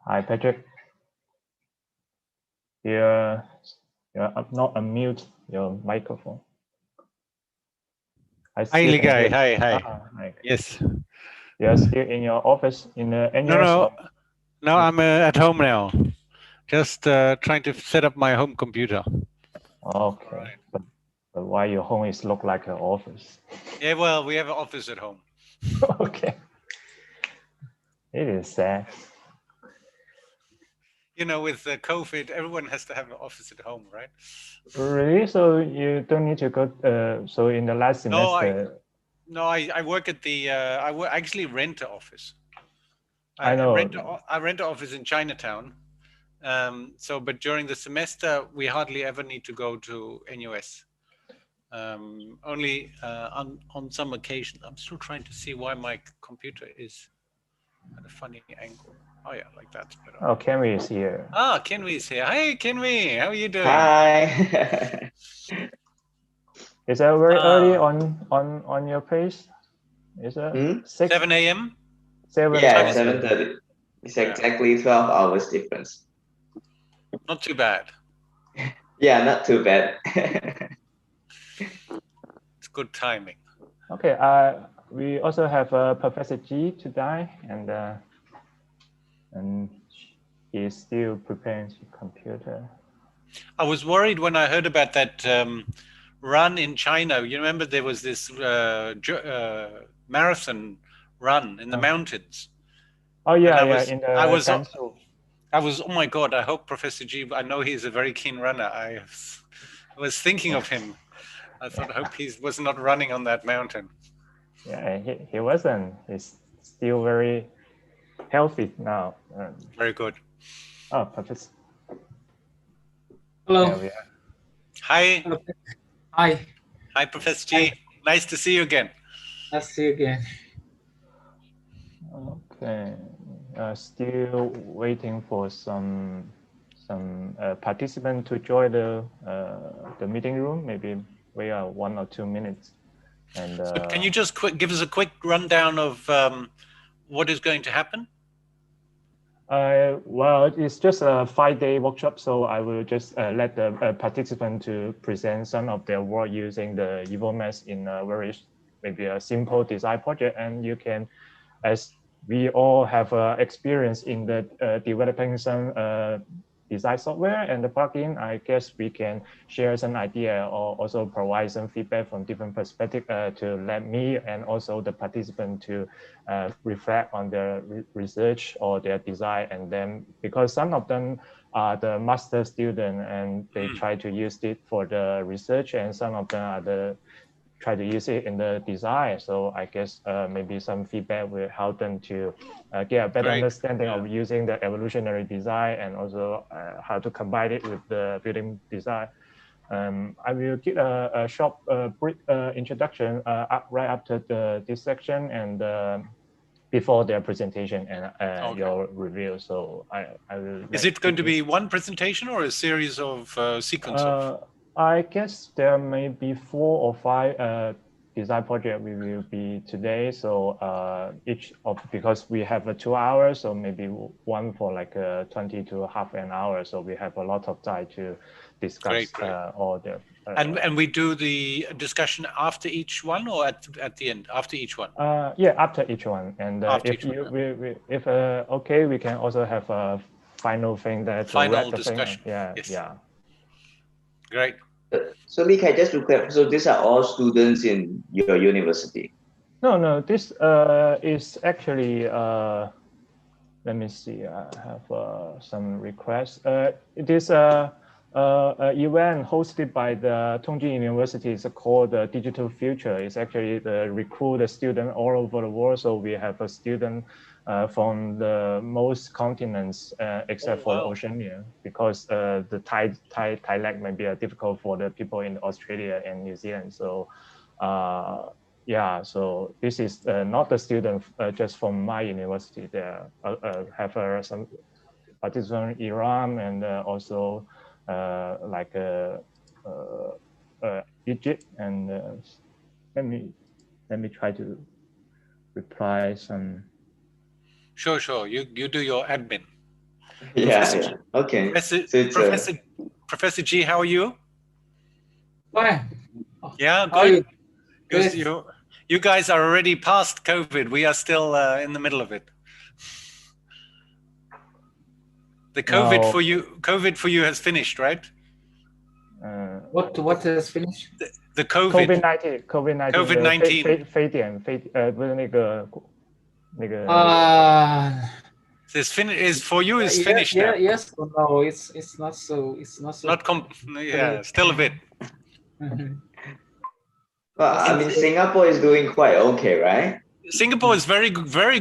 Hi, Patrick. You're not unmute your microphone. I Hi, still can Ligai. hear you. Hi. Hi. Yes. You're still in your office in the NUS? No, I'm at home now. Just trying to set up my home computer. Okay. Right. But why your home is look like an office? Yeah, well, we have an office at home. Okay. It is sad. You know, with COVID, everyone has to have an office at home, right? Really? So you don't need to go. So in the last semester. No, I work at the. I actually rent an office. I know. I rent an office in Chinatown. But during the semester, we hardly ever need to go to NUS. Only on some occasions. I'm still trying to see why my computer is at a funny angle. Oh yeah, like that's better. Oh, Kenry is here. Ah, Kenwy is here. Hey, Kenwy, how are you doing? Hi. Is that very early on your place? Is it 7 a.m.? 7. Yeah, 7:30. It's exactly 12 hours difference. Not too bad. Yeah, not too bad. It's good timing. Okay. We also have Professor G today, and he is still preparing his computer. I was worried when I heard about that run in China. You remember there was this marathon run in the mountains. Oh yeah, in the Gansu. I was, oh my God, I hope Professor G, I know he's a very keen runner. I was thinking of him. I thought, I hope he was not running on that mountain. Yeah, he wasn't. He's still very healthy now. Very good. Oh, Professor. Hello. Hi. Hi. Hi, Professor G. Nice to see you again. Nice to see you again. Okay. Still waiting for some participant to join the meeting room. Maybe we are 1 or 2 minutes. And so can you just give us a quick rundown of what is going to happen? Well, it's just a 5-day workshop, so I will just let the participant to present some of their work using the EvoMass in a maybe a simple design project, and you can, as we all have experience in the developing some design software and the plugin, I guess we can share some idea or also provide some feedback from different perspectives to let me and also the participant to reflect on their research or their design. And then because some of them are the master student and they try to use it for the research, and some of them are try to use it in the design. So I guess maybe some feedback will help them to get a better understanding of using the evolutionary design and also how to combine it with the building design. I will give a short brief introduction right after this section and before their presentation and your review. So I will. Is it going to be one presentation or a series of sequence of? I guess there may be 4 or 5 design project we will be today. So because we have 2 hours, so maybe one for like 20 to half an hour. So we have a lot of time to discuss all the. And we do the discussion after each one or at the end, after each one? Yeah, after each one. And if okay, we can also have a final thing that final discussion. Yeah. Great. So Lee, just to clarify, so these are all students in your university? No, this is actually, let me see, I have some requests. It is an event hosted by the Tongji University. It's called the DigitalFutures. It's actually recruit a student all over the world. So we have a student from the most continents except for Oceania, because the Thailand may be difficult for the people in Australia and New Zealand. So yeah, so this is not the student just from my university. There have some participants in Iran and also like Egypt. And let me try to reply some. Sure. You do your admin. Yeah. Okay. Professor, So it's Professor G, how are you? Fine. Yeah, How are you? good. Because Good. you guys are already past COVID. We are still in the middle of it. The COVID for you has finished, right? What has finished? The COVID. COVID-19 is for you is finished now. Yes or no? It's not so. Still a bit. well, I mean, Singapore is doing quite okay, right? Singapore is very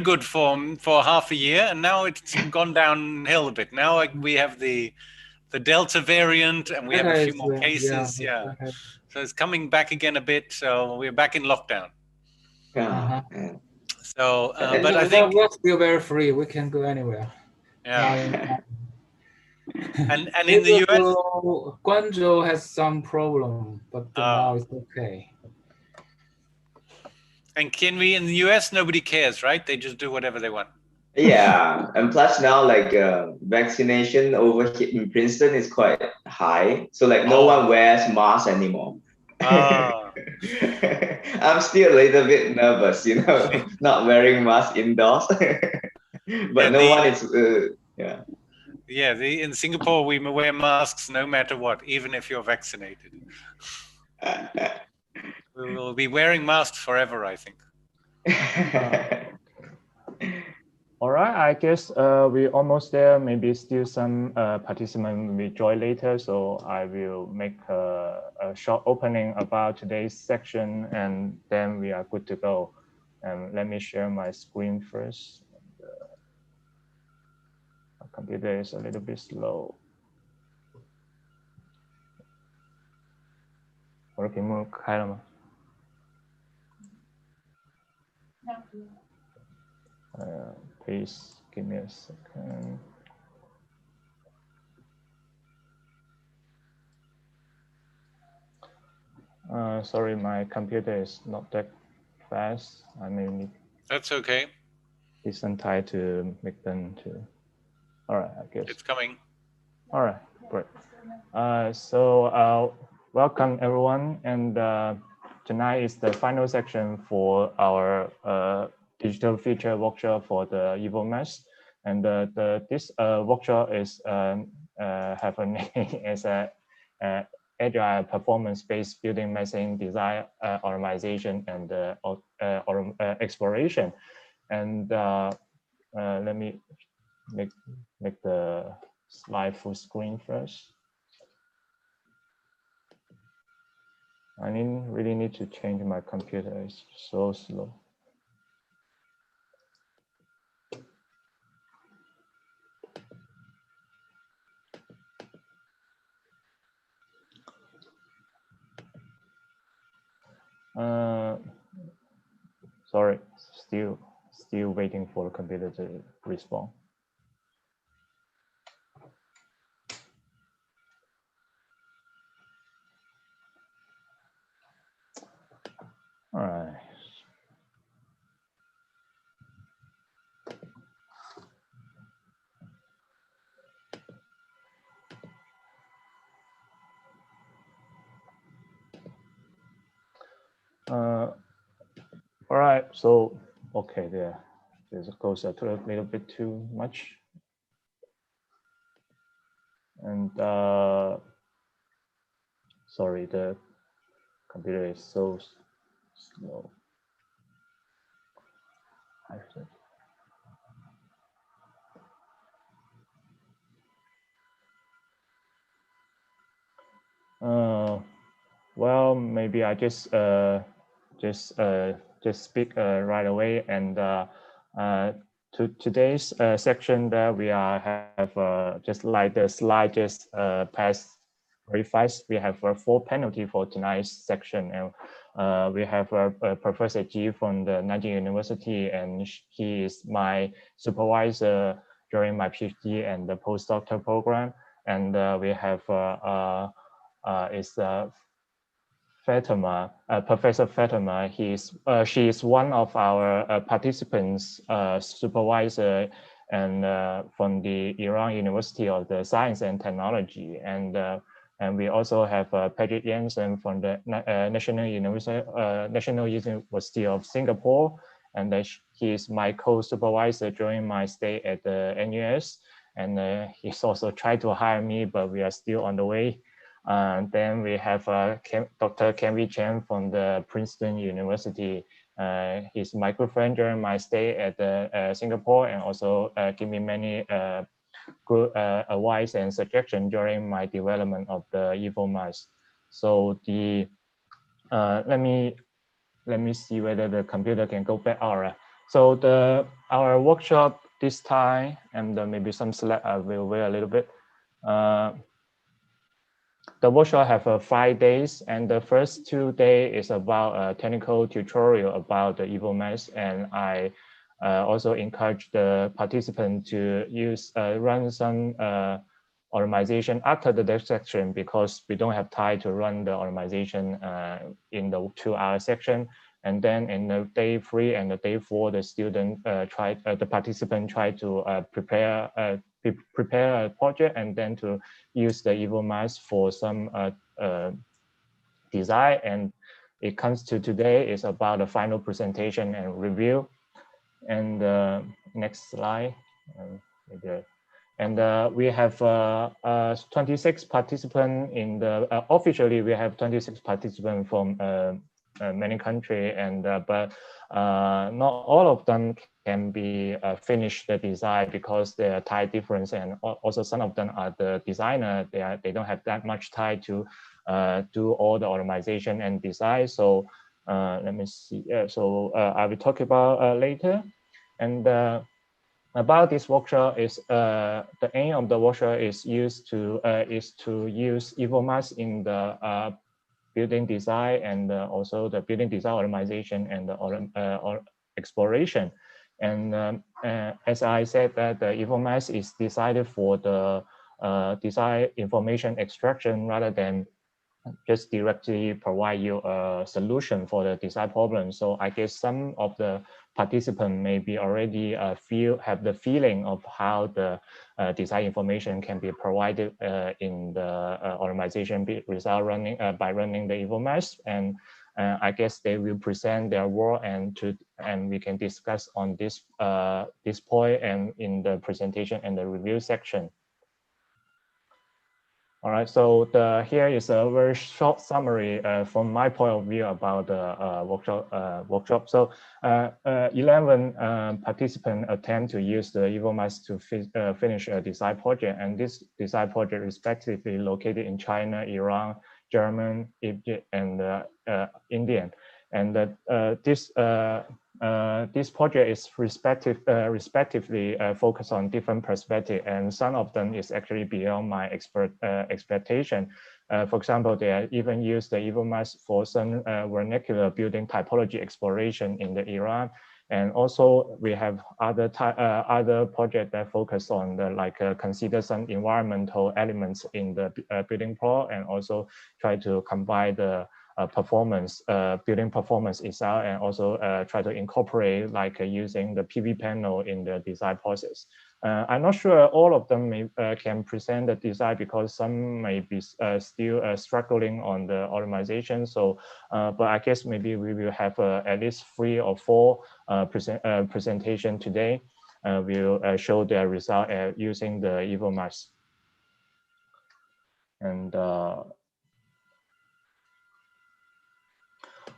good for half a year, and now it's gone downhill a bit. Now we have the Delta variant, and we have a few more cases. Yeah. So it's coming back again a bit. So we're back in lockdown. Yeah. So, but I think we're still very free. We can go anywhere. Yeah. and in the US, Guangzhou has some problem, but now it's okay. And can we in the US? Nobody cares, right? They just do whatever they want. Yeah, and plus now like vaccination over here in Princeton is quite high, so like no one wears masks anymore. I'm still a little bit nervous, not wearing mask indoors. But no one is in Singapore we wear masks no matter what, even if you're vaccinated. We will be wearing masks forever, I think. All right, I guess we're almost there. Maybe still some participants will join later, so I will make a short opening about today's section, and then we are good to go. And let me share my screen first. My computer is a little bit slow. Please give me a second. Sorry, my computer is not that fast. I may need. That's okay. It's some time to make them to. All right, I guess it's coming. All right, great. So welcome everyone, and tonight is the final section for our digital future workshop for the EvoMass, and this workshop is have a name as a agile performance-based building messaging design, automation, and exploration. And let me make the slide full screen first. I really need to change my computer. It's so slow. Sorry, still waiting for the computer to respond. All right. All right, so okay, there's a goes a little bit too much, and sorry, the computer is so slow. Well, maybe I just speak right away, and to today's section that we have just like the slide just passed very fast. We have 4 penalty for tonight's section, and we have Professor G from the Nanjing University, and he is my supervisor during my PhD and the postdoctoral program. And we have Fatima, Professor Fatima. She is one of our participants, supervisor and from the Iran University of the Science and Technology, and we also have Patrick Jensen from the National University of Singapore, and he is my co-supervisor during my stay at the NUS, and he's also tried to hire me, but we are still on the way. Then we have Dr. Kenvi Chen from the Princeton University. He's my good friend during my stay at Singapore, and also give me many good advice and suggestion during my development of the EvoMass. So the let me see whether the computer can go back. All right. So our workshop this time, and maybe some slide I will wait a little bit. The workshop have 5 days, and the first 2 days is about a technical tutorial about the EvoMass, and I also encourage the participant to run some automation after the dev section, because we don't have time to run the automation in the 2-hour section. And then in the day 3 and the day 4, the participant try to prepare a project, and then to use the EvoMass for some design. And it comes to today is about the final presentation and review. And next slide. And we have 26 participants in the officially we have 26 participants from many countries, and but not all of them can be finish the design because there are time difference, and also some of them are the designer. They don't have that much time to do all the automation and design. So let me see. So I will talk about later. And about this workshop is the aim of the workshop is to use EvoMass in the building design, and also the building design automation and the exploration. And as I said, that the EvoMass is designed for the design information extraction rather than just directly provide you a solution for the design problem. So I guess some of the participants maybe already have the feeling of how the design information can be provided in the automation result running by running the EvoMass. And I guess they will present their work, and we can discuss on this point and in the presentation and the review section. All right, so here is a very short summary from my point of view about the workshop. So 11 participants attempt to use the EvoMass to finish a design project, and this design project respectively located in China, Iran, German, Egypt, and India. And this project is respectively focused on different perspectives, and some of them is actually beyond my expectation. For example, they even used the EvoMass for some vernacular building typology exploration in the Iran. And also we have other projects that focus on consider some environmental elements in the building plot, and also try to combine the building performance itself, and also try to incorporate using the PV panel in the design process. I'm not sure all of them can present the design, because some may be still struggling on the automation. So, but I guess maybe we will have at least 3 or 4 presentation today. We'll show their result using the EvoMass. And all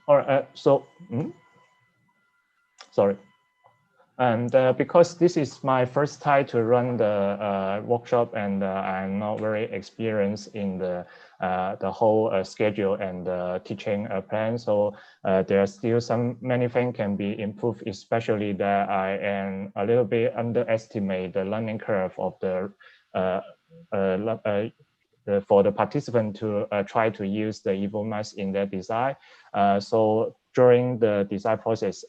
right, sorry. And because this is my first time to run the workshop, and I'm not very experienced in the whole schedule and the teaching plan, so there are still many things can be improved, especially that I am a little bit underestimate the learning curve of for the participant to try to use the EvoMass in their design. So during the design process,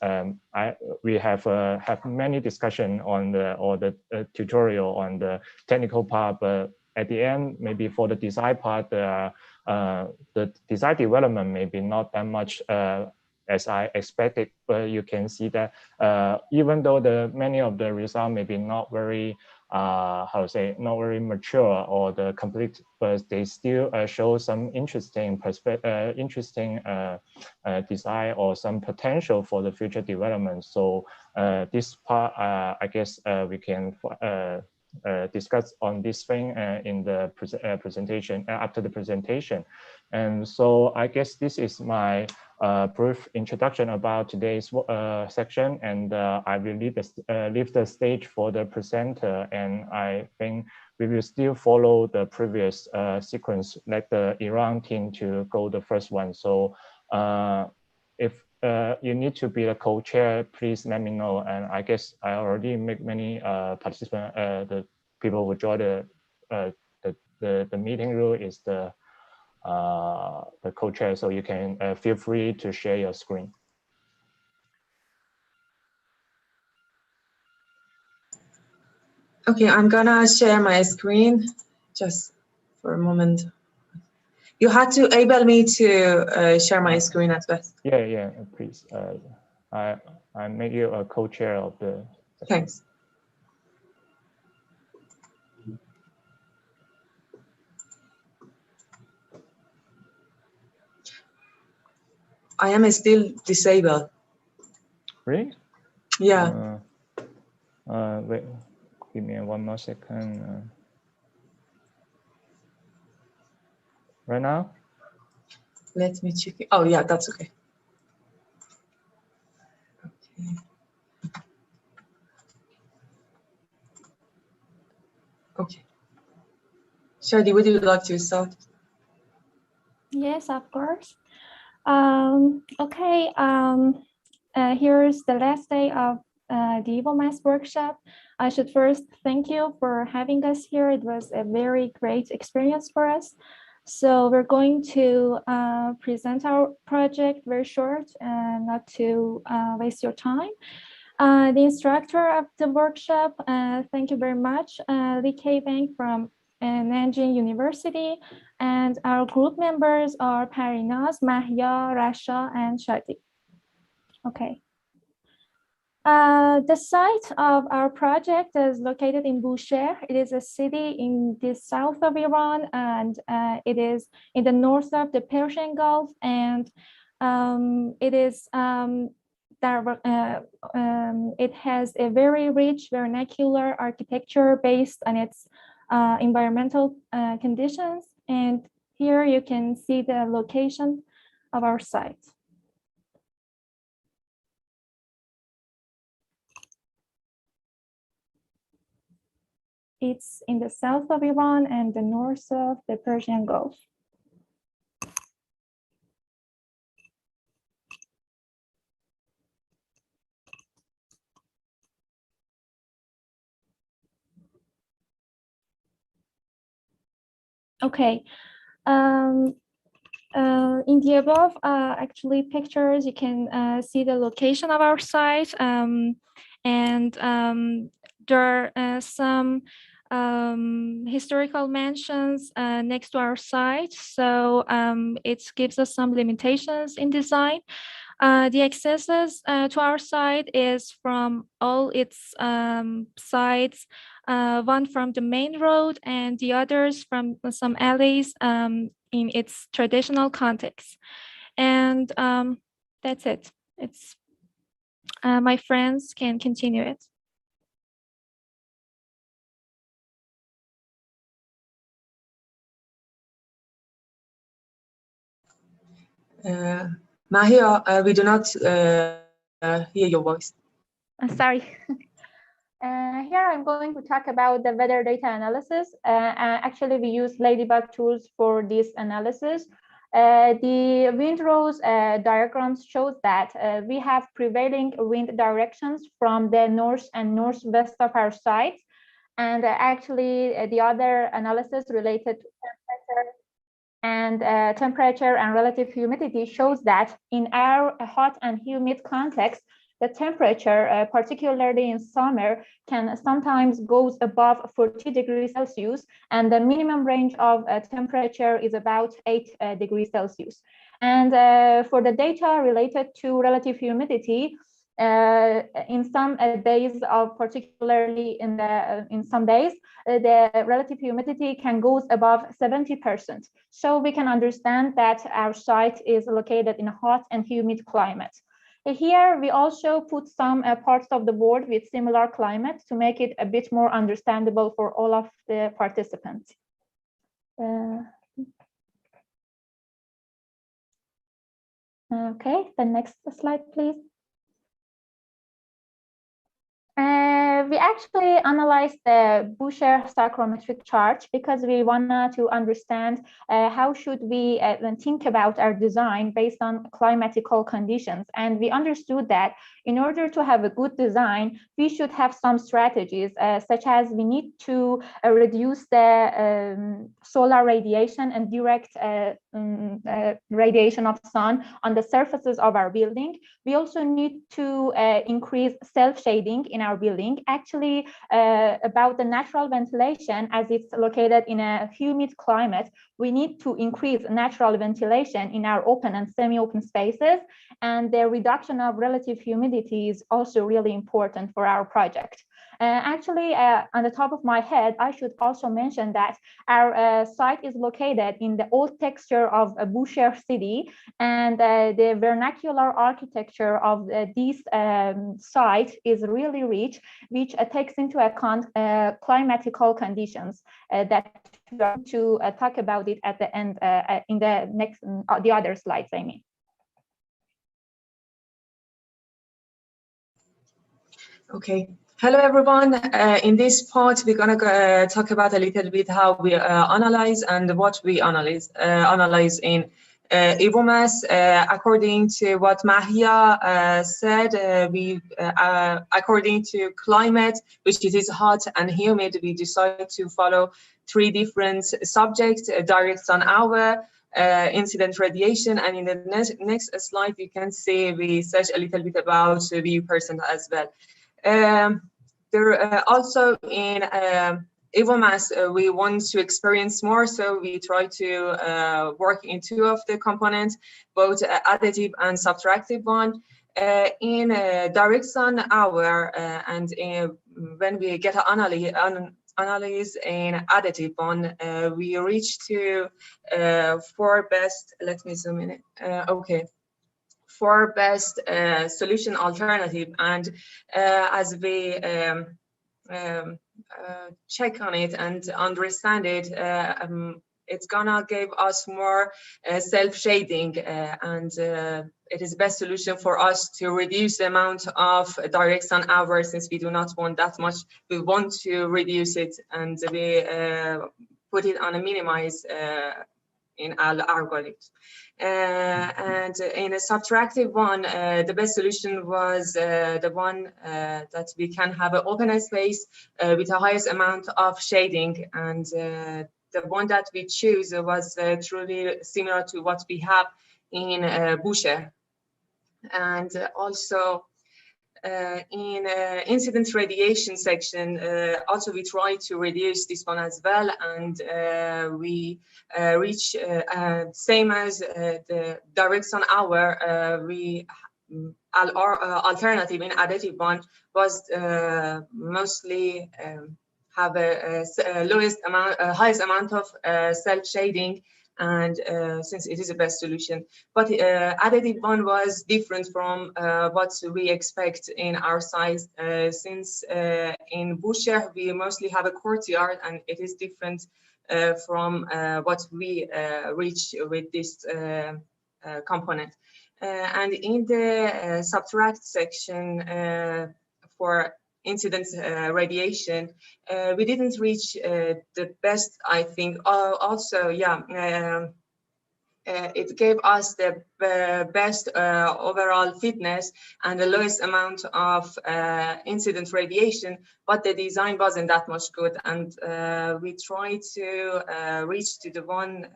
we have many discussion on the tutorial on the technical part, but at the end, maybe for the design part, the design development maybe not that much as I expected. But you can see that even though many of the results may be not very not very mature or the complete, but they still show some interesting design or some potential for the future development. So this part, I guess we can discuss on this thing in the presentation after the presentation. And so I guess this is my brief introduction about today's section, and I will leave the stage for the presenter, and I think we will still follow the previous sequence, let the Iran team to go the first one. So if you need to be the co-chair, please let me know. And I guess I already make many participants, the people who join the meeting room is the co-chair, so you can feel free to share your screen. Okay, I'm gonna share my screen just for a moment. You had to enable me to share my screen as well. Yeah, please. I make you a co-chair of the session. Thanks. I am still disabled. Really? Yeah. Wait, give me one more second. Right now? Let me check it. Oh, yeah, that's okay. Okay. Shadi, would you like to start? Yes, of course. Okay, here's the last day of the EvoMass workshop. I should first thank you for having us here. It was a very great experience for us. So we're going to present our project very short and not to waste your time. The instructor of the workshop, thank you very much, Lee K. Bang from Nanjing University, and our group members are Parinaz, Mahya, Rasha, and Shadi. Okay. The site of our project is located in Bushehr. It is a city in the south of Iran, and it is in the north of the Persian Gulf, and it is it has a very rich vernacular architecture based on its environmental conditions. And here you can see the location of our site. It's in the south of Iran and the north of the Persian Gulf. Okay. In the above actually pictures, you can see the location of our site, and there are some historical mentions next to our site, so it gives us some limitations in design. The accesses to our site is from all its sides, one from the main road and the others from some alleys in its traditional context. And that's it. It's my friends can continue it. Mahia, we do not hear your voice. Sorry. Here I'm going to talk about the weather data analysis. Actually, we use Ladybug tools for this analysis. The windrows diagrams shows that we have prevailing wind directions from the north and northwest of our site. And actually, the other analysis related to temperature and relative humidity shows that in our hot and humid context, the temperature, particularly in summer, can sometimes goes above 40 degrees Celsius, and the minimum range of temperature is about 8 degrees Celsius. And for the data related to relative humidity, in some days, particularly in some days, the relative humidity can go above 70%. So we can understand that our site is located in a hot and humid climate. Here we also put some parts of the board with similar climate to make it a bit more understandable for all of the participants. Okay, the next slide, please. We actually analyzed the Boucher psychrometric chart because we wanted to understand how should we think about our design based on climatical conditions. And we understood that in order to have a good design, we should have some strategies, such as we need to reduce the solar radiation and direct radiation of sun on the surfaces of our building. We also need to increase self-shading in our building. Actually, about the natural ventilation, as it's located in a humid climate, we need to increase natural ventilation in our open and semi-open spaces, and the reduction of relative humidity is also really important for our project. Actually, on the top of my head, I should also mention that our site is located in the old texture of Boucher city, and the vernacular architecture of this site is really rich, which takes into account climatical conditions that we are going to talk about it at the end in the next, the other slides, I mean. Okay. Hello, everyone. In this part, we're going to talk about a little bit how we analyze and what we analyze in EvoMass. According to what Mahia said, according to climate, which it is hot and humid, we decided to follow 3 different subjects: direct sun hour, incident radiation, and in the next slide, you can see we search a little bit about view percent as well. There also in EvoMass, we want to experience more, so we try to work in 2 of the components, both additive and subtractive one. In direct sun hour, and when we get an analyze in additive one, we reach to 4 best. Let me zoom in. Okay. 4 best solution alternative, and as we check on it and understand it, it's gonna give us more self-shading, and it is the best solution for us to reduce the amount of direct sun hours, since we do not want that much. We want to reduce it, and we put it on a minimize in our algorithms. And in a subtractive one, the best solution was the one that we can have an open space with the highest amount of shading, and the one that we choose was truly similar to what we have in Boucher. And also in incident radiation section, also we try to reduce this one as well, and we reach same as the direct sun hour. Our alternative in additive one was mostly have a lowest amount, highest amount of self-shading, and since it is the best solution. But additive one was different from what we expect in our size, since in Boucher we mostly have a courtyard, and it is different from what we reach with this component. And in the subtract section for incident radiation, we didn't reach the best, I think. Also, yeah, it gave us the best overall fitness and the lowest amount of incident radiation, but the design wasn't that much good, and we tried to reach to the one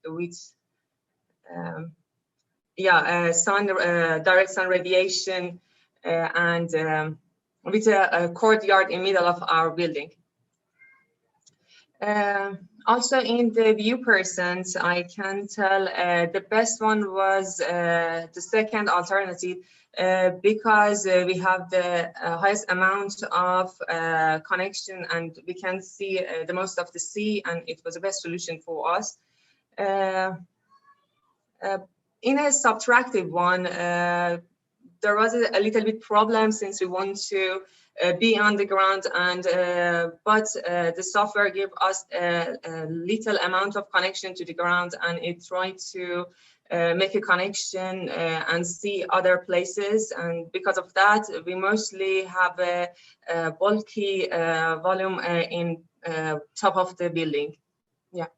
with direct sun radiation and with a courtyard in middle of our building. Also in the view percent, I can tell the best one was the second alternative because we have the highest amount of connection and we can see the most of the sea, and it was the best solution for us. In a subtractive one, there was a little bit problem since we want to be on the ground, and but the software gave us a little amount of connection to the ground, and it tried to make a connection and see other places, and because of that we mostly have a bulky volume in top of the building. Yeah,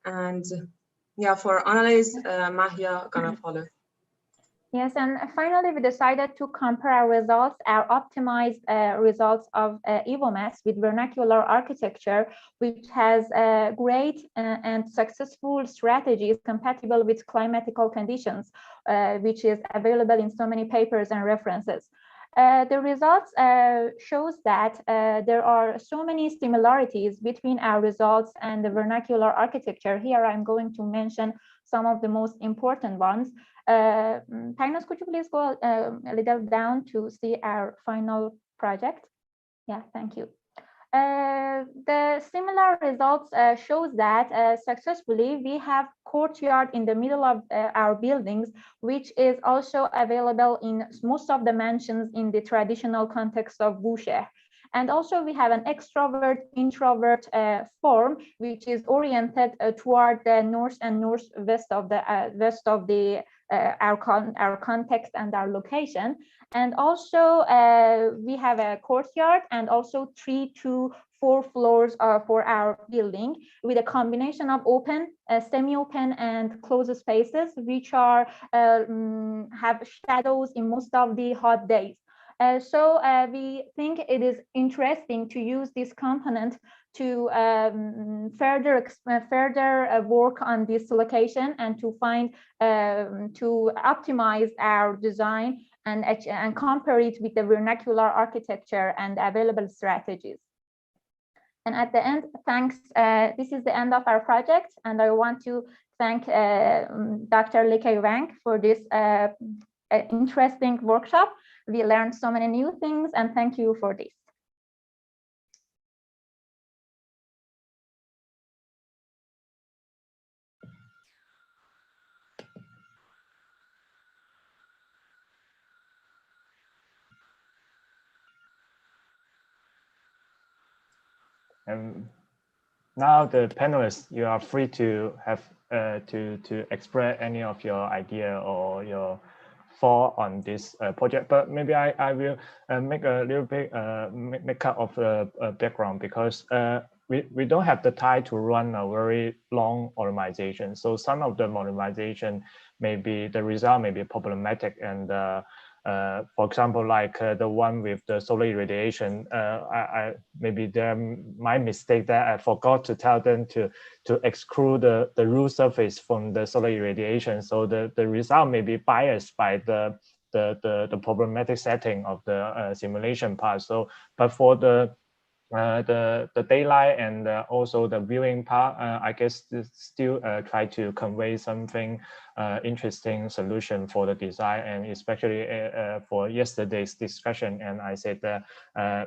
and yeah, for analysis, Mahia gonna follow. Yes, and finally, we decided to compare our results, our optimized results of EvoMass with vernacular architecture, which has great and successful strategies compatible with climatical conditions, which is available in so many papers and references. The results shows that there are so many similarities between our results and the vernacular architecture. Here, I'm going to mention some of the most important ones. Tainos, could you please go a little down to see our final project? Yeah, thank you. The similar results shows that successfully we have courtyard in the middle of our buildings, which is also available in most of the mansions in the traditional context of Boucher. And also we have an extrovert-introvert form, which is oriented toward the north and northwest of the our context and our location. And also we have a courtyard and also 3 to 4 floors for our building with a combination of open, semi-open and closed spaces, which are have shadows in most of the hot days. So we think it is interesting to use this component to further work on this location and to find to optimize our design and compare it with the vernacular architecture and available strategies. And at the end, thanks. This is the end of our project, and I want to thank Dr. Likay Wang for this interesting workshop. We learned so many new things, and thank you for this. And now the panelists, you are free to have to express any of your idea or your thought on this project. But maybe I will make a little bit make up of the background, because we don't have the time to run a very long optimization. So some of the optimization maybe the result may be problematic, and for example, like the one with the solar irradiation, I maybe my mistake that I forgot to tell them to exclude the roof surface from the solar irradiation. So the result may be biased by the problematic setting of the simulation part. So, but for the daylight and also the viewing part, I guess still try to convey something interesting solution for the design, and especially for yesterday's discussion. And I said that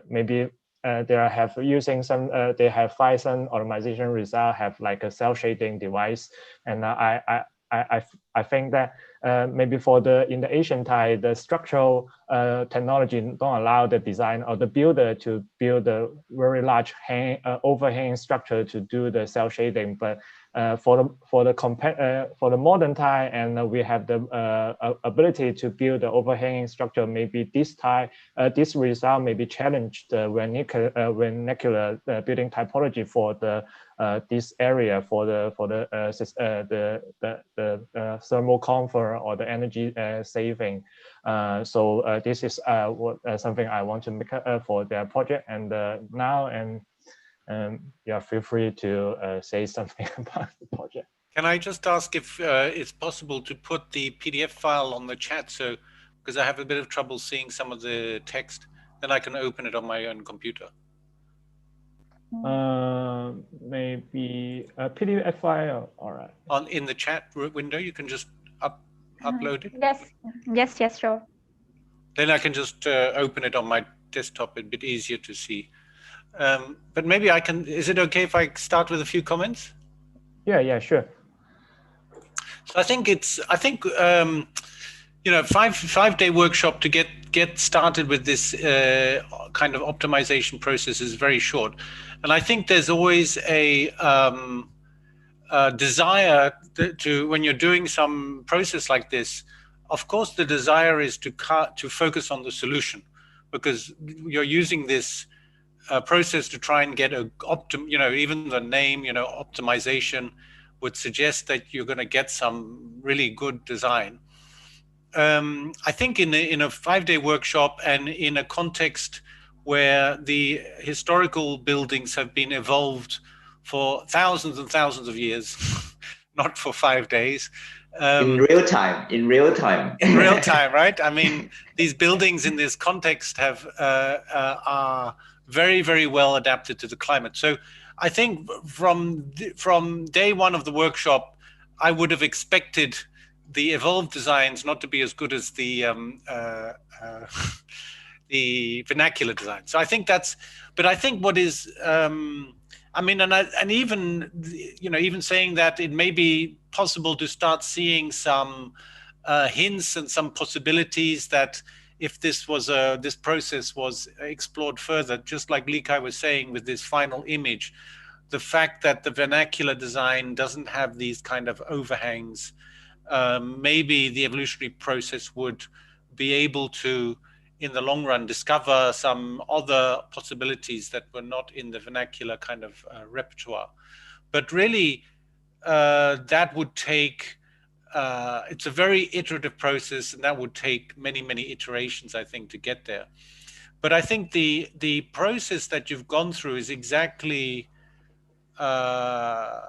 maybe they have using some they have find some optimization result have like a cell shading device, and I think that maybe for in the Asian type, the structural technology don't allow the design or the builder to build a very large overhang structure to do the cell shading. But for the modern type, and we have the ability to build the overhanging structure, maybe this type this result may be challenged vernacular building typology for the this area for the thermal comfort or the energy saving. So this is something I want to make for their project. And now, and yeah, feel free to say something about the project. Can I just ask if it's possible to put the PDF file on the chat? So, because I have a bit of trouble seeing some of the text. Then I can open it on my own computer. Maybe a PDF file. All right. In the chat window, you can just upload it. Yes, sure. Then I can just open it on my desktop. A bit easier to see. But maybe I can. Is it okay if I start with a few comments? Yeah, sure. So I think you know, 5-day workshop to get started with this kind of optimization process is very short, and I think there's always a desire to when you're doing some process like this. Of course, the desire is to focus on the solution, because you're using this process to try and get you know, even the name, you know, optimization would suggest that you're going to get some really good design. I think in a 5-day workshop and in a context where the historical buildings have been evolved for thousands and thousands of years, not for 5 days. In real time. In real time, right? I mean, these buildings in this context are very, very well adapted to the climate. So I think from day one of the workshop, I would have expected the evolved designs not to be as good as the vernacular design. So I think that's, but I think what is, I mean, and even, you know, even saying that it may be possible to start seeing some hints and some possibilities that if this was this process was explored further, just like Likai was saying with this final image, the fact that the vernacular design doesn't have these kind of overhangs, maybe the evolutionary process would be able to, in the long run, discover some other possibilities that were not in the vernacular kind of repertoire. But really, that would take, it's a very iterative process, and that would take many, many iterations, I think, to get there. But I think the process that you've gone through is exactly, I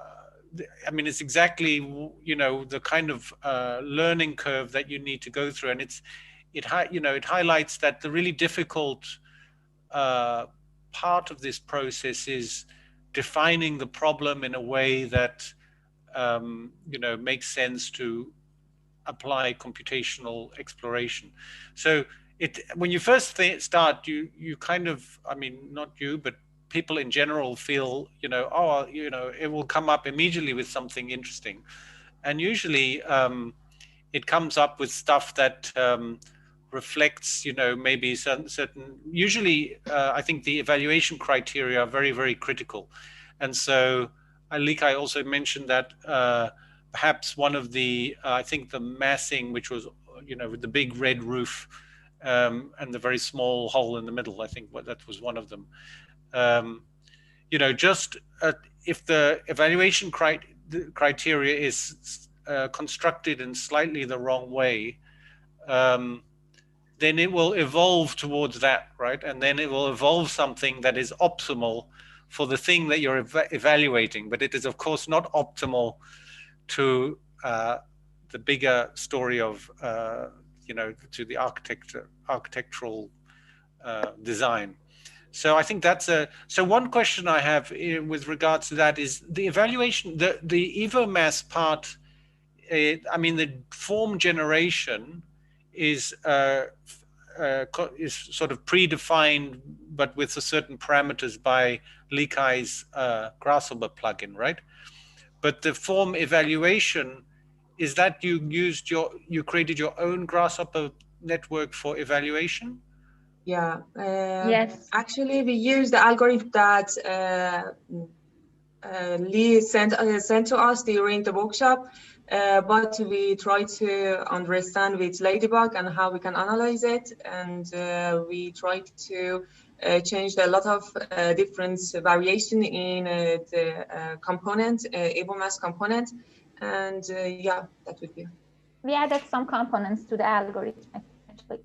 mean, it's exactly, you know, the kind of learning curve that you need to go through, and it highlights that the really difficult part of this process is defining the problem in a way that you know, makes sense to apply computational exploration. So when you first start, you kind of, I mean, not you, but people in general feel, you know, oh, you know, it will come up immediately with something interesting. And usually it comes up with stuff that reflects, you know, maybe certain usually I think the evaluation criteria are very, very critical. And so Likai also mentioned that perhaps one of the, I think the massing, which was, you know, with the big red roof and the very small hole in the middle, I think that was one of them. You know, just if the evaluation criteria is constructed in slightly the wrong way, then it will evolve towards that, right? And then it will evolve something that is optimal for the thing that you're evaluating. But it is, of course, not optimal to the bigger story of, you know, to the architectural design. So I think that's so one question I have with regards to that is the evaluation, the EvoMass part. I mean, the form generation is sort of predefined, but with certain parameters by Likai's Grasshopper plugin, right? But the form evaluation, is that you created your own Grasshopper network for evaluation? Yeah. Yes. Actually, we use the algorithm that Lee sent to us during the workshop, but we try to understand with Ladybug and how we can analyze it, and we try to change a lot of different variation in the component, EvoMass component, and yeah, that would be. We added some components to the algorithm, actually.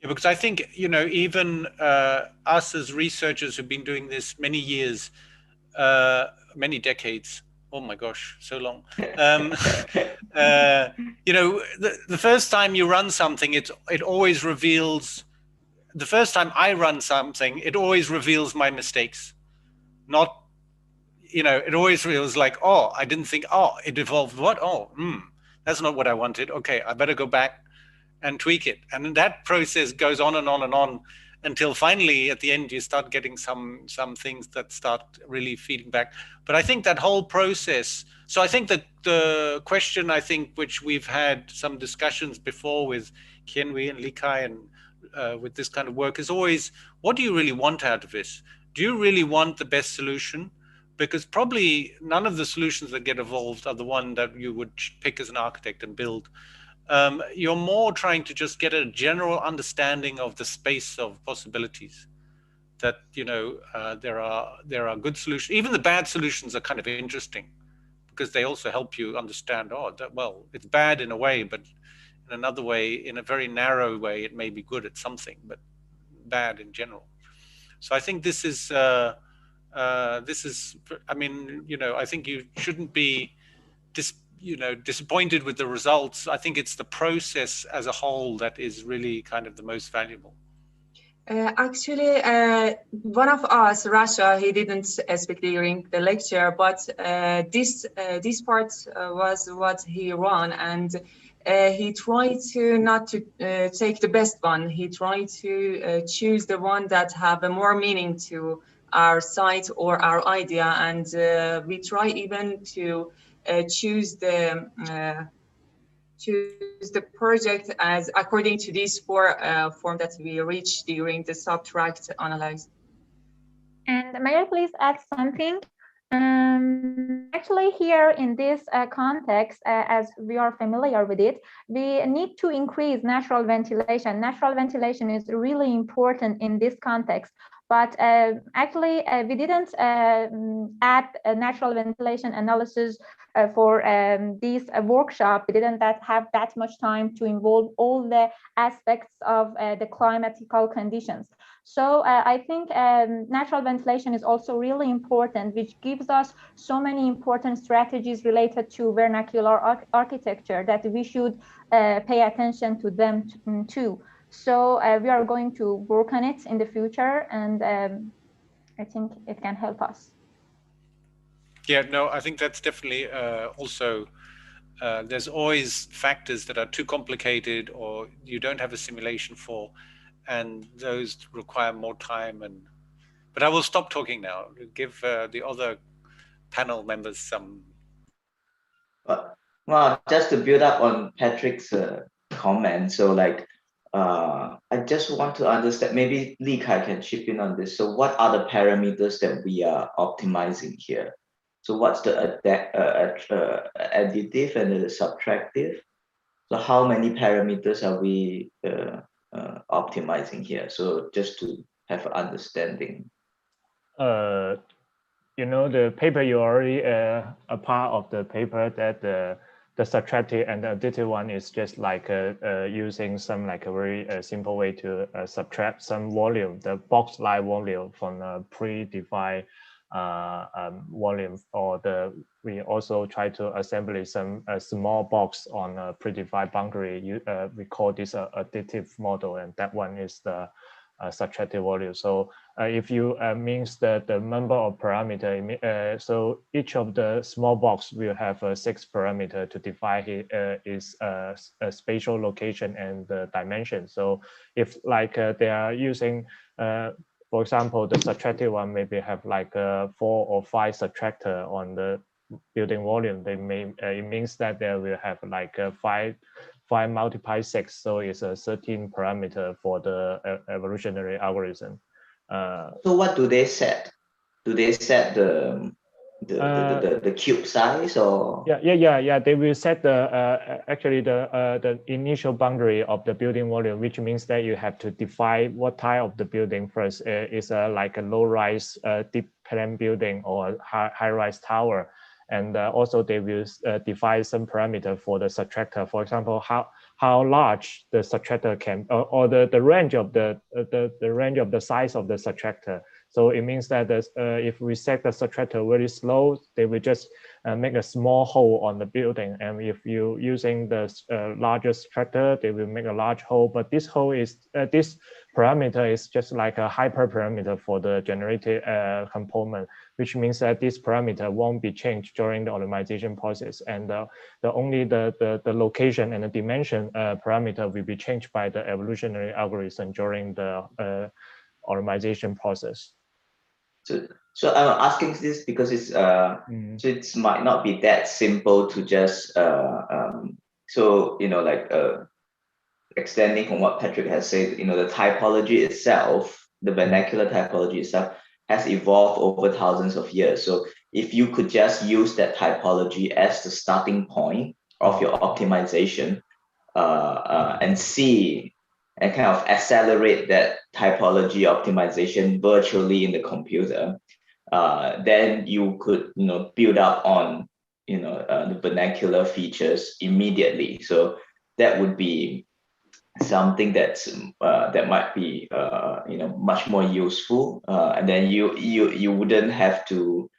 Yeah, because I think, you know, even us as researchers who've been doing this many years, many decades Oh my gosh, so long. You know, the first time you run something, it always reveals. The first time I run something, it always reveals my mistakes. Not, you know, it always feels like, oh, I didn't think, oh, it evolved what? Oh, that's not what I wanted. Okay, I better go back and tweak it. And that process goes on and on and on until finally at the end you start getting some things that start really feeding back. But I think that whole process, so I think that the question, I think, which we've had some discussions before with Kianwei and Li Kai and with this kind of work is always, what do you really want out of this? Do you really want the best solution? Because probably none of the solutions that get evolved are the one that you would pick as an architect and build. You're more trying to just get a general understanding of the space of possibilities. That, you know, there are good solutions. Even the bad solutions are kind of interesting because they also help you understand, oh, well, it's bad in a way, but in another way, in a very narrow way, it may be good at something, but bad in general. So I think this is, I mean, you know, I think you shouldn't be disappointed with the results. I think it's the process as a whole that is really kind of the most valuable. Actually, one of us, Rasha, he didn't speak during the lecture, but this part was what he ran, and he tried to not to take the best one. He tried to choose the one that have a more meaning to our site or our idea, and we try even to choose the project as according to this form that we reached during the subtract analysis. And may I please add something? Actually, here in this context, as we are familiar with it, we need to increase natural ventilation. Natural ventilation is really important in this context. But actually, we didn't add a natural ventilation analysis for this workshop. We didn't have that much time to involve all the aspects of the climatical conditions. So I think natural ventilation is also really important, which gives us so many important strategies related to vernacular architecture that we should pay attention to them too. So we are going to work on it in the future, and I think it can help us. Yeah, no, I think that's definitely also, there's always factors that are too complicated or you don't have a simulation for, and those require more time. But I will stop talking now. Give the other panel members some. Well, just to build up on Patrick's comment, so like, I just want to understand, maybe Li Kai can chip in on this. So what are the parameters that we are optimizing here? So what's the additive and the subtractive? So how many parameters are we optimizing here? So just to have an understanding. You know, the paper you already a part of the paper that the subtractive and the additive one is just like using some like a very simple way to subtract some volume, the box line volume from a predefined volume, or we also try to assemble some small box on a predefined boundary. We call this a additive model, and that one is the subtractive volume. So if you means the number of parameter, so each of the small box will have 6 parameter to define its spatial location and the dimension. So if like they are using, for example, the subtractive one maybe have like 4 or 5 subtractor on the building volume, they may it means that they will have like 5 multiplied 6, so it's a 13 parameter for the evolutionary algorithm. So what do they set? Do they set the cube size, or? Yeah. They will set the actually the initial boundary of the building volume, which means that you have to define what type of the building first. Is like a low-rise deep plan building or high-rise tower. And also they will define some parameter for the subtractor. For example, how large the subtractor can, or the range of the range of the size of the subtractor. So it means that if we set the subtractor very slow, they will just make a small hole on the building. And if you're using the largest subtractor, they will make a large hole. But this hole is, this parameter is just like a hyperparameter for the generated component, which means that this parameter won't be changed during the optimization process. And only the location and the dimension parameter will be changed by the evolutionary algorithm during the optimization process. So I'm asking this because it's so it might not be that simple to just so like extending from what Patrick has said, the typology itself, the vernacular typology itself has evolved over thousands of years. So if you could just use that typology as the starting point of your optimization and see and kind of accelerate that typology optimization virtually in the computer, then you could build up on the vernacular features immediately. So that would be something that's that might be much more useful, and then you wouldn't have to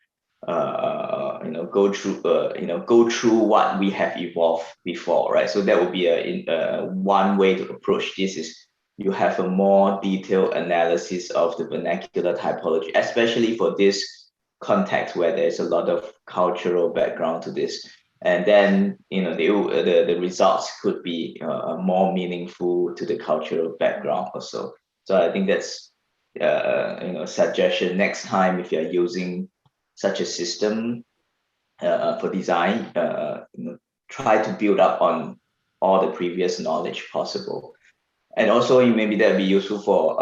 go through what we have evolved before, right? So that would be one way to approach this, is you have a more detailed analysis of the vernacular typology, especially for this context where there's a lot of cultural background to this. And then the results could be more meaningful to the cultural background also. So I think that's suggestion next time if you're using such a system for design, try to build up on all the previous knowledge possible. And also maybe that would be useful for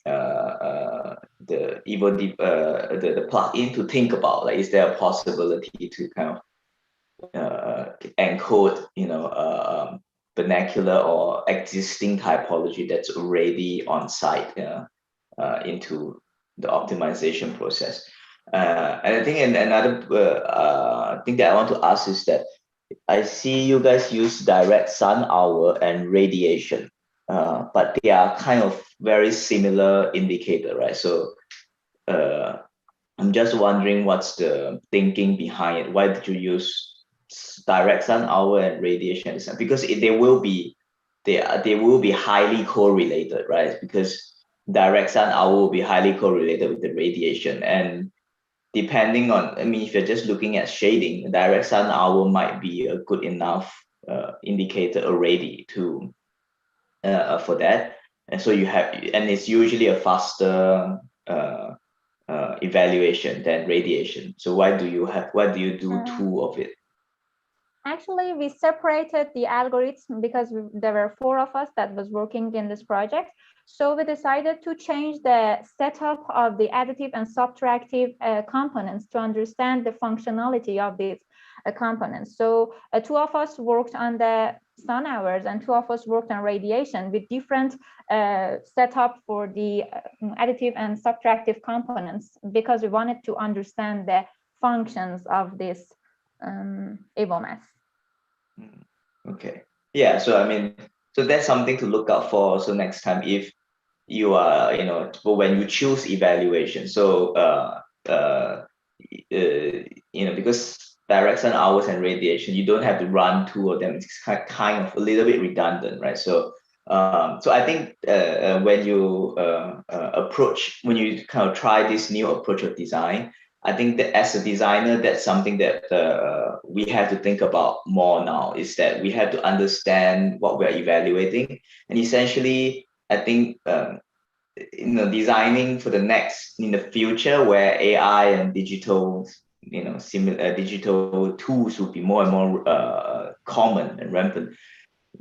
the the plugin to think about, like, is there a possibility to kind of encode vernacular or existing typology that's already on site into the optimization process. And I think another thing that I want to ask is that I see you guys use direct sun hour and radiation, but they are kind of very similar indicator, right? So I'm just wondering what's the thinking behind it. Why did you use direct sun hour and radiation? Because they will be highly correlated, right? Because direct sun hour will be highly correlated with the radiation, and depending on, if you're just looking at shading, direct sun hour might be a good enough indicator already to for that. And so and it's usually a faster evaluation than radiation. So why do you do two of it? Actually, we separated the algorithm because there were 4 of us that was working in this project. So we decided to change the setup of the additive and subtractive components to understand the functionality of these components. So 2 of us worked on the sun hours and 2 of us worked on radiation with different setup for the additive and subtractive components, because we wanted to understand the functions of this EvoMass. Okay. Yeah. So so that's something to look out for. So next time, if you are, when you choose evaluation, so because direct sun hours and radiation, you don't have to run 2 of them. It's kind of a little bit redundant, right? So so I think when you when you kind of try this new approach of design, I think that as a designer, that's something that we have to think about more now, is that we have to understand what we're evaluating. And essentially, I think, designing for in the future where AI and digital, digital tools will be more and more common and rampant,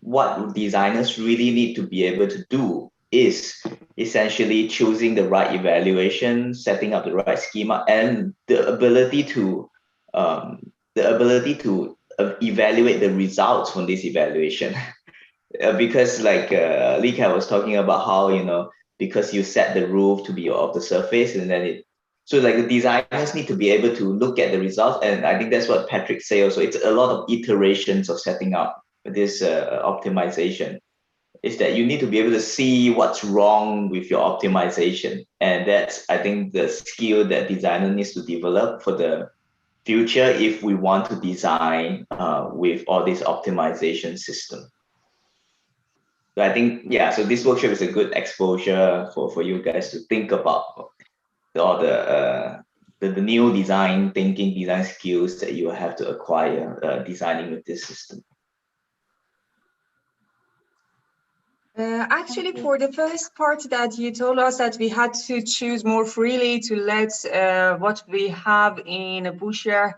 what designers really need to be able to do is essentially choosing the right evaluation, setting up the right schema, and the ability to evaluate the results from this evaluation. Because like Li Kai was talking about how, because you set the roof to be of the surface, and then so like the designers need to be able to look at the results. And I think that's what Patrick said also. It's a lot of iterations of setting up this optimization. is that you need to be able to see what's wrong with your optimization. And that's, I think, the skill that designer needs to develop for the future if we want to design with all this optimization system. So I think, yeah, so this workshop is a good exposure for you guys to think about all the new design thinking, design skills that you have to acquire designing with this system. Actually, for the first part that you told us that we had to choose more freely to let what we have in a Boucher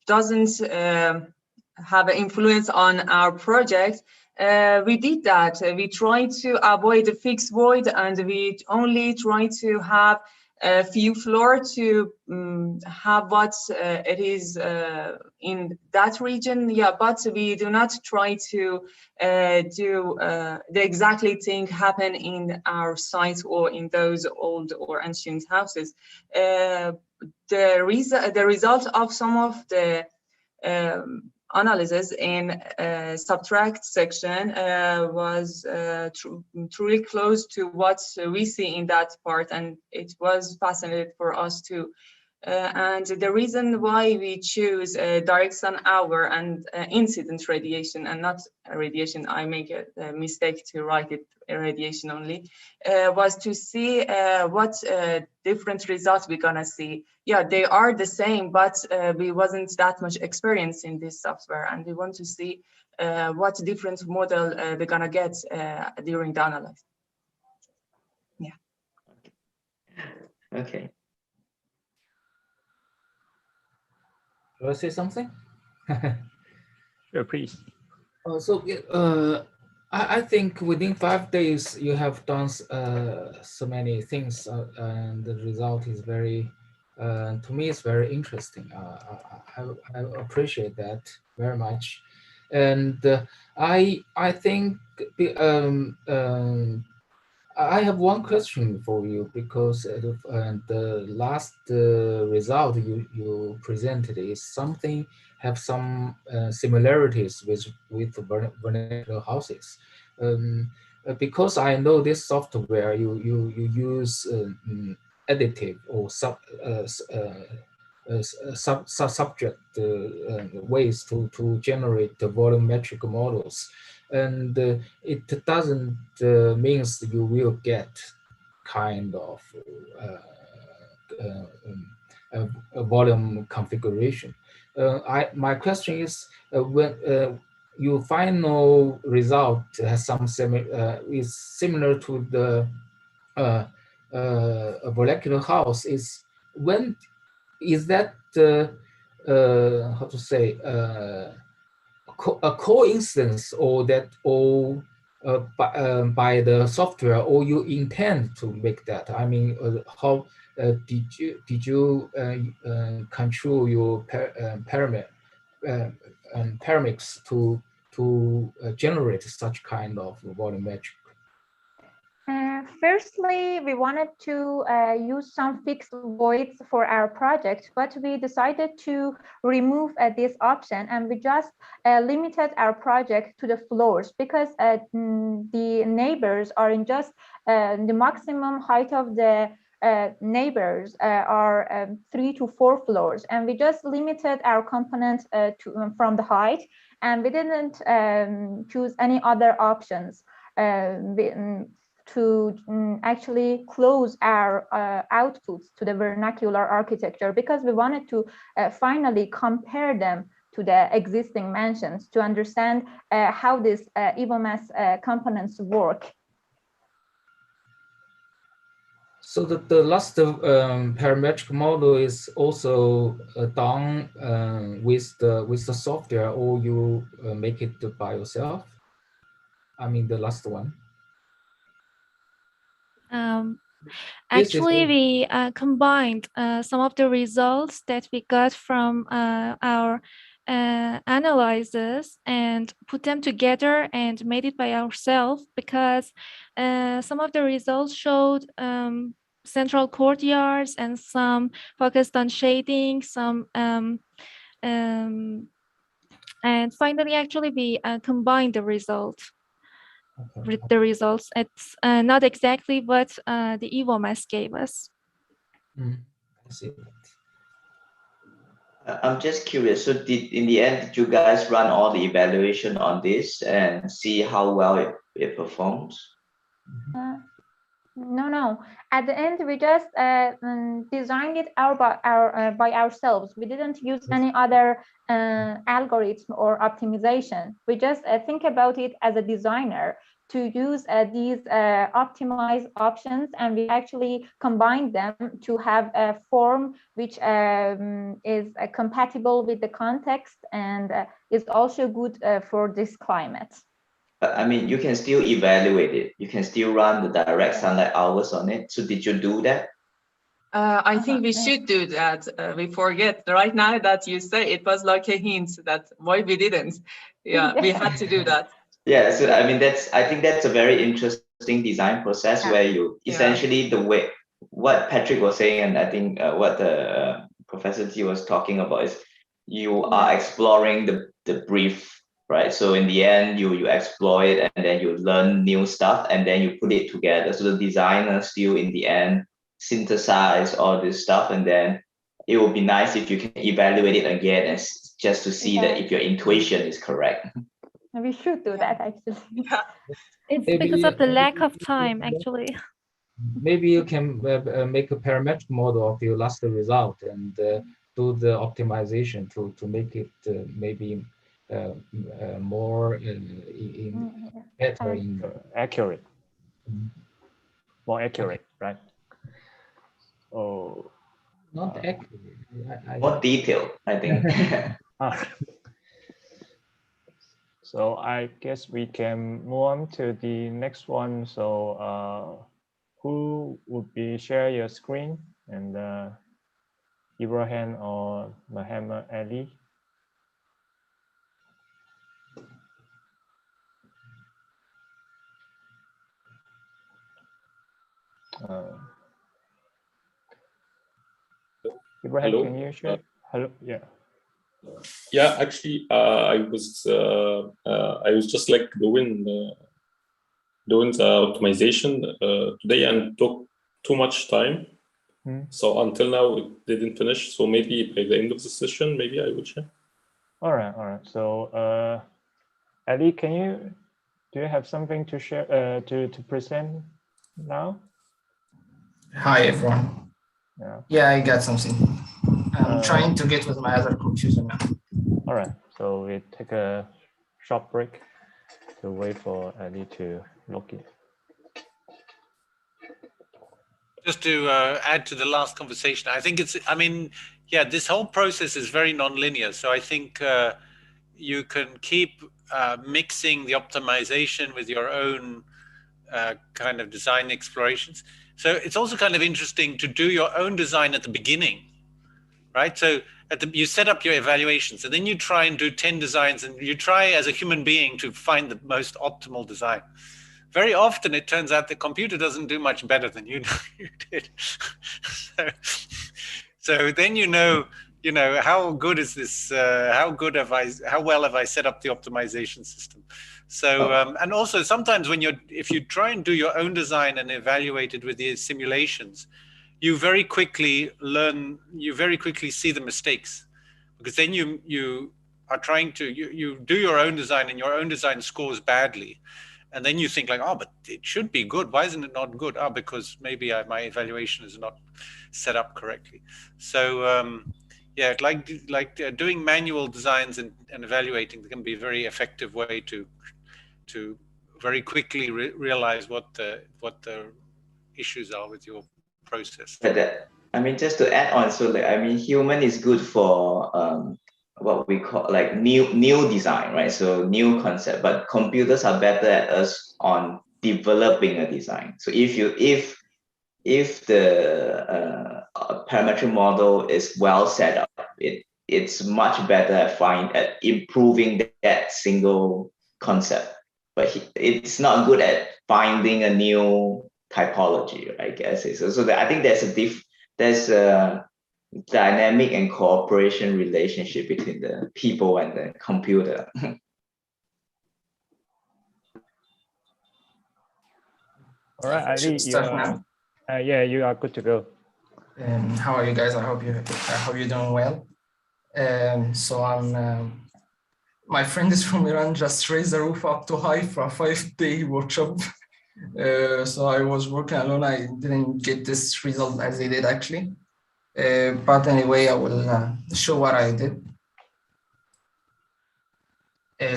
doesn't have an influence on our project, we did that. We tried to avoid the fixed void, and we only try to have a few floor to have what it is in that region. Yeah, but we do not try to do the exactly thing happen in our sites or in those old or ancient houses. The result of some of the analysis in subtract section was truly close to what we see in that part, and it was fascinating for us too. And the reason why we choose direct sun hour and incident radiation and not radiation, I make a mistake to write it radiation only, was to see what different results we're gonna see. Yeah, they are the same, but we wasn't that much experience in this software, and we want to see what different model we're gonna get during the analysis. Yeah. Okay. Will I say something? Sure, please. I think within 5 days you have done so many things, and the result is very, to me, it's very interesting. I appreciate that very much, and I think I have one question for you, because the last result you presented is something have some similarities with vernacular houses. Because I know this software you use additive or subject ways to generate the volumetric models, and it doesn't means you will get kind of a volume configuration. My question is, when your final result has some is similar to the a molecular house, is when is that how to say a coincidence, or that all by the software, or you intend to make that? I mean, how did you control your parametrics to generate such kind of volumetric? Firstly, we wanted to use some fixed voids for our project, but we decided to remove this option, and we just limited our project to the floors, because the neighbors are in just the maximum height of the neighbors are 3 to 4 floors, and we just limited our components from the height, and we didn't choose any other options to actually close our outputs to the vernacular architecture, because we wanted to finally compare them to the existing mansions to understand how these EvoMass components work. So the last parametric model is also done with the software, or you make it by yourself? I mean, the last one. Actually, we combined some of the results that we got from our analysis and put them together and made it by ourselves, because some of the results showed central courtyards and some focused on shading, some And finally, actually, we combine the result with the results. It's not exactly what the EvoMass gave us. I see. I'm just curious. So in the end, did you guys run all the evaluation on this and see how well it performs? No. At the end, we just designed it by ourselves. We didn't use any other algorithm or optimization. We just think about it as a designer to use these optimized options, and we actually combine them to have a form which is compatible with the context and is also good for this climate. I mean, you can still evaluate it. You can still run the direct sunlight hours on it. So did you do that? I think we should do that. We forget right now that you say it was like a hint that why we didn't. Yeah, we had to do that. Yeah, so I mean, I think that's a very interesting design process where you essentially the way what Patrick was saying, and I think what the Professor T was talking about is you are exploring the brief. Right, so in the end, you explore it and then you learn new stuff and then you put it together. So the designer still in the end synthesize all this stuff, and then it would be nice if you can evaluate it again and just to see that if your intuition is correct. We should do that actually. It's because of the lack of time, actually. Maybe you can make a parametric model of your last result and do the optimization to make it maybe more better accurate, more accurate, right? Oh, not accurate. More detailed, I think. So I guess we can move on to the next one. So who would be share your screen, and Ibrahim or Muhammad Ali? Ibrahim, hello? Can you share? Hello, yeah. Yeah, actually, I was just like doing the optimization today and took too much time. So until now it didn't finish. So maybe by the end of the session, maybe I will share. All right. So Ali, do you have something to share to present now? Hi everyone. Yeah, I got something. I'm trying to get with my other computer now. All right, so we take a short break to wait for Ali to log in. Just to add to the last conversation, I think this whole process is very non-linear. So I think you can keep mixing the optimization with your own kind of design explorations. So it's also kind of interesting to do your own design at the beginning, right? So you set up your evaluations and then you try and do 10 designs and you try as a human being to find the most optimal design. Very often it turns out the computer doesn't do much better than you did. So then you know how good is this? How well have I set up the optimization system? So and also sometimes if you try and do your own design and evaluate it with the simulations, you very quickly see the mistakes, because then you are trying to you do your own design and your own design scores badly. And then you think like, oh, but it should be good. Why isn't it not good? Oh, because maybe my evaluation is not set up correctly. So yeah, doing manual designs and evaluating can be a very effective way to very quickly realize what the issues are with your process. But I mean, just to add on, so human is good for what we call like new design, right? So new concept, but computers are better at us on developing a design. So if the parametric model is well set up, it's much better at improving that single concept. But it's not good at finding a new typology, I guess. So I think there's dynamic and cooperation relationship between the people and the computer. All right, Ali, yeah, you are good to go. How are you guys? I hope you're doing well. So my friend is from Iran, just raised the roof up to high for a 5-day workshop. So I was working alone. I didn't get this result as they did actually. But anyway, I will show what I did.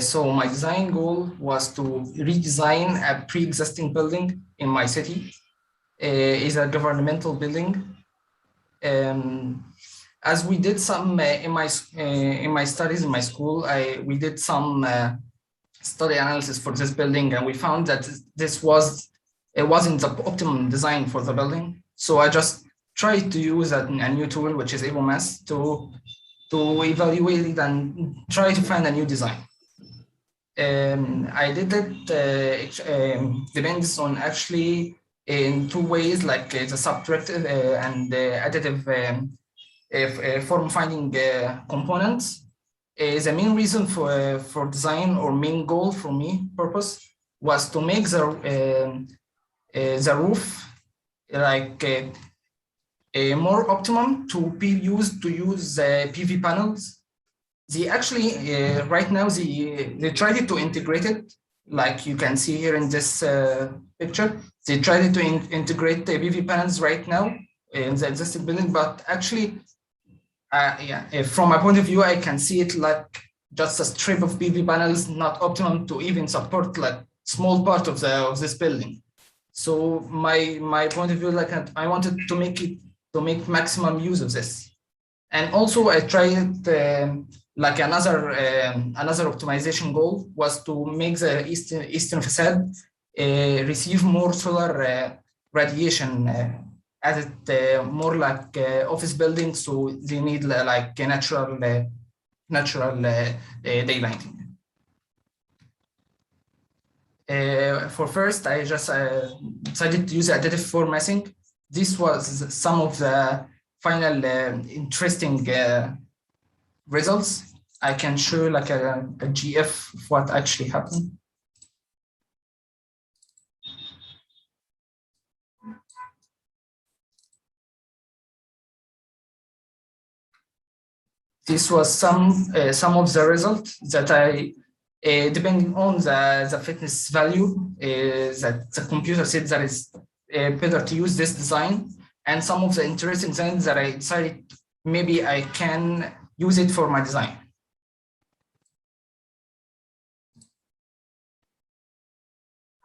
So my design goal was to redesign a pre-existing building in my city. It's a governmental building. As we did some in my studies in my school, we did some study analysis for this building, and we found that it wasn't the optimum design for the building. So I just tried to use a new tool, which is EvoMass, to evaluate it and try to find a new design. I did it depends on actually in two ways, like the subtractive and additive form finding components. The main reason for design, or main goal for me purpose, was to make the roof like more optimum to be used to use PV panels. They actually right now they tried to integrate it, like you can see here in this picture. They tried to integrate the PV panels right now in the existing building, but actually, from my point of view, I can see it like just a strip of PV panels, not optimum to even support like small part of this building. So my point of view, like I wanted to make maximum use of this, and also I tried like another optimization goal was to make the eastern facade receive more solar radiation, as it more like office buildings, so they need like a natural daylighting. For first, I just decided to use additive formatting. This was some of the final interesting results. I can show like a GF of what actually happened. This was some of the results that I, depending on the fitness value, that the computer said that it's better to use this design, and some of the interesting things that I decided maybe I can use it for my design.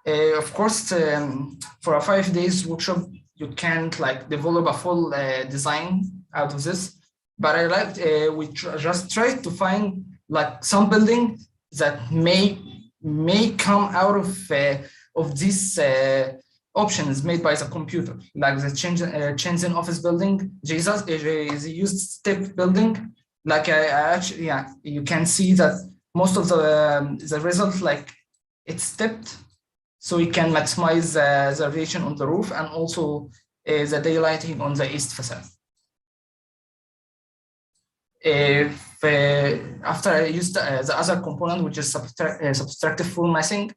Of course, for a 5 days workshop, you can't like develop a full design out of this. But I liked we just tried to find like some building that may come out of these options made by the computer, like the Shenzhen office building. They used step building. Like I actually, yeah, you can see that most of the results, like it's stepped, so you can maximize the radiation on the roof and also the daylighting on the east facade. After I used the other component, which is subtractive formatting,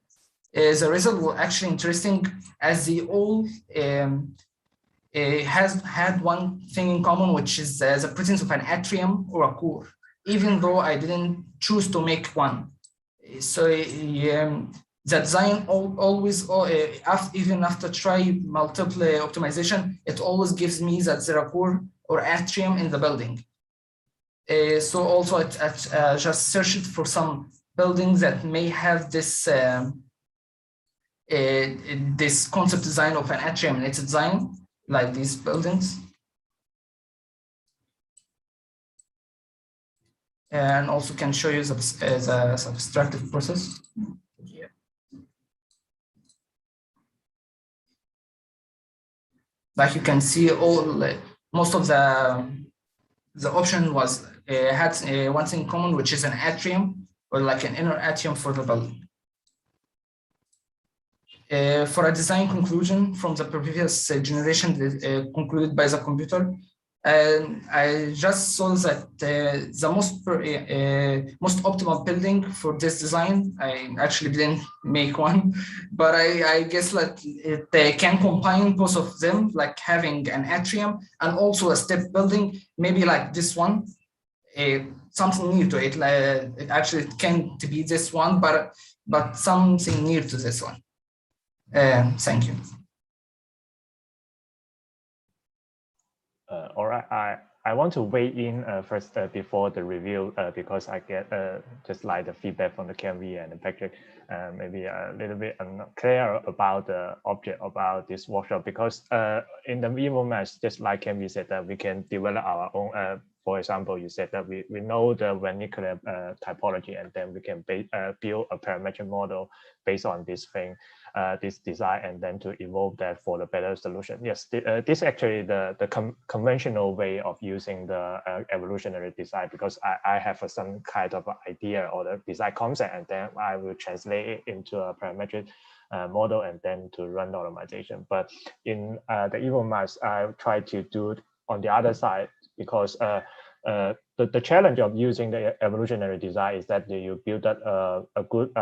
the result was actually interesting, as they all had one thing in common, which is the presence of an atrium or a core, even though I didn't choose to make one. So the design always, even after try multiple optimization, it always gives me that there are core or atrium in the building. So also I just searched for some buildings that may have this this concept design of an atrium in its design, like these buildings. And also can show you the subtractive process. Yeah. Like you can see, most of the option was had one thing in common, which is an atrium, or like an inner atrium for the building. For a design conclusion from the previous generation concluded by the computer, And I just saw that the most optimal building for this design, I actually didn't make one, but I guess that it can combine both of them, like having an atrium and also a step building, maybe like this one, something near to it. It actually can't be this one, but something near to this one. Thank you. All right, I want to weigh in first before the review because I get just like the feedback from the KMV and Patrick, maybe a little bit unclear about the object about this workshop, because in the EvoMass, just like KMV said, that we can develop our own. For example, you said that we know the vernacular typology, and then we can build a parametric model based on this thing, this design, and then to evolve that for the better solution. Yes, this actually the conventional way of using the evolutionary design, because I have some kind of idea or the design concept, and then I will translate it into a parametric model and then to run the optimization. But in the EvoMass, I try to do it on the other side, because the challenge of using the evolutionary design is that you build up a good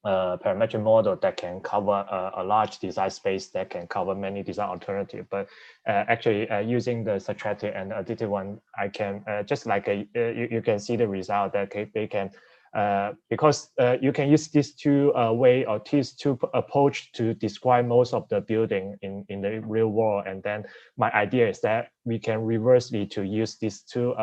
parametric model that can cover a large design space, that can cover many design alternatives. But actually using the subtractive and additive one, I can just like you can see the result that they can, because you can use these two way or these two approach to describe most of the building in the real world. And then my idea is that we can reversely to use these two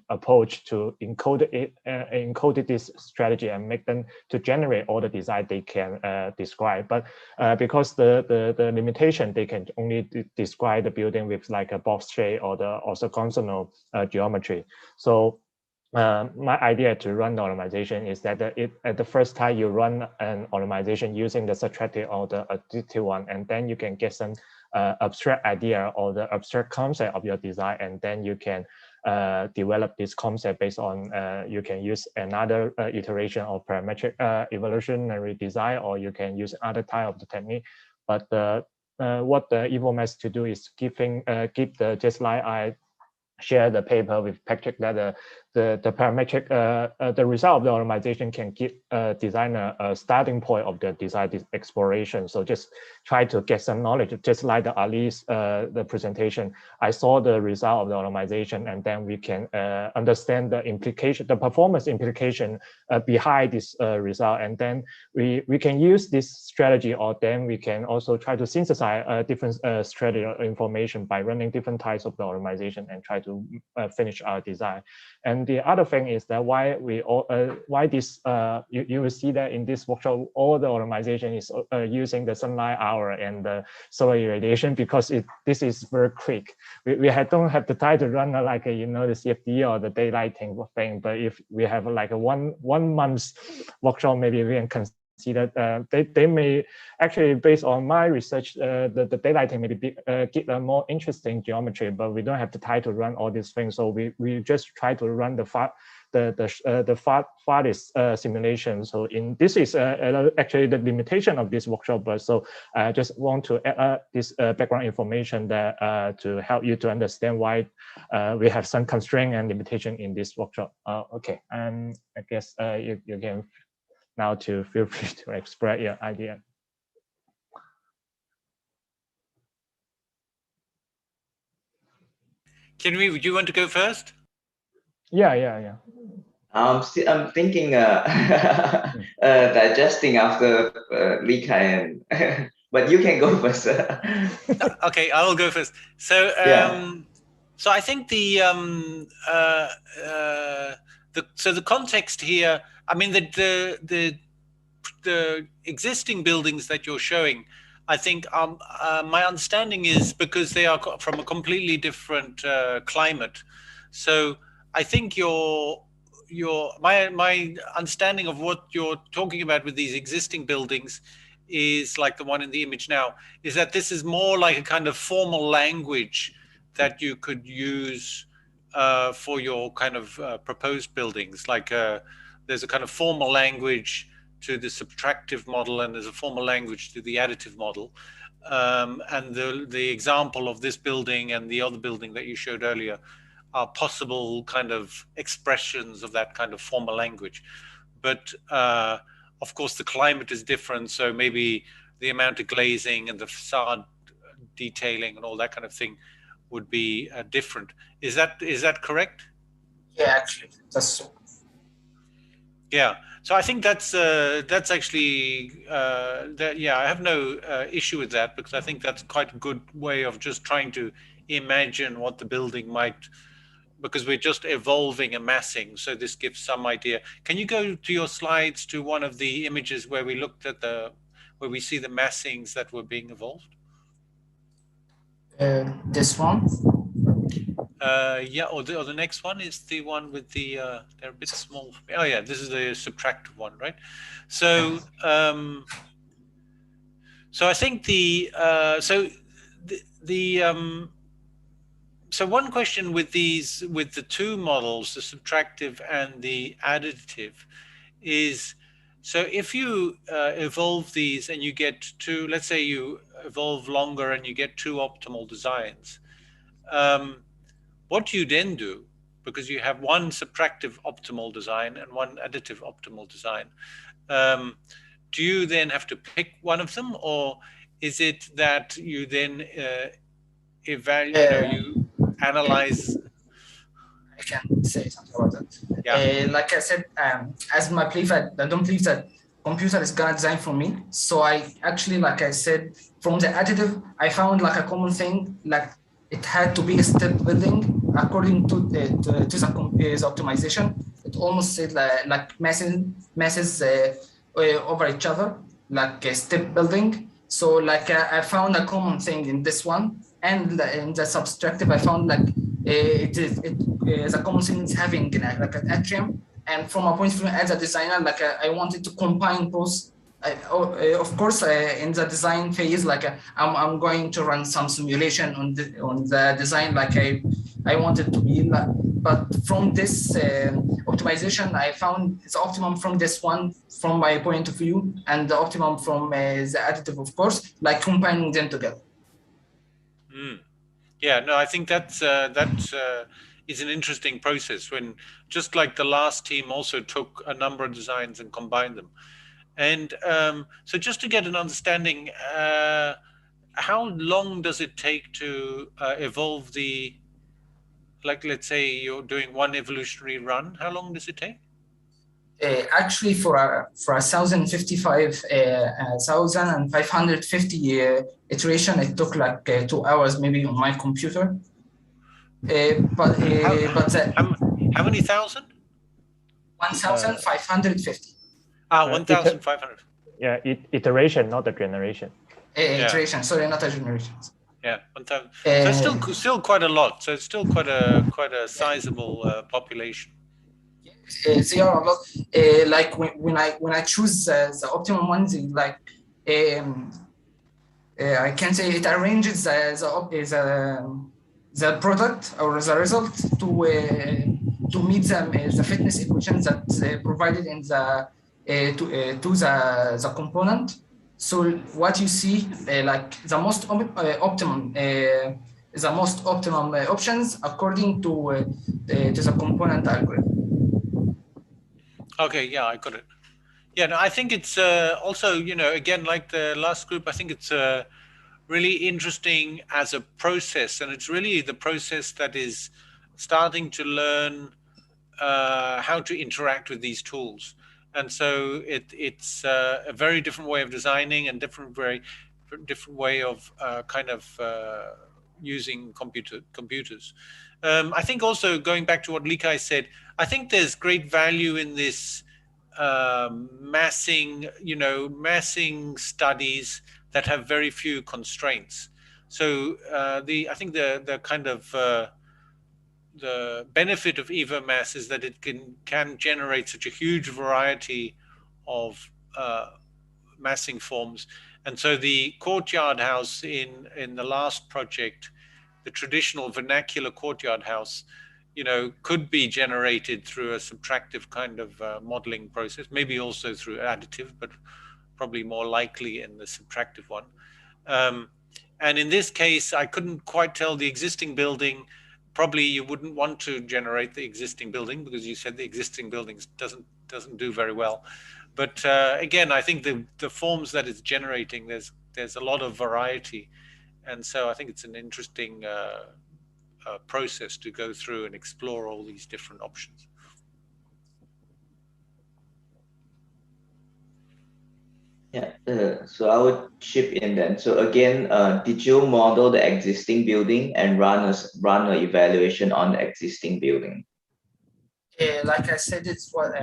approach to encode this strategy and make them to generate all the design they can describe. But because the limitation, they can only describe the building with like a box shape or the orthogonal geometry. So my idea to run the optimization is that at the first time you run an optimization using the subtractive or the additive one, and then you can get some abstract idea or the abstract concept of your design, and then you can develop this concept based on, you can use another iteration of parametric evolutionary design, or you can use other type of the technique. But what the EvoMass to do is give the, just like I share the paper with Patrick, that the parametric, the result of the optimization can give designer a starting point of the design exploration. So just try to get some knowledge, just like the Ali's the presentation. I saw the result of the optimization, and then we can understand the implication, the performance implication behind this result, and then we can use this strategy, or then we can also try to synthesize different strategy or information by running different types of the optimization and try to finish our design. And the other thing is that why this you will see that in this workshop all the optimization is using the sunlight hour and the solar irradiation, because this is very quick. We don't have the time to run like the CFD or the daylighting thing. But if we have like a one month workshop, maybe we can consider they may actually, based on my research, the daylighting maybe give a more interesting geometry, but we don't have the time to run all these things. So we just try to run the farthest simulation. So this is actually the limitation of this workshop. But so I just want to add this background information that to help you to understand why we have some constraint and limitation in this workshop. Okay, and I guess you can now to feel free to express your idea. Do you want to go first? Yeah. I'm thinking, digesting after Li Kai, and but you can go first. Okay, I will go first. So, so I think the context here. I mean, the existing buildings that you're showing, I think my understanding is because they are from a completely different climate. So I think my understanding of what you're talking about with these existing buildings is like the one in the image now, is that this is more like a kind of formal language that you could use for your kind of proposed buildings. Like there's a kind of formal language to the subtractive model, and there's a formal language to the additive model. And the example of this building and the other building that you showed earlier are possible kind of expressions of that kind of formal language. But of course, the climate is different, so maybe the amount of glazing and the facade detailing and all that kind of thing would be different. Is that correct? Yeah, actually, that's so. Yeah. So I think that's actually yeah, I have no issue with that, because I think that's quite a good way of just trying to imagine what the building might, because we're just evolving and massing. So this gives some idea. Can you go to your slides to one of the images where we looked at where we see the massings that were being evolved? This one? Yeah, or the next one is the one with the, they're a bit small. Oh yeah, this is the subtractive one, right? So, so I think so one question with the two models, the subtractive and the additive, is, so if you evolve these and you get two, let's say you evolve longer and you get two optimal designs, what do you then do? Because you have one subtractive optimal design and one additive optimal design. Do you then have to pick one of them, or is it that you then evaluate, you analyze? I can say something about that. Yeah. Like I said, as my belief, I don't believe that computer is gonna design for me. So I actually, like I said, from the additive, I found like a common thing, like it had to be a step building according to the optimization. It almost said like masses over each other, like a step building. So like I found a common thing in this one, and in the subtractive I found like it is a common thing is having like an atrium. And from a point of view as a designer, like I wanted to combine both. Of course, in the design phase, like I'm going to run some simulation on the design, like I wanted to be. But from this optimization, I found it's optimum from this one, from my point of view, and the optimum from the additive, of course, like combining them together. Yeah, no, I think that is an interesting process, when just like the last team also took a number of designs and combined them. And so just to get an understanding, how long does it take to evolve the, like, let's say you're doing one evolutionary run, how long does it take? Actually, for a 1,550 iteration, it took like 2 hours maybe on my computer. How many thousand? 1,550. 1,500. Yeah, iteration, not a generation. Iteration, sorry, not a generation. Yeah, 1,000. So it's still quite a lot. So it's still quite a sizable population. They are a lot. Like when I choose the optimum ones, like I can say it arranges the product or the result to meet the fitness equations that provided in the to the component. So what you see, like the most optimum options according to the component algorithm. Okay, yeah, I got it. Yeah, no, I think it's also, again, like the last group, I think it's really interesting as a process, and it's really the process that is starting to learn how to interact with these tools. And so it's a very different way of designing, and different way of using computers. I think also, going back to what Likai said, I think there's great value in this massing studies that have very few constraints. So I think the kind of the benefit of EvoMass is that it can generate such a huge variety of massing forms. And so the courtyard house in the last project, the traditional vernacular courtyard house, could be generated through a subtractive kind of modeling process, maybe also through additive, but probably more likely in the subtractive one. And in this case, I couldn't quite tell the existing building. Probably you wouldn't want to generate the existing building because you said the existing buildings doesn't do very well. But again, I think the forms that it's generating, there's a lot of variety, and so I think it's an interesting process to go through and explore all these different options. Yeah, so I would chip in then. So again, did you model the existing building and run an evaluation on the existing building? Like I said, it's what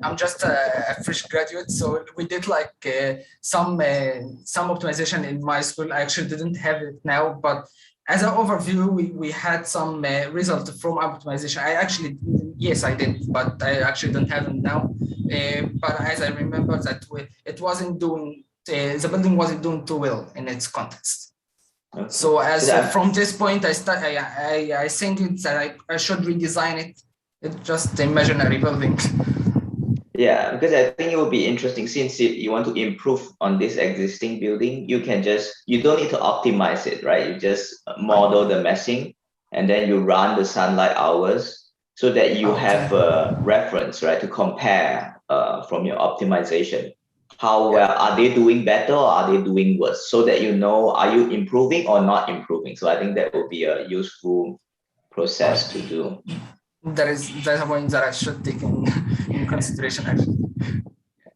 I'm just a fresh graduate, so we did like some optimization in my school. I actually didn't have it now, but as an overview, we had some result from optimization. Yes, I did, but I actually don't have them now. But as I remember that it wasn't doing, the building wasn't doing too well in its context. Okay. So as from this point, I think it's that I should redesign it. It's just imaginary building. Yeah, because I think it would be interesting since you want to improve on this existing building, you don't need to optimize it, right? You just model the meshing and then you run the sunlight hours so that you have a reference, right, to compare from your optimization. How well are they doing better or are they doing worse? So that you know, are you improving or not improving? So I think that would be a useful process to do. That's a point that I should take in consideration, actually.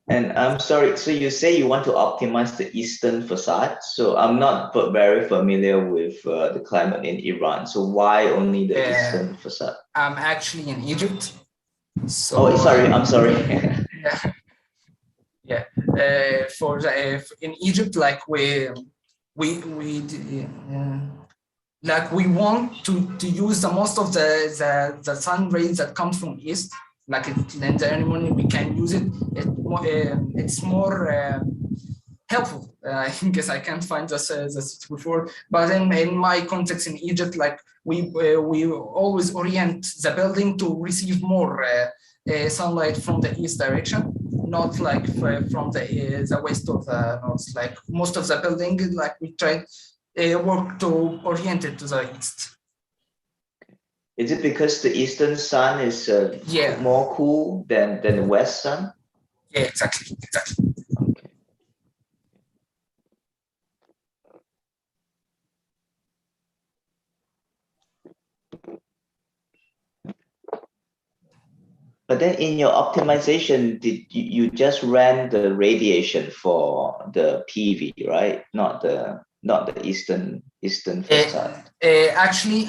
And I'm sorry, so you say you want to optimize the eastern facade. So I'm not very familiar with the climate in Iran. So why only the eastern facade? I'm actually in Egypt. So, oh, sorry, I'm sorry. Yeah. In Egypt, like we want to use the most of the sun rays that comes from east. Like in the ceremony, we can use it. It's more helpful. I guess I can't find the before, but in my context in Egypt, like we always orient the building to receive more sunlight from the east direction, not like from the west or the north. Like most of the building, like we try work to orient it to the east. Is it because the eastern sun is more cool than the west sun? Yeah, exactly. Okay. But then in your optimization, did you just ran the radiation for the PV, right? Not the eastern facade. Actually,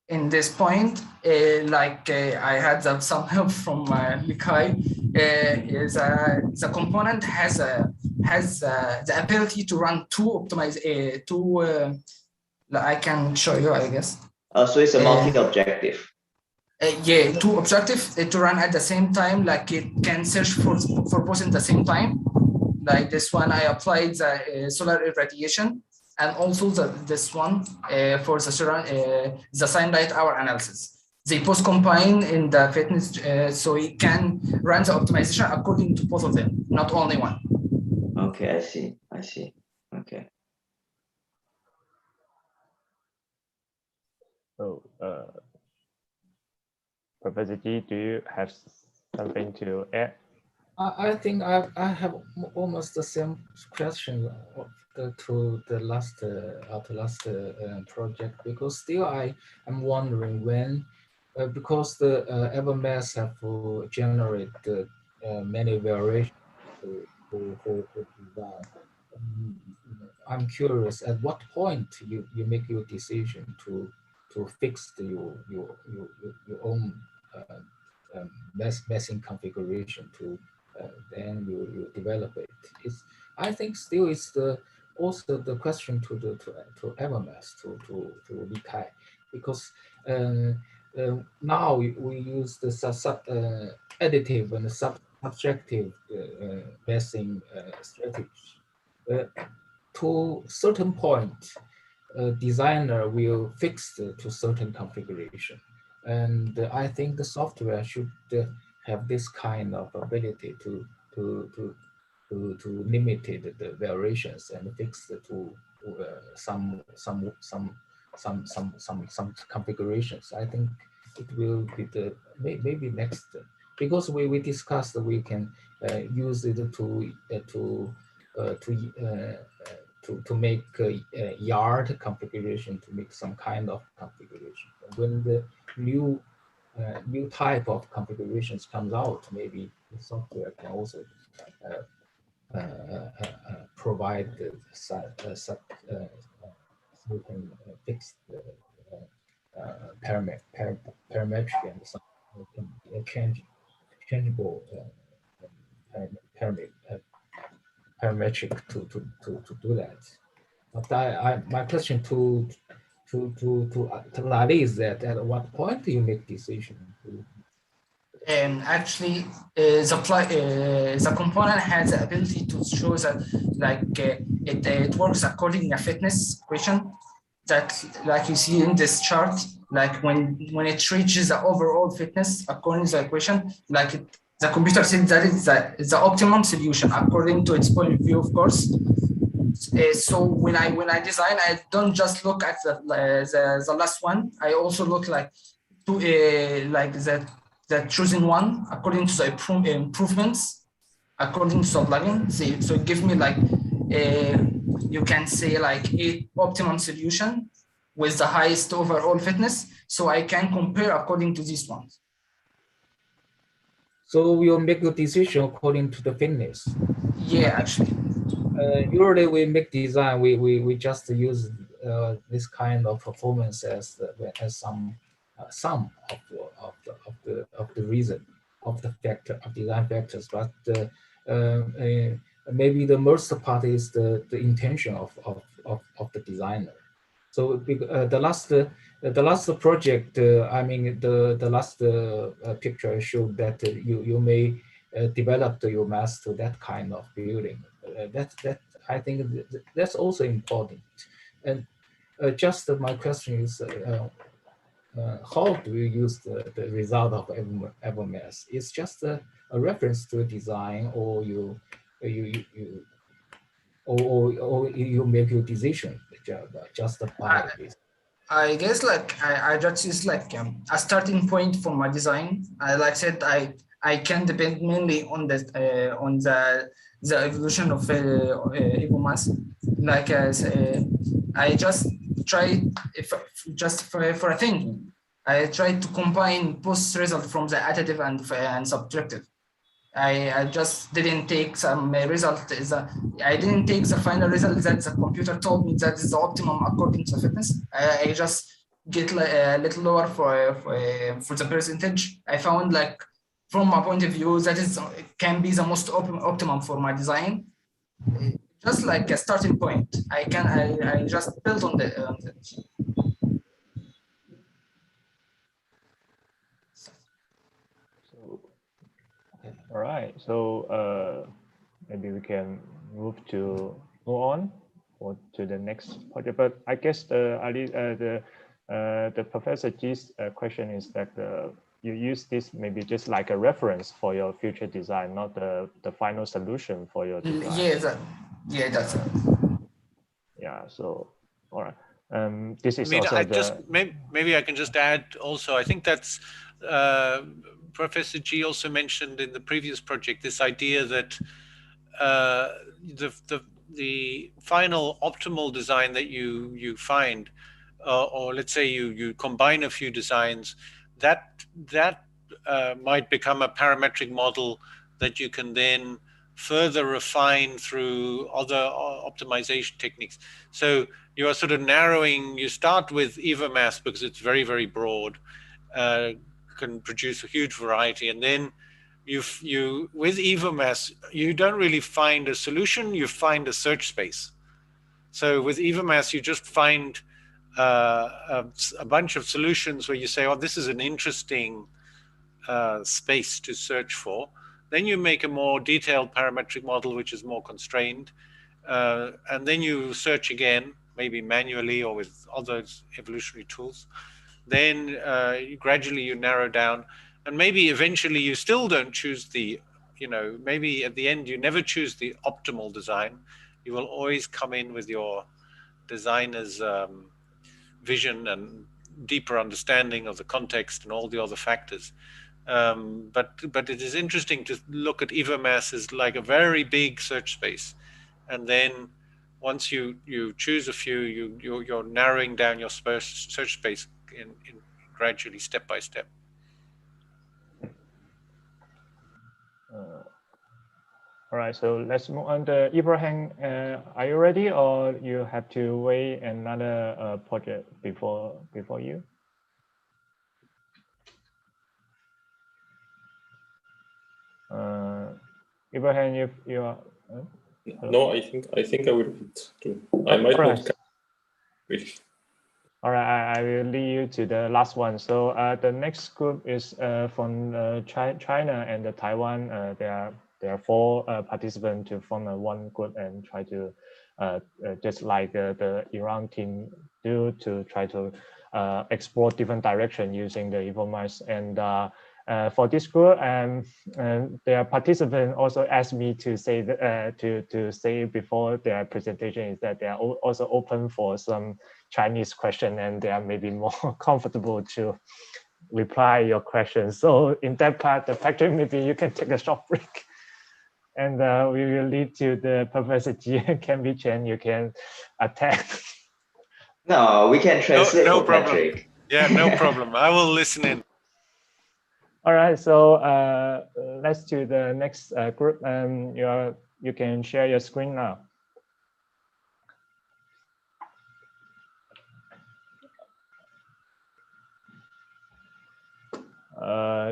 in this point, I had some help from Likai. The component has the ability to run two I can show you, I guess. So it's a multi-objective. Yeah, two objectives to run at the same time. Like it can search for both at the same time. Like this one, I applied the solar irradiation, and also this one for the sunlight hour analysis. They both combine in the fitness, so it can run the optimization according to both of them, not only one. Okay, I see. Okay. So, Professor G, do you have something to add? I think I have almost the same question to the last project, because still I am wondering when, because the EvoMass have to generate many variations for design. I'm curious, at what point you make your decision to fix your own meshing configuration to then you develop it. I think still it's also the question to EvoMass to Likai, because now we use the additive and subtractive meshing strategy. To certain point, designer will fix to certain configuration. And I think the software should have this kind of ability to limit the variations and fix to some configurations. I think it will be the maybe next, because we discussed we can use it to make a yard configuration, to make some kind of configuration. When the new type of configurations comes out, maybe the software can also provide certain fixed parametric and some changeable parametric to do that. But my question to Lali is that at what point do you make decision? Actually, the component has the ability to show that it works according to a fitness equation that, like you see in this chart, like when it reaches the overall fitness according to the equation, the computer says that is the optimum solution according to its point of view, of course. So when I design, I don't just look at the last one. I also look like the chosen one according to the improvements according to the plugin. So it gives me you can say a optimum solution with the highest overall fitness. So I can compare according to these ones. So we'll make a decision according to the fitness. Yeah, actually. Usually we make design, we just use this kind of performance as some sum of the reason of the factor of design factors, but maybe the most part is the intention of the designer. So the last project, I mean the last picture showed that you may develop your mass to that kind of building. That I think that's also important. And just my question is, how do you use the result of EvoMass? It's just a reference to a design, or you make your decision just by this. I guess I just use a starting point for my design. Like I said, I can depend mainly on the evolution of EvoMass. I just try for a thing. I try to combine both results from the additive and subtractive. I just didn't take some result. I didn't take the final result that the computer told me that is the optimum according to the fitness. I just get a little lower for the percentage. I found from my point of view that can be the most optimum for my design. Just like a starting point. I just build on it. All right, so maybe we can move on or to the next project. But I guess the Professor G's question is that you use this maybe just like a reference for your future design, not the final solution for your design. Yeah, that's it. Yeah. So all right. This is maybe I can just add also. I think that's. Professor G also mentioned in the previous project this idea that the final optimal design that you find, or let's say you combine a few designs, that might become a parametric model that you can then further refine through other optimization techniques. So you are sort of narrowing. You start with EvoMass because it's very, very broad. Can produce a huge variety, and then you with EvoMass you don't really find a solution, you find a search space. So with EvoMass you just find a bunch of solutions where you say, oh, this is an interesting space to search for. Then you make a more detailed parametric model which is more constrained, and then you search again, maybe manually or with other evolutionary tools. Then gradually you narrow down, and maybe eventually you still don't choose the, maybe at the end you never choose the optimal design. You will always come in with your designer's vision and deeper understanding of the context and all the other factors. But it is interesting to look at EvoMass as like a very big search space, and then once you choose a few, you're narrowing down your search space in gradually, step by step. All right, so let's move on to Ibrahim. Are you ready, or you have to wait another project before you? Ibrahim, if you are. No, I think I will read too. I might not. All right, I will lead you to the last one. So the next group is from China and Taiwan. There are 4 participants to form one group and try to just like the Iran team do, to try to explore different directions using the EvoMass. And for this group, their participant also asked me to say to say before their presentation is that they are also open for some Chinese question, and they are maybe more comfortable to reply your questions. So in that part, Patrick, maybe you can take a short break, and we will lead to the Professor Ji and Kenby Chen. You can attack. No, we can translate no for problem. Patrick. Yeah, no problem. I will listen in. All right, so let's do the next group. You can share your screen now.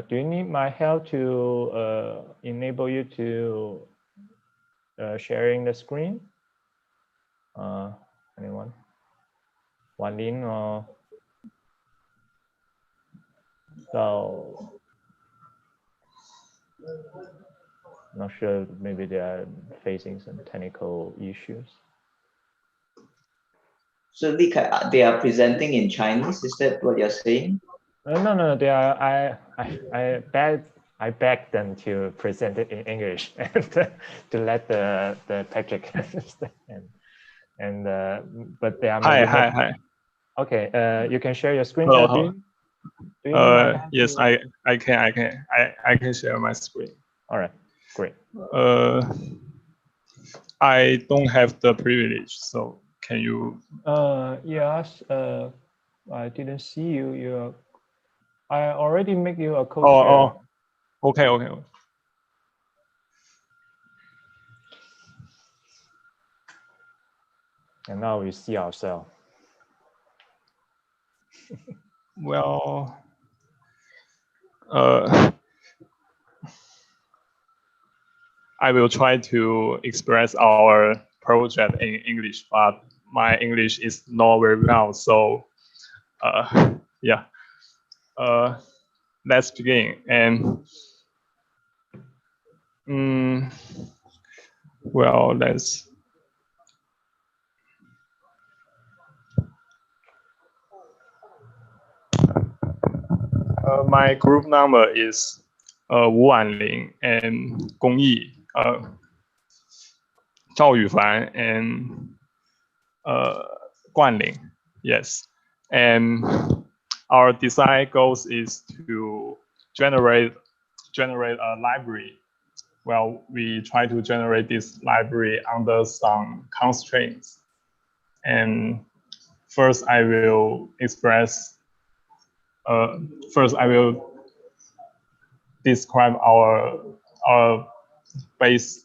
Do you need my help to enable you to sharing the screen? Anyone? Wan Lin or so? Not sure. Maybe they are facing some technical issues. So they are presenting in Chinese. Is that what you're saying? No. They are. I begged them to present it in English and to let the Patrick understand. And but they are. Hi. Okay. You can share your screen. Hello. Yes, I can share my screen. All right. Great. I don't have the privilege, so can you? Yes. I didn't see you. I already make you a co-share. Okay. And now we see ourselves. Well, I will try to express our project in English, but my English is not very well. So, yeah. Let's begin. And well, let's. My group number is Wu Wanling and Gong Yi, Zhao Yufan and Guan Ling. Yes, and our design goals is to generate a library. Well, we try to generate this library under some constraints. And first, I will express. First, I will describe our base.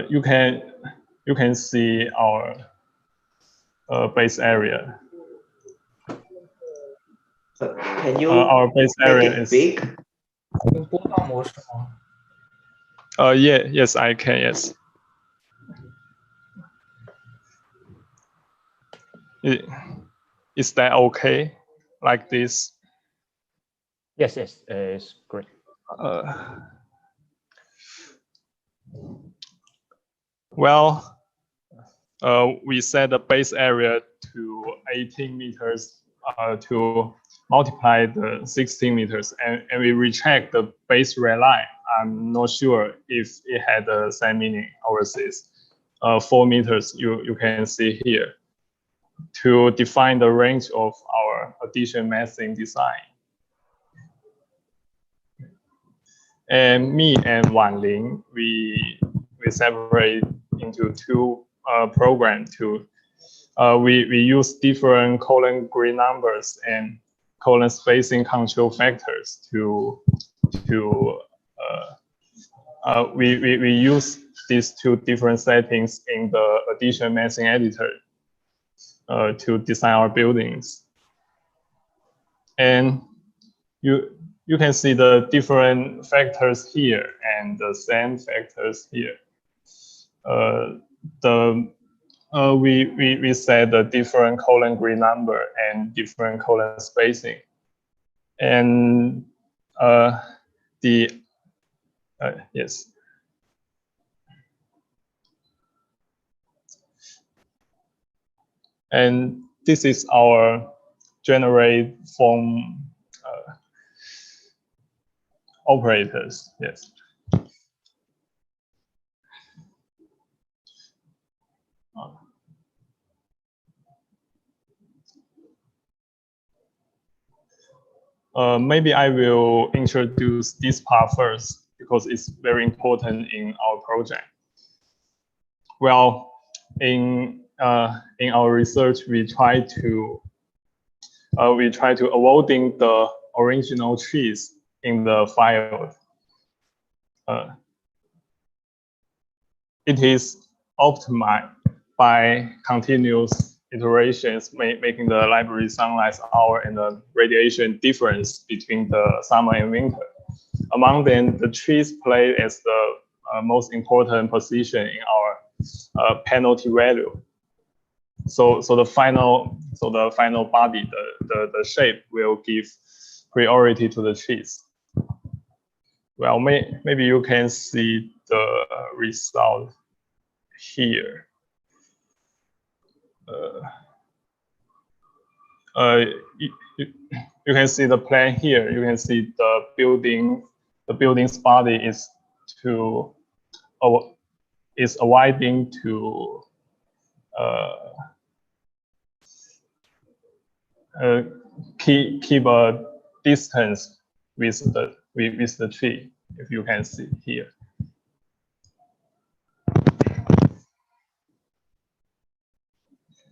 You can see our base area. Can you our base area make it is big? Yes, I can. Yes. Is that okay? Like this? Yes, it's great. Well, we set the base area to 18 meters to multiply the 16 meters, and we recheck the base red line. I'm not sure if it had the same meaning overseas. 4 meters you can see here to define the range of our addition massing design. And me and Wan Ling, we separate into two programs. We use different column grid numbers and column spacing control factors we use these two different settings in the addition massing editor to design our buildings. And you can see the different factors here and the same factors here. We set the different column grid number and different column spacing. And yes. And this is our generate form operators, yes. Maybe I will introduce this part first because it's very important in our project. Well, in our research, we try to avoiding the original trees in the field. It is optimized by continuous iterations, making the library sunlight hour and the radiation difference between the summer and winter. Among them, the trees play as the most important position in our penalty value. So the final body, the shape will give priority to the trees. Well, maybe you can see the result here. You can see the plan here. You can see the building's body is avoiding to keep a distance with the tree, if you can see here.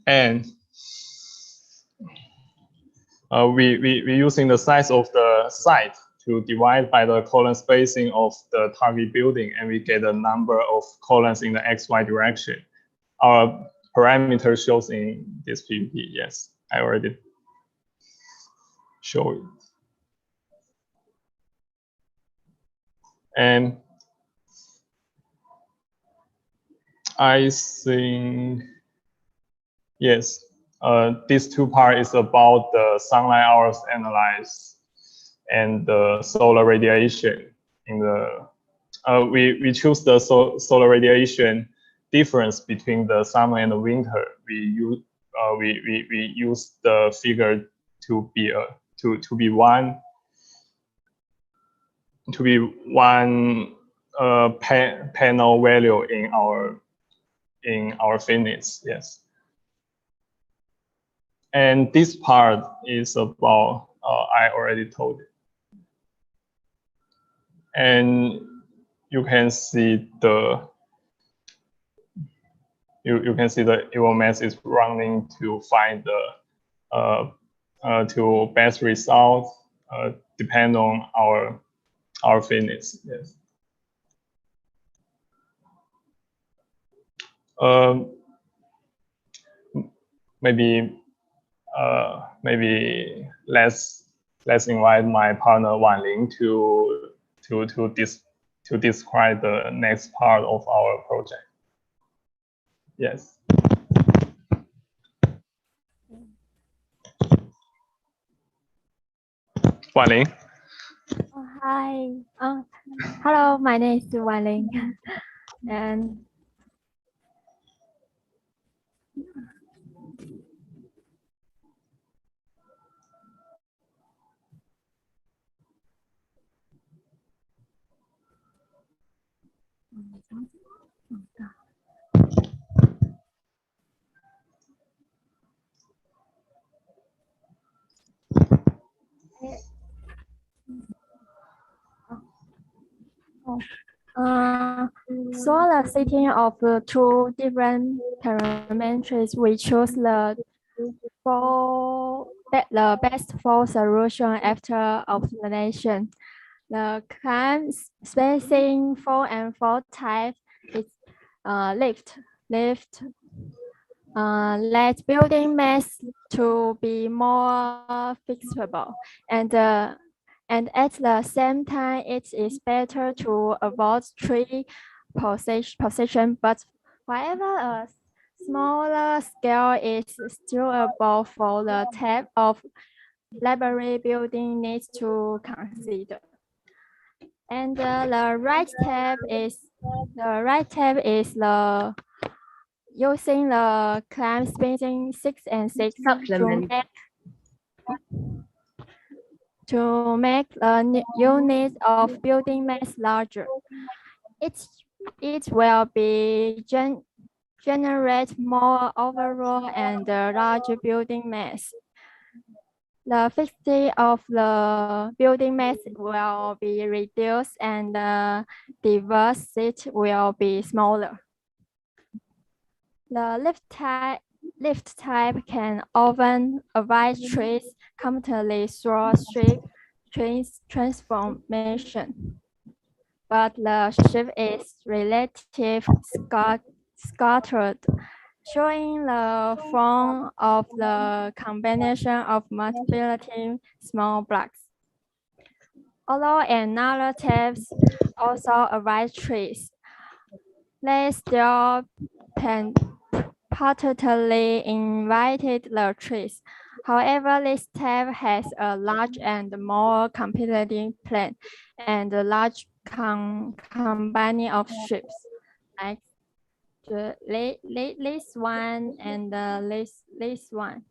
And we using the size of the site to divide by the column spacing of the target building, and we get a number of columns in the XY direction. Our parameter shows in this PPT. Yes, I already showed it. And I think, yes, these two parts is about the sunlight hours analyzed and the solar radiation. In the we choose the solar radiation difference between the summer and the winter. We use the figure to be one panel value in our finish. Yes. And this part is about I already told it. And you can see the EvoMass is running to find the to best result depend on our finish. Yes. Maybe let's invite my partner Wan Ling to describe the next part of our project. Yes. Wan Ling. Hi. Hello, my name is Wan Ling. And So the setting of the two different parameters, we choose the best for solution after optimization. The climb spacing 4 and 4 type is let building mass to be more flexible, and at the same time, it is better to avoid tree position, but however, a smaller scale is still above for the type of library building needs to consider. And the right tab is the using the climb spacing 6 and 6 to make the unit of building mass larger. It will be generate more overall and larger building mass. The fixity of the building mass will be reduced and the diversity will be smaller. The lift type can often avoid trees completely through street transformation, but the shape is relatively scattered, showing the form of the combination of multiple small blocks. Although another types also avoid trees, they still particularly invited the trees. However, this type has a large and more competitive plan and a large combining of shapes, like this one and this one.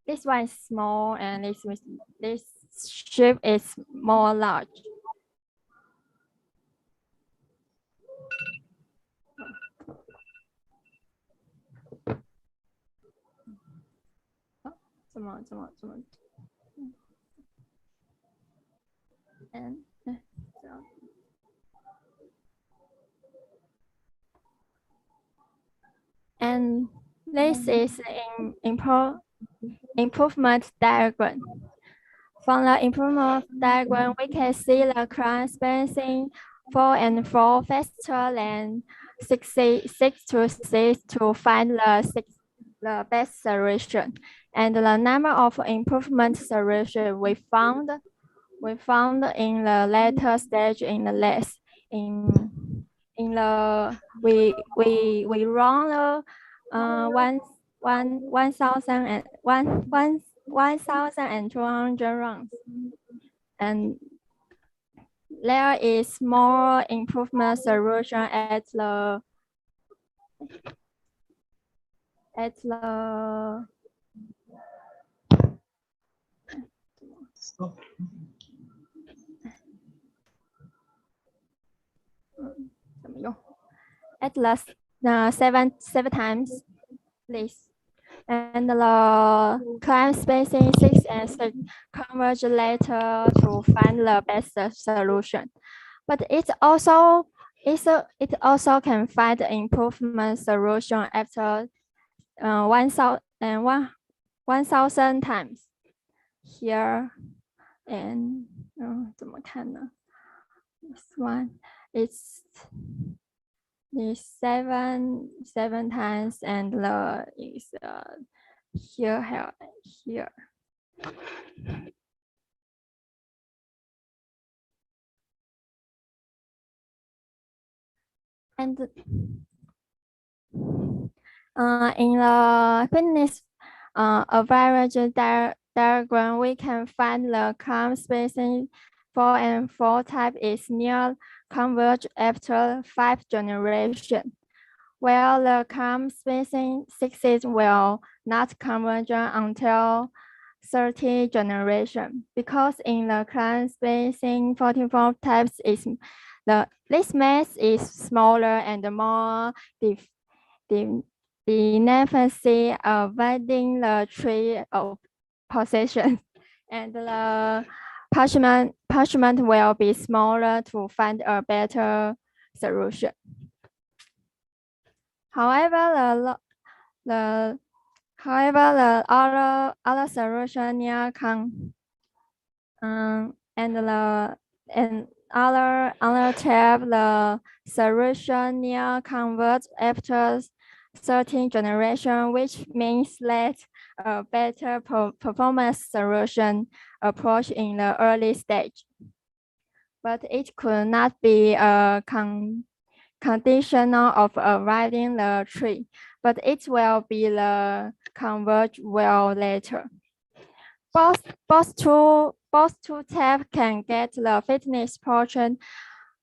This one is small and this shape is more large. And this is an improvement diagram. From the improvement diagram, we can see the climb spacing 4 and 4 faster than 6 to 6 to find the best solution. And the number of improvement solutions we found in the later stage in the list. We run the 1,200 runs, and there is more improvement solution at the seven times this, and the climb spacing 6 and 6 converge later to find the best solution. But it also can find the improvement solution after 1,000 times here, and 怎么看呢？ This one is 7 times, and the is here. And in the fitness average diagram, we can find the climb spacing 4 and 4 type is near converge after 5 generations. While the column spacing sixes will not converge until 30 generation, because in the column spacing 44 types this mass is smaller and more beneficent avoiding the tree of position, and the parchment will be smaller to find a better solution. However, the other solution near other tab, the solution near converts after 13 generation, which means that a better performance solution approach in the early stage. But it could not be a conditional of arriving the tree, but it will be the converge well later. Both two tabs can get the fitness portion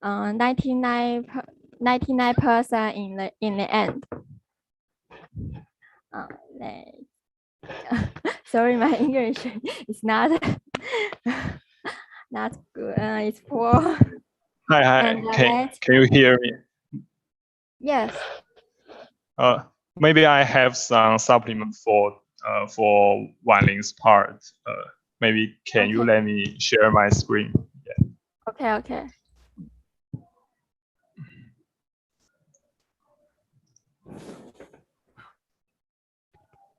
99% in the end. Sorry, my English is not good. It's poor. Hi. Can you hear me? Yes. Maybe I have some supplement for Wanling's part. Maybe can you let me share my screen? Yeah. Okay.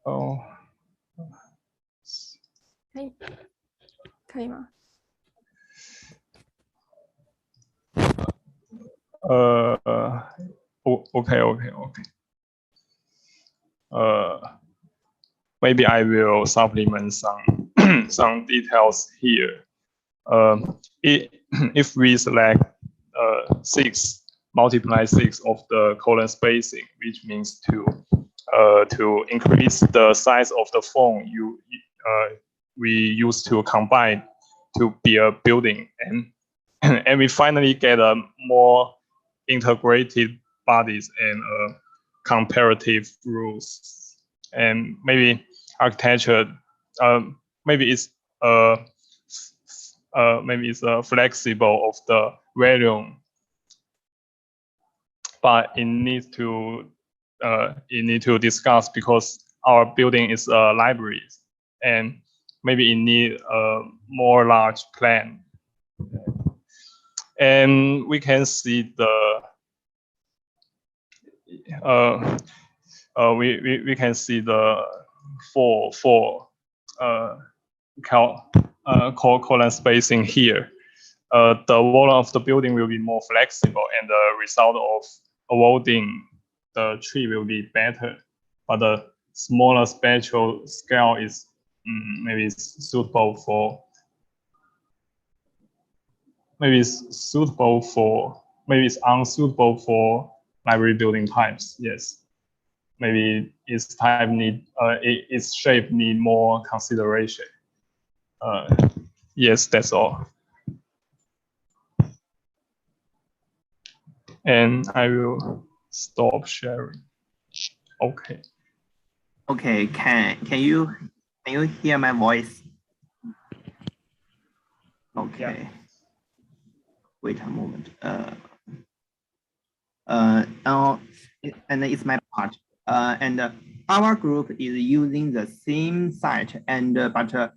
Oh. 可以吗？ Okay. Maybe I will supplement some details here. If we select 6 multiply 6 of the column spacing, which means to increase the size of the phone we used to combine to be a building, and we finally get a more integrated bodies and comparative rules, and maybe architecture maybe it's flexible of the volume, but it needs to discuss because our building is a library, and maybe it need a more large plan. And we can see we can see the four column spacing here. The wall of the building will be more flexible, and the result of avoiding the tree will be better. But the smaller spatial scale is maybe unsuitable for library building types. Yes, maybe its type its shape need more consideration. Yes, that's all. And I will stop sharing. Okay. Okay, can you hear my voice? Okay. Yeah. Wait a moment. And it's my part. And our group is using the same site, and but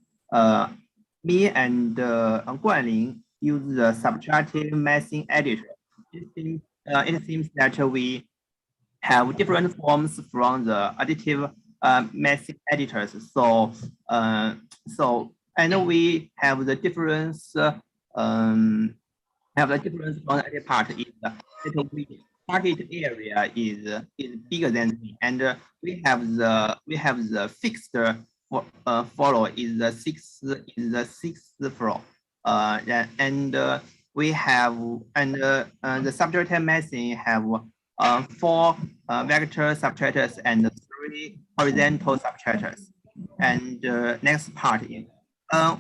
me and Guanling use the subtractive massing editor. It seems that we have different forms from the additive massing editors. So and we have the difference. From the other part is that the target area is bigger than me, and we have the fixed floor is the sixth floor. And we have the subtractive massing have 4 vector subtractors and 3 horizontal subtractors. And next part is our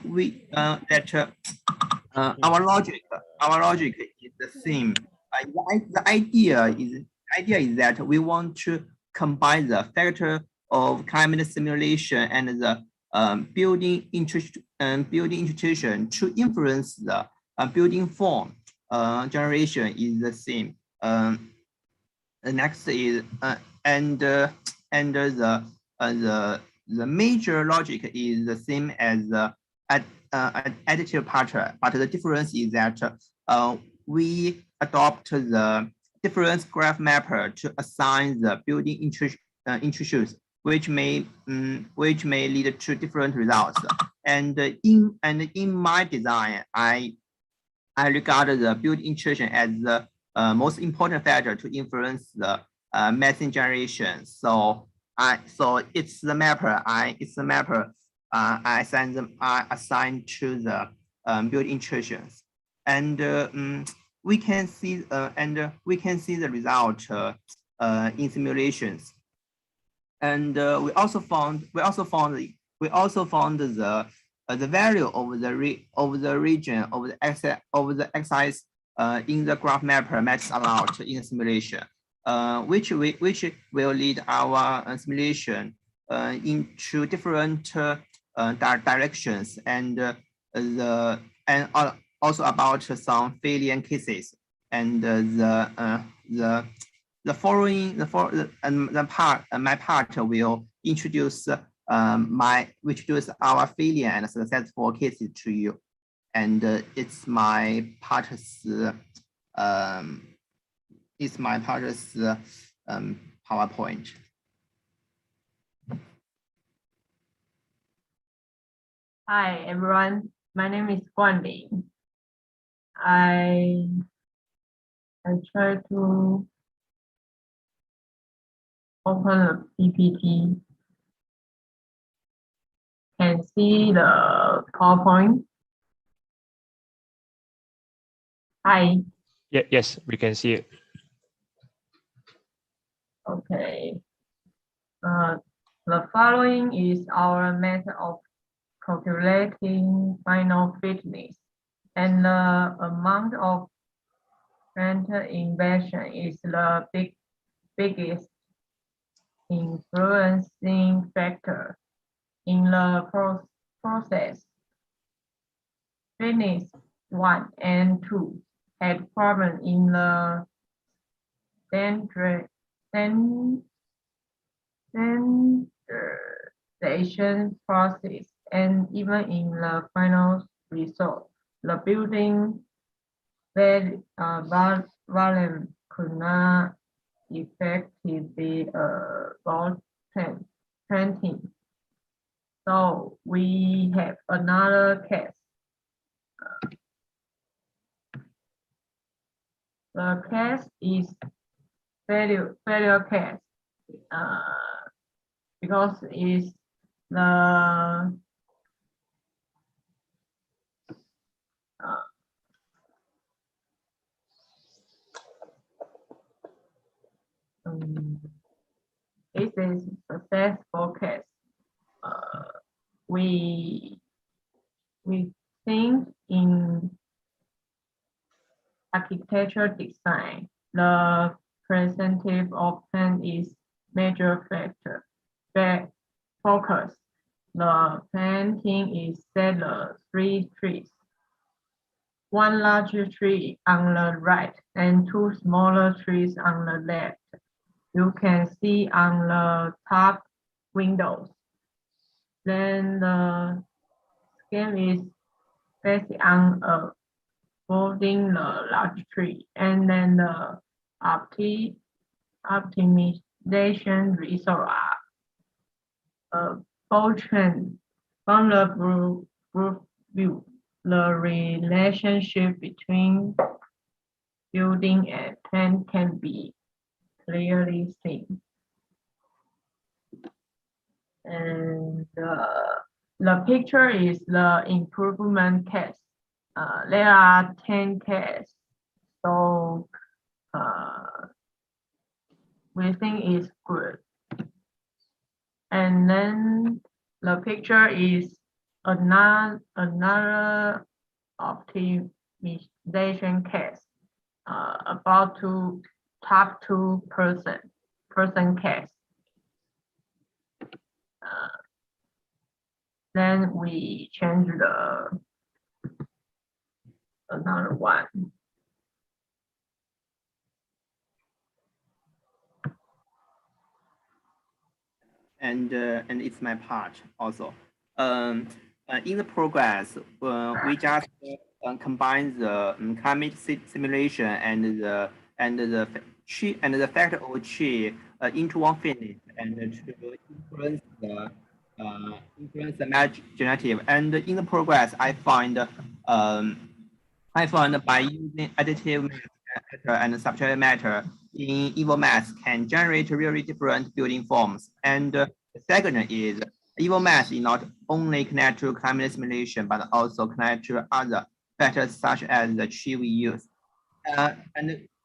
logic is the same. The idea is idea is that we want to combine the factor of climate simulation and the building institution to influence the building form generation is the same. The next is the major logic is the same as the additive pattern, but the difference is that we adopt the difference graph mapper to assign the building intrusions, which may lead to different results. And in my design, I regard the building intrusion as the most important factor to influence the methane generation. So it's the mapper. I assign to the building intrusions, and we can see the result in simulations. And we also found the value of the region of the axis in the graph mapper matters a lot in simulation, which will lead our simulation into different directions, and also about some failure cases. And my part will introduce our failure and successful cases to you, and it's my part's PowerPoint. Hi everyone, my name is Guan Ling. I try to open a PPT. Can see the PowerPoint. Hi. Yeah, yes, we can see it. Okay. The following is our method of calculating final fitness, and the amount of rental invasion is the biggest influencing factor in the process. Fitness 1 and 2 had problems in the standardization process, and even in the final result, the building volume could not effectively avoid printing. So we have another case. The case is failure case because it's the it is successful case. We think in architecture design, the percentage of plan is major factor. Focus. The planting is set the 3 trees. 1 larger tree on the right and 2 smaller trees on the left. You can see on the top windows. Then the scheme is based on avoiding the large tree, and then the optimization results are Fortune from the group view. The relationship between building and plan can be clearly seen. And the picture is the improvement case. There are 10 cases, so we think it's good. And then the picture is another optimization case about to top 2 person case. Then we change another one. And it's my part also. In the progress, we just combine the climate simulation and the factor of chi into one fitness and to influence the magic generative. And in the progress, I find by using additive matter and subtractive matter in EvoMass can generate really different building forms. And the second is EvoMass is not only connect to climate simulation, but also connect to other factors such as the chi we use.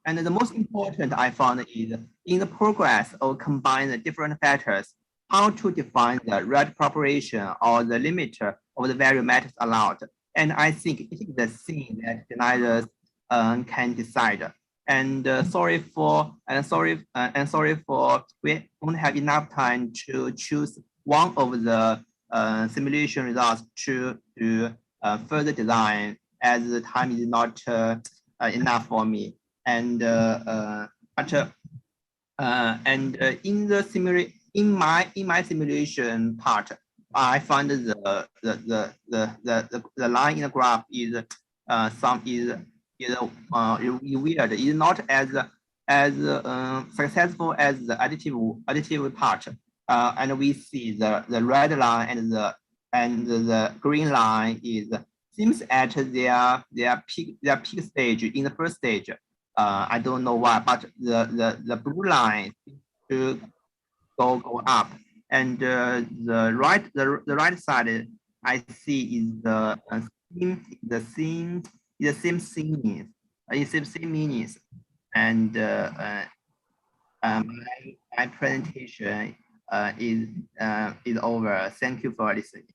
And the most important I found is in the progress of combine the different factors, how to define the right proportion or the limit of the various matters allowed. And I think it is the thing that designers can decide. And sorry for we don't have enough time to choose one of the simulation results to do further design, as the time is not enough for me. And in my simulation part, I find the line in the graph is weird. It's not as successful as the additive part. And we see the red line and the green line seems at their peak stage in the first stage. I don't know why, but the blue line to go up, and the right side I see is the same meanings. And my presentation is over. Thank you for listening.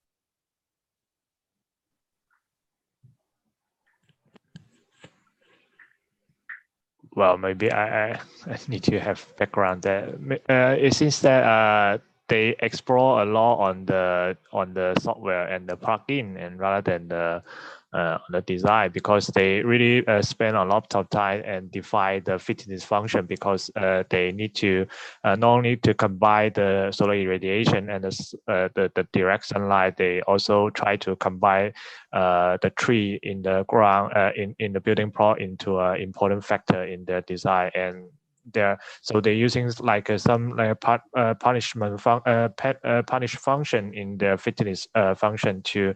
Well, maybe I need to have background there. It seems that they explore a lot on the software and the plugin, and rather than the design, because they really spend a lot of time and define the fitness function, because they need to not only to combine the solar irradiation and the direct sunlight, they also try to combine the tree in the ground in the building plot into an important factor in their design. And so they're using like some punish function in their fitness function to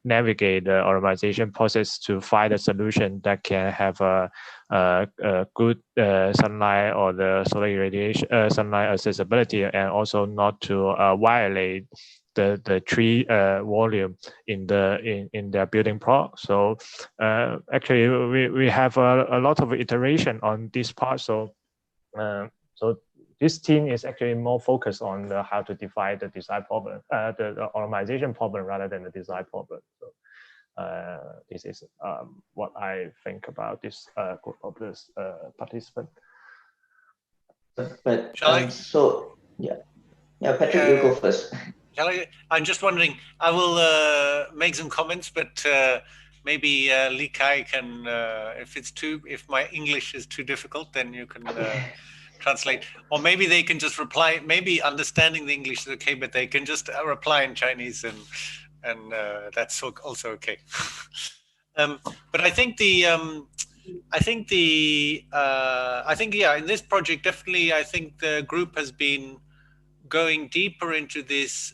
navigate the optimization process to find a solution that can have a good sunlight or the solar irradiation sunlight accessibility, and also not to violate the tree volume in their building plot. So actually we have a lot of iteration on this part. So so this team is actually more focused on how to define the design problem, the optimization problem, rather than the design problem. So this is what I think about this group of this participant. But so yeah, Patrick, you go first. I'm just wondering, I will make some comments, but maybe Li Kai can, if my English is too difficult, then you can translate, or maybe they can just reply. Maybe understanding the English is okay, but they can just reply in Chinese, and that's also okay. But I think yeah, in this project, definitely, I think the group has been going deeper into this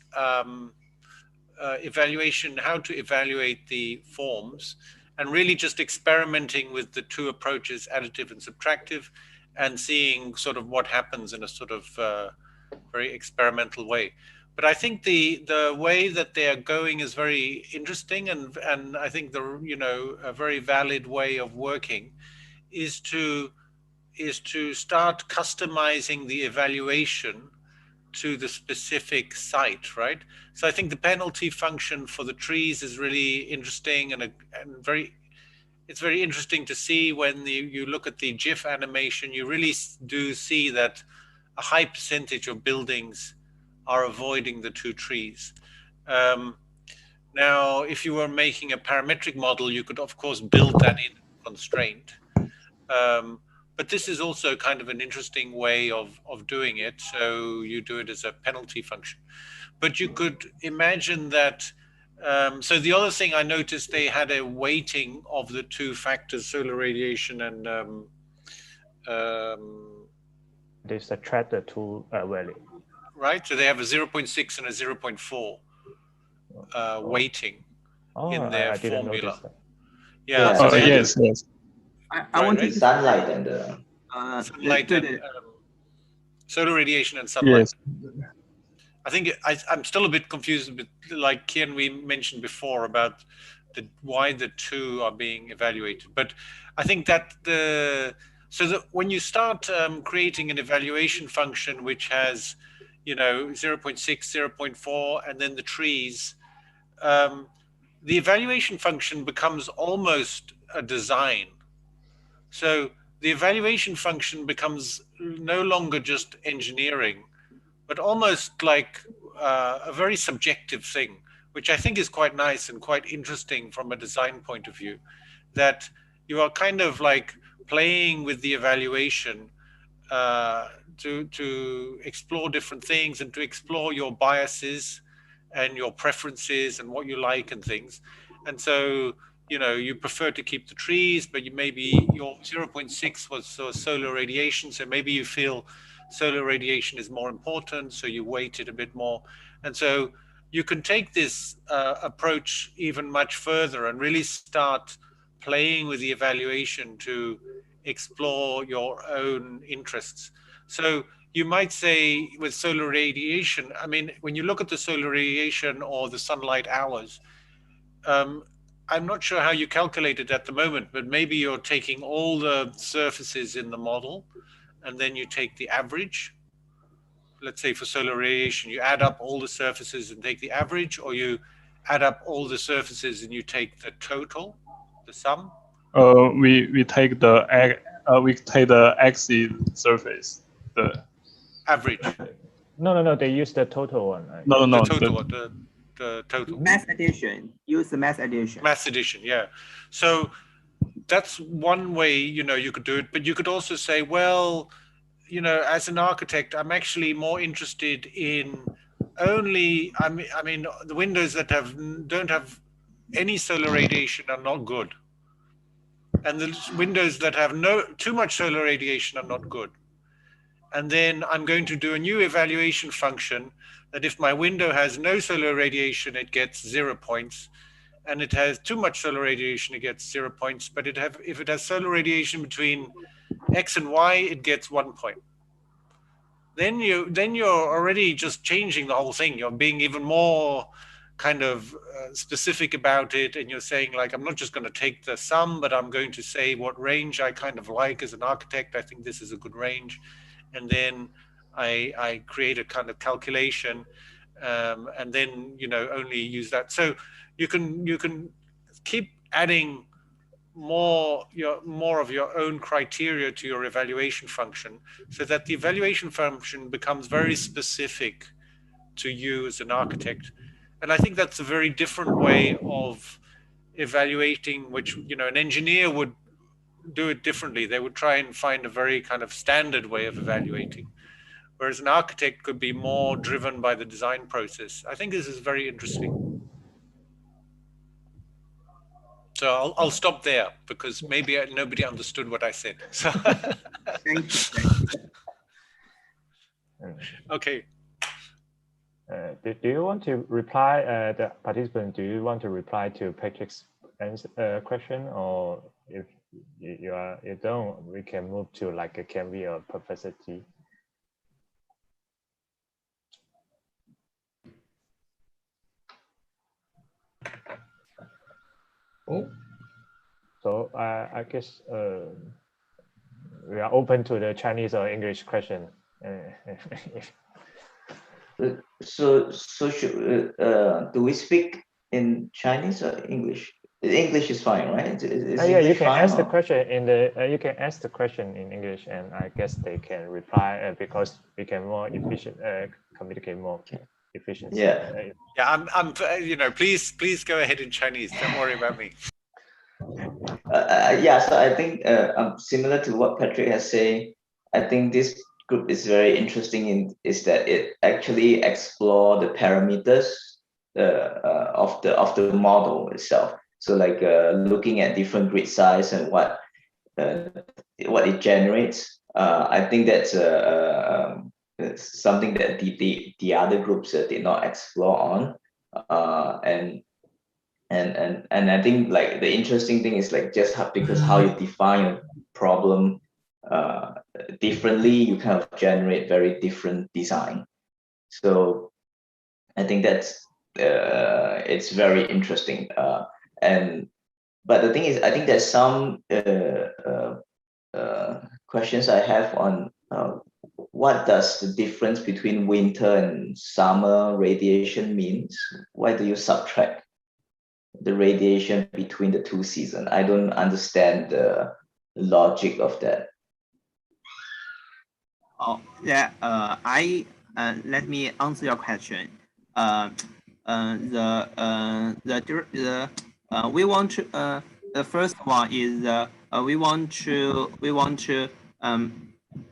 evaluation, how to evaluate the forms, and really just experimenting with the two approaches, additive and subtractive, and seeing sort of what happens in a sort of very experimental way. But I think the way that they are going is very interesting, and I think a very valid way of working is to start customizing the evaluation to the specific site, right? So I think the penalty function for the trees is really interesting and very it's very interesting to see when you look at the GIF animation, you really do see that a high percentage of buildings are avoiding the two trees. Now, if you were making a parametric model, you could, of course, build that in constraint. But this is also kind of an interesting way of doing it. So you do it as a penalty function. But you could imagine that. So the other thing I noticed, they had a weighting of the two factors, solar radiation and they subtract the two value. Right, so they have a 0.6 and a 0.4 weighting in their formula. Yeah. So yes. I want to sunlight and sunlight and solar radiation and sunlight. Yes. I think I'm still a bit confused, like Kian, we mentioned before about why the two are being evaluated. But I think that when you start creating an evaluation function which has, 0.6, 0.4, and then the trees, the evaluation function becomes almost a design. So the evaluation function becomes no longer just engineering, but almost like a very subjective thing, which I think is quite nice and quite interesting from a design point of view, that you are kind of like playing with the evaluation to explore different things and to explore your biases and your preferences and what you like and things. And so, you prefer to keep the trees, but maybe your 0.6 was solar radiation. So maybe you feel solar radiation is more important, so you weight it a bit more. And so you can take this approach even much further and really start playing with the evaluation to explore your own interests. So you might say with solar radiation, I mean, when you look at the solar radiation or the sunlight hours, I'm not sure how you calculate it at the moment, but maybe you're taking all the surfaces in the model and then you take the average. Let's say for solar radiation, you add up all the surfaces and take the average, or you add up all the surfaces and you take the total, the sum. We take the axis surface, the average. No. They use the total one. Right? No. The total. The total. Mass addition. Use the mass addition. Mass addition. Yeah. So that's one way, you could do it, but you could also say, well, as an architect, I'm actually more interested in only, I mean, the windows that don't have any solar radiation are not good. And the windows that have too much solar radiation are not good. And then I'm going to do a new evaluation function that if my window has no solar radiation, it gets 0 points. And it has too much solar radiation, it gets 0 points. But if it has solar radiation between X and Y, it gets 1 point. Then you're already just changing the whole thing. You're being even more kind of specific about it, and you're saying, like, I'm not just going to take the sum, but I'm going to say what range I kind of like as an architect. I think this is a good range, and then I create a kind of calculation, and then only use that. So you can keep adding more of your own criteria to your evaluation function, so that the evaluation function becomes very specific to you as an architect. And I think that's a very different way of evaluating, which an engineer would do it differently. They would try and find a very kind of standard way of evaluating, whereas an architect could be more driven by the design process. I think this is very interesting. So I'll stop there, because maybe nobody understood what I said. So Thank you. Okay. Do you want to reply, the participant, do you want to reply to Patrick's question, or if you don't, we can move to like a Canvey or Professor T? Oh. So I guess we are open to the Chinese or English question. So do we speak in Chinese or English? English is fine, right? Yeah, you can ask the or? question in the you can ask the question in English, and I guess they can reply because we can more efficient communicate more efficiently. Yeah. Yeah, I'm you know, please go ahead in Chinese. Don't worry about me. Yeah, so I think similar to what Patrick has said, I think this group is very interesting is that it actually explore the parameters of the model itself. So like looking at different grid size and what it generates. I think that's something that the other groups did not explore on, and I think like the interesting thing is like just because how you define a problem differently, you kind of generate very different design. So I think that's it's very interesting. But the thing is, I think there's some questions I have on what does the difference between winter and summer radiation means? Why do you subtract the radiation between the two seasons? I don't understand the logic of that. Oh yeah, let me answer your question. We want to the first one is we want to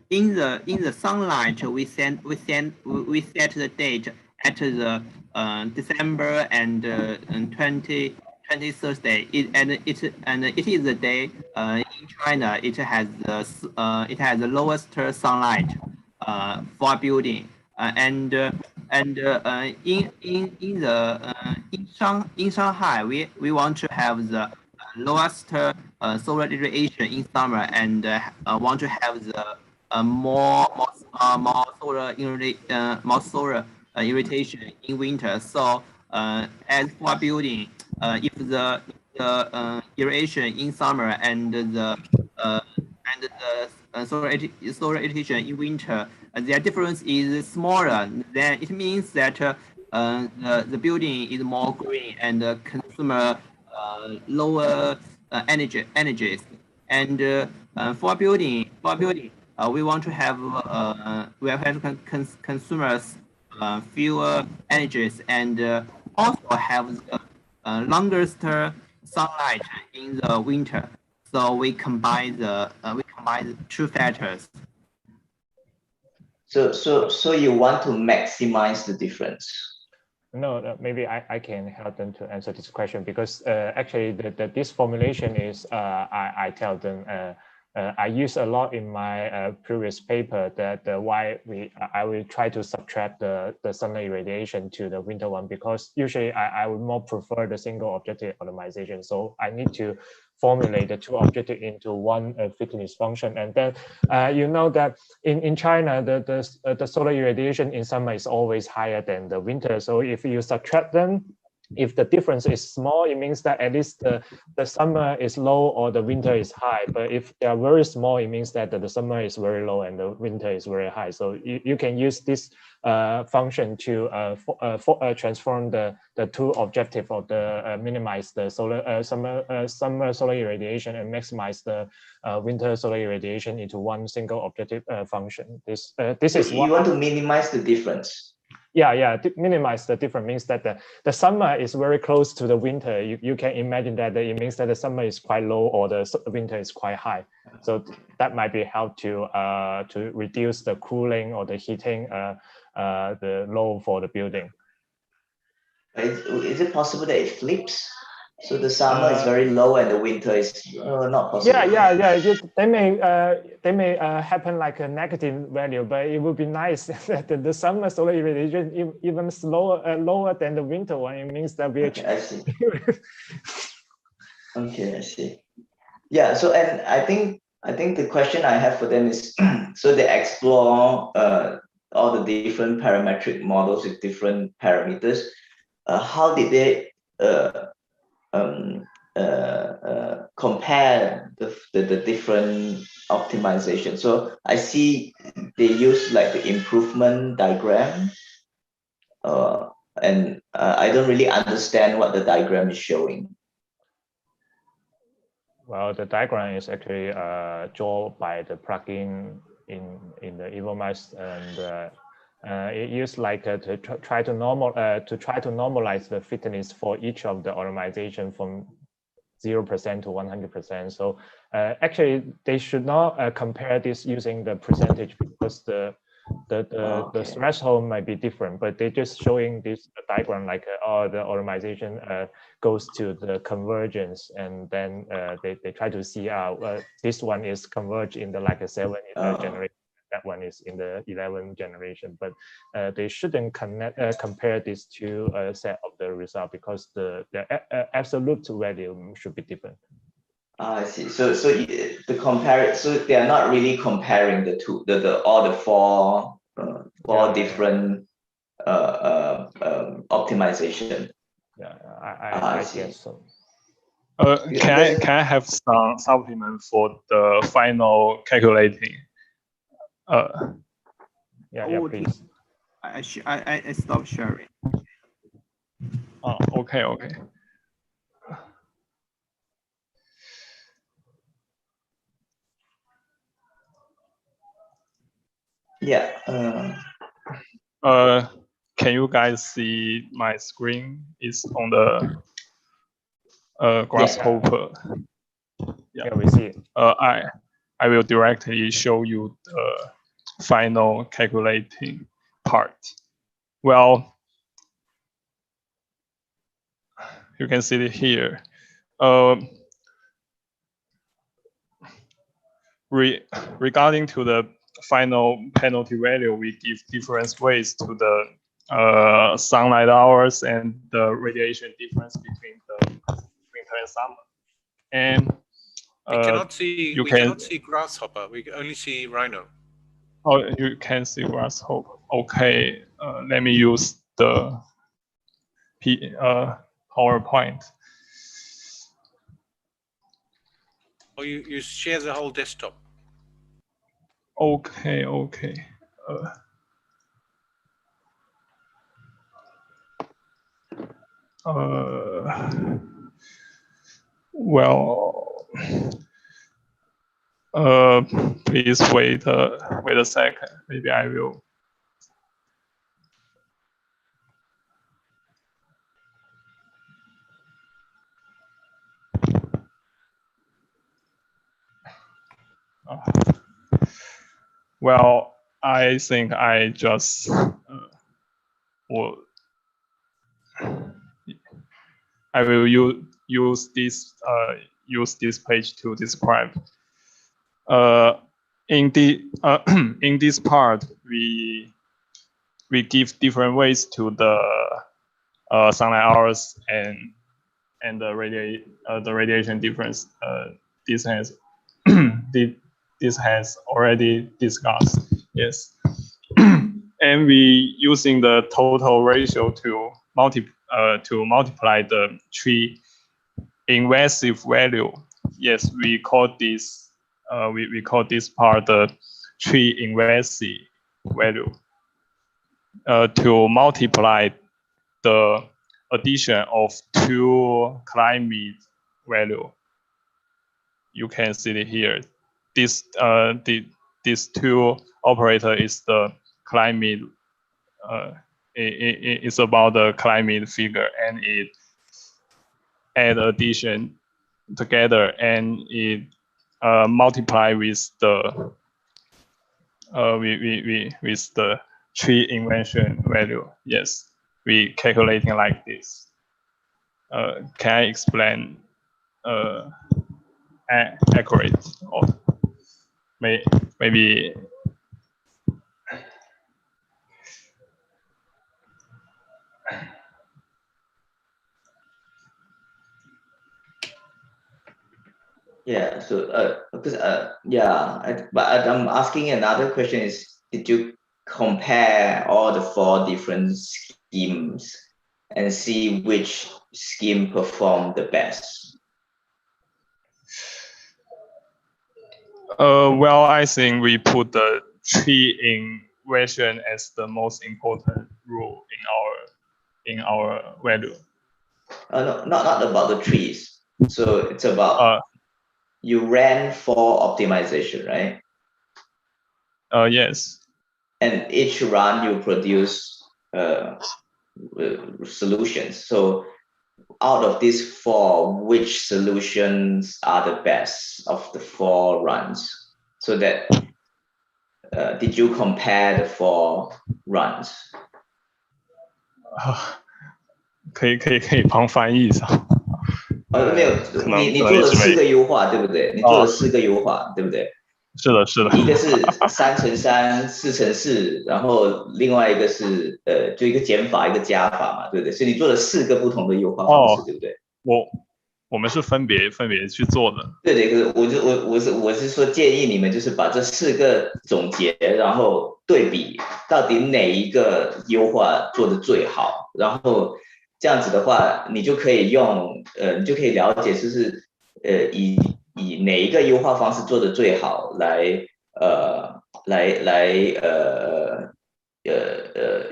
in the sunlight we set the date at the December and 20 Thursday. It is the day in China it has the lowest sunlight for building in Shanghai we want to have the lowest solar radiation in summer and want to have the more solar irradiation in winter. So as for building, if the irradiation in summer and the solar irradiation in winter, their difference is smaller, then it means that the building is more green and consume lower energies. And for building, we want to have consumers fewer energies and also have the longest sunlight in the winter. So we combine the two factors. So you want to maximize the difference? No, maybe I can help them to answer this question because actually this formulation is I tell them I use a lot in my previous paper that why I will try to subtract the sunlight irradiation to the winter one, because usually I would more prefer the single objective optimization. So I need to formulate the two objectives into one fitness function. And then you know that in China, the solar irradiation in summer is always higher than the winter. So if you subtract them, if the difference is small, it means that at least the summer is low or the winter is high. But if they are very small, it means that the summer is very low and the winter is very high. So you can use this function to transform the two objective of the minimize the summer solar irradiation and maximize the winter solar irradiation into one single objective function. This is you want to minimize the difference. Yeah, minimize the difference means that the summer is very close to the winter. You can imagine that it means that the summer is quite low or the winter is quite high. So that might be help to reduce the cooling or the heating the load for the building. Is it possible that it flips? So the summer is very low and the winter is not possible. Yeah. They may happen like a negative value, but it would be nice that the summer solar irradiation even lower than the winter one. It means that we. Okay, I see. Okay, I see. Yeah. So and I think the question I have for them is so they explore all the different parametric models with different parameters. How did they compare the different optimization? So I see they use like the improvement diagram, and I don't really understand what the diagram is showing. Well, the diagram is actually drawn by the plugin in the EvoMass, and it used like to try to normalize the fitness for each of the organization from 0% to 100%. So actually, they should not compare this using the percentage, because the threshold might be different, but they're just showing this diagram like the organization goes to the convergence, and then they try to see this one is converged in the like a 7 generation, that one is in the 11 generation, but they shouldn't compare these two set of the result, because the absolute value should be different. I see. So the compare. So they are not really comparing the two, all the four different optimization. Yeah, I guess so. Can I have some supplement for the final calculating? Yeah, please. I stopped sharing. Oh, okay. Yeah. Can you guys see my screen? It's on the grasshopper. Yeah, we see it. I will directly show you the final calculating part. Well, you can see it here. Regarding to the final penalty value, we give different weights to the sunlight hours and the radiation difference between winter and summer. And we cannot see grasshopper. We only see rhino. Oh, you can see grasshopper. Okay, let me use the PowerPoint. Oh, you share the whole desktop. Okay. Well, please wait a second. Maybe I will. Well, I think I just I will use this page to describe. In this part, we give different weights to the sunlight hours and the radiation difference. This has this has already discussed. Yes, and we using the total ratio to multiply the tree invasive value. Yes, we call this we call this part the tree invasive value to multiply the addition of two climate value. You can see it here. This these two operator is the climate. It's about the climate figure, and it add addition together, and it multiply with the with the tree invention value. Yes, we calculating like this. Can I explain accurate, or maybe? Yeah. So because but I'm asking another question is, did you compare all the four different schemes and see which scheme performed the best? Well, I think we put the tree inversion as the most important rule in our value. No, not about the trees. So it's about you ran 4 optimization, right? Yes. And each run you produce solutions. So out of these 4, which solutions are the best of the 4 runs? So that did you compare the 4 runs? 可以帮翻译一下。没有，你做了4个优化，对不对？你做了4个优化，对不对？是的，是的。一个是3×3、4×4，然后另外一个是就一个减法，一个加法嘛，对不对？所以你做了4个不同的优化方式，对不对？我们是分别去做的。对，可是我是说建议你们就是把这4个总结，然后对比到底哪一个优化做的最好，然后这样子的话，你就可以用你就可以了解就是以哪一个优化方式做的最好来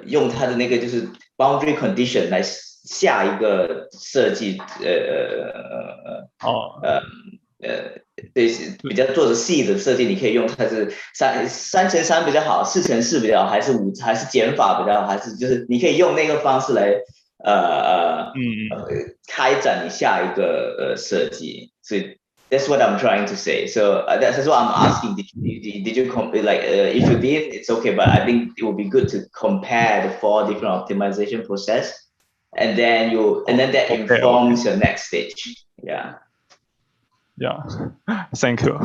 用它的那个就是 boundary condition 来下一个设计对，比较做的细的设计，你可以用它是3×3比较好，4×4比较好，还是5还是减法比较好，还是就是你可以用那个方式来开展你下一个设计。所以 that's what I'm trying to say. So that's what I'm asking. Did you like if you did, it's okay. But I think it would be good to compare the 4 different optimization process, and then that informs your next stage. Yeah. Yeah. Thank you.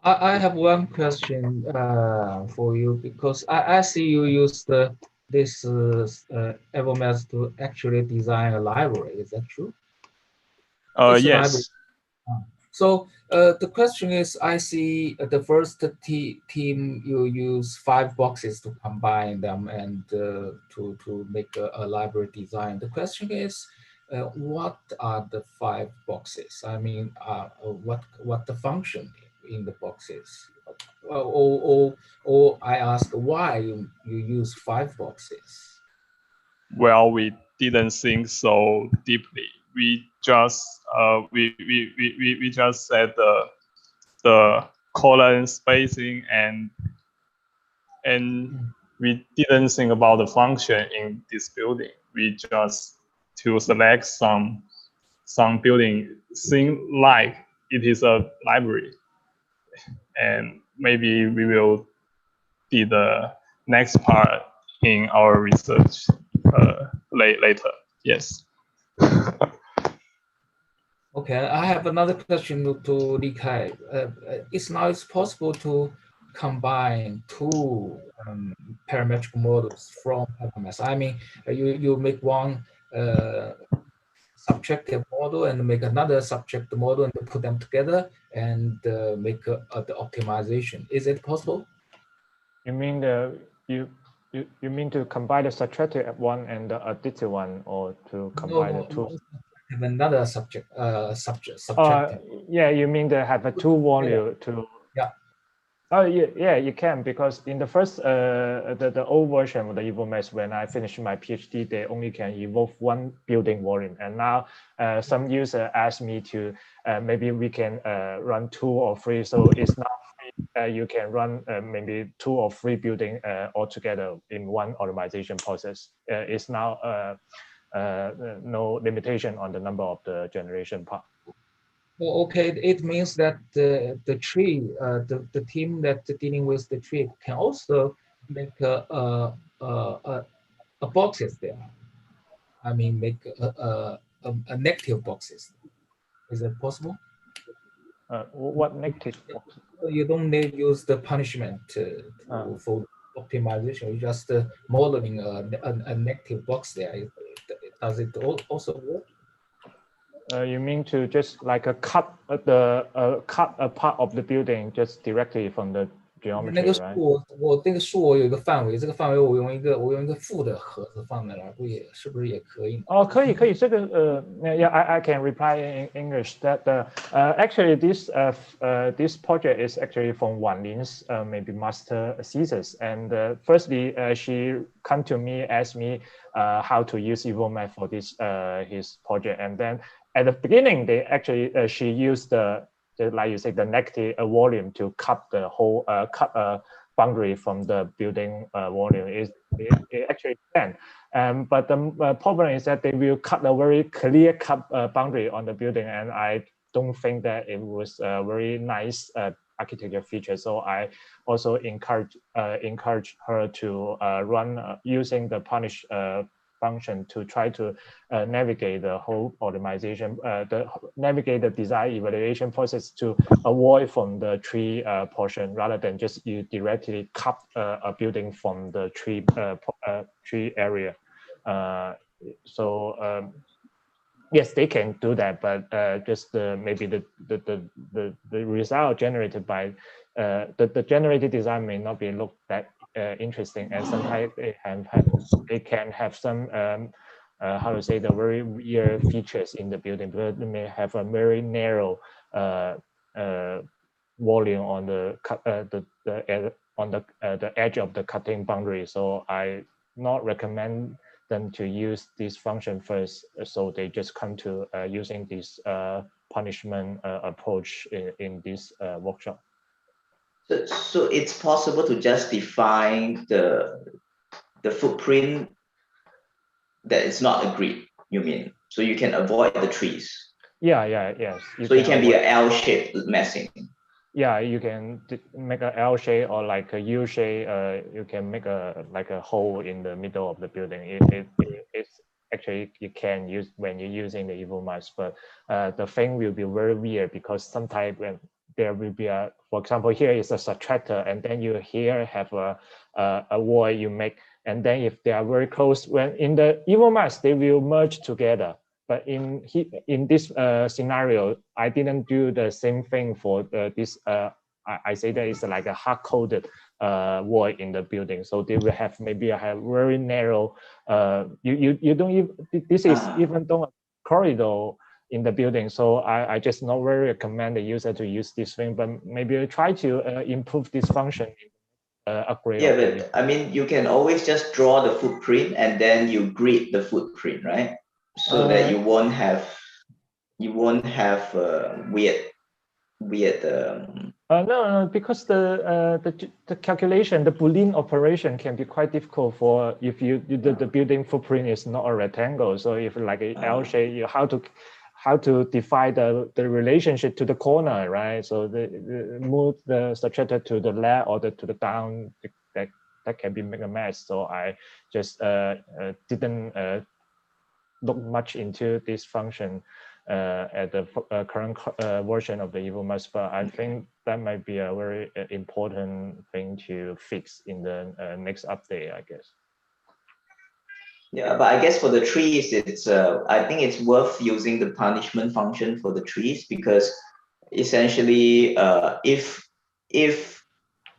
I have one question for you because I see you use this EvoMass to actually design a library. Is that true? Yes. So the question is, I see the first team you use 5 boxes to combine them and to make a library design. The question is, what are the 5 boxes? I mean, what the function in the boxes? Or I ask why you use 5 boxes? Well, we didn't think so deeply. We just we just set the colon spacing and we didn't think about the function in this building. We just to select some building seem like it is a library, and maybe we will do the next part in our research later. Yes. Okay, I have another question to Li Kai. It's possible to combine 2 parametric models from EvoMass. I mean, you make one subjective model and make another subjective model and put them together and make the optimization. Is it possible? You mean you mean to combine the subtractive one and the additive one, or to combine the 2? Have another subjective. Yeah, you mean to have a 2 volume to? Yeah. Oh yeah, you can, because in the first the old version of the EvoMass, when I finished my PhD, they only can evolve 1 building volume, and now some user asked me to maybe we can run 2 or 3. So it's now you can run maybe 2 or 3 building altogether in one optimization process. It's now no limitation on the number of the generation part. Well, okay, it means that the tree, the team that's dealing with the tree can also make a boxes there. I mean, make a negative boxes. Is that possible? What negative boxes? You don't need to use the punishment for optimization. You just modeling a negative box there. Does it also work? You mean to just like cut a part of the building just directly from the geometry, 那个 right? 我这个树我有一个范围，这个范围我用一个负的盒子放在那儿，是不是也可以？哦，可以，这个yeah, I can reply in English that actually this project is actually from Wan Lin's maybe master thesis, and firstly she come to me, asked me how to use EvoMass for this his project, and then at the beginning, they actually she used like you say, the negative volume to cut the whole boundary from the building volume. It actually can. But the problem is that they will cut a very clear cut boundary on the building, and I don't think that it was a very nice architecture feature. So I also encourage her to run using the punish function to try to navigate the whole optimization, navigate the design evaluation process to avoid from the tree portion, rather than just you directly cut a building from the tree area. Yes, they can do that, but just maybe the result generated by the generated design may not be look that interesting, and sometimes they can have some how to say, the very weird features in the building, because they may have a very narrow volume on the edge of the cutting boundary. So I not recommend them to use this function first, so they just come to using this punishment approach in this workshop. So it's possible to just define the footprint that is not agreed, you mean? So you can avoid the trees? Yes. So it can be an L-shaped messing. Yeah, you can make an L shape or like a U shape. You can make like a hole in the middle of the building. It's actually, you can use when you're using the EvoMass, but the thing will be very weird, because sometimes when there will be for example, here is a subtractor, and then you here have a wall you make, and then if they are very close, when in the EvoMass they will merge together. But in this scenario, I didn't do the same thing for this. I say that it's like a hard-coded wall in the building, so they will have maybe have very narrow. You don't even, this is even though a corridor in the building. So I just not very recommend the user to use this thing, but maybe try to improve this function. Upgrade. Yeah, but I mean, you can always just draw the footprint and then you grid the footprint, right? So that you won't have weird. No, because the calculation, the Boolean operation can be quite difficult for if the building footprint is not a rectangle. So if like a L shape, you how to define the relationship to the corner, right? So move the subtractor to the left or to the down, that can be make a mess. So I just didn't look much into this function at the current version of the EvoMass, but I think that might be a very important thing to fix in the next update, I guess. Yeah, but I guess for the trees, it's I think it's worth using the punishment function for the trees, because essentially, if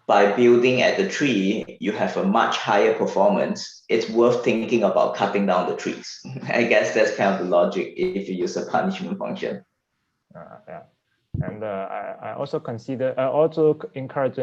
by building at the tree you have a much higher performance, it's worth thinking about cutting down the trees. I guess that's kind of the logic if you use a punishment function. Yeah. And I also encourage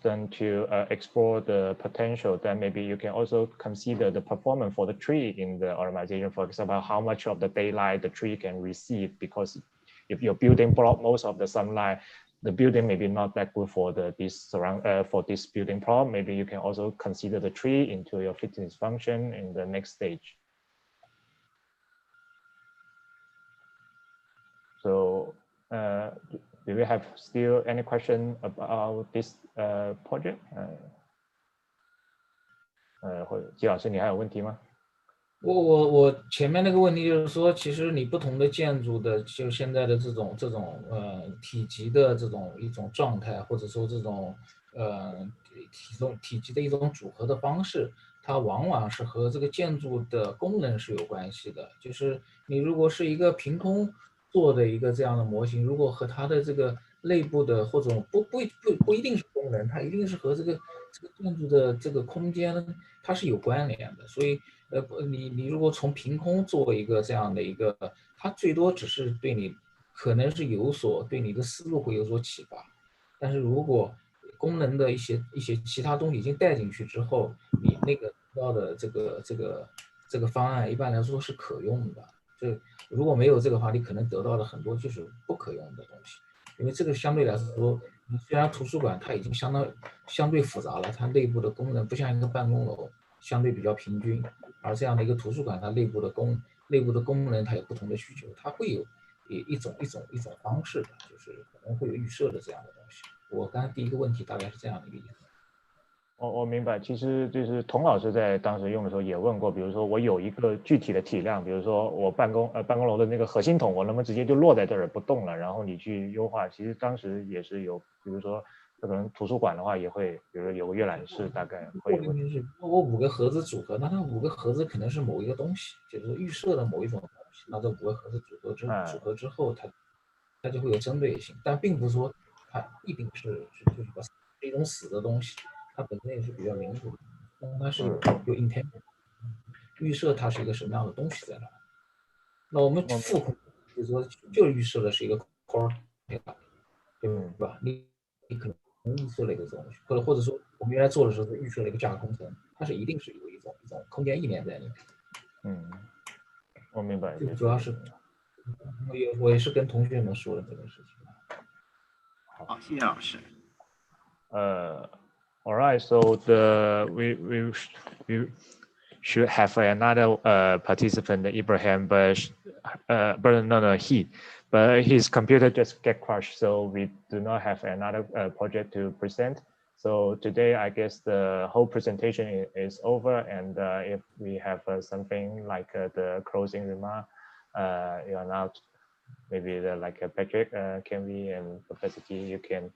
them to explore the potential. Then maybe you can also consider the performance for the tree in the optimization. For example, how much of the daylight the tree can receive, because if your building block most of the sunlight, the building may be not that good for for this building problem. Maybe you can also consider the tree into your fitness function in the next stage. So do we have still any question about this project? 季老师，你还有问题吗？我前面那个问题就是说，其实你不同的建筑的，就现在的这种体积的一种状态，或者说这种体积的一种组合的方式，它往往是和这个建筑的功能是有关系的。就是你如果是一个凭空做的一个这样的模型，如果和它的这个内部的或者不一定是功能，它一定是和这个建筑的这个空间它是有关联的。所以你如果从凭空做一个这样的一个，它最多只是对你可能是对你的思路会有所启发，但是如果功能的一些其他东西已经带进去之后，你那个要的这个方案一般来说是可用的。这如果没有这个话，你可能得到了很多就是不可用的东西，因为这个相对来说，虽然图书馆它已经相对复杂了，它内部的功能不像一个办公楼相对比较平均，而这样的一个图书馆，它内部的功能它有不同的需求，它会有一种方式的，就是可能会有预设的这样的东西。我刚才第一个问题大概是这样的一个意思。我明白，其实就是童老师在当时用的时候也问过，比如说我有一个具体的体量，比如说我办公楼的那个核心筒，我能不能直接就落在这儿不动了，然后你去优化？其实当时也是有，比如说可能图书馆的话也会，比如说有个阅览室，大概会有。我5个盒子组合，那它5个盒子可能是某一个东西，就是预设的某一种东西。那这5个盒子组合之后，它就会有针对性，但并不是说它一定是一种死的东西。它本身也是比较灵活的，它是有 intent， 预设它是一个什么样的东西在那。那我们副控就是说，就预设的是一个 core， 对吧？你可能预设了一个东西，或者说我们原来做的时候是预设了一个架空层，它是一定是有一种空间意念在里面。我明白。主要是我也是跟同学们说的这个事情。好，谢谢老师。All right, so we should have another participant, Ibrahim, but his computer just get crashed, so we do not have another project to present. So today, I guess the whole presentation is over, and if we have something like the closing remark, you are now maybe like Patrick, Kenvi, and Professor T, you can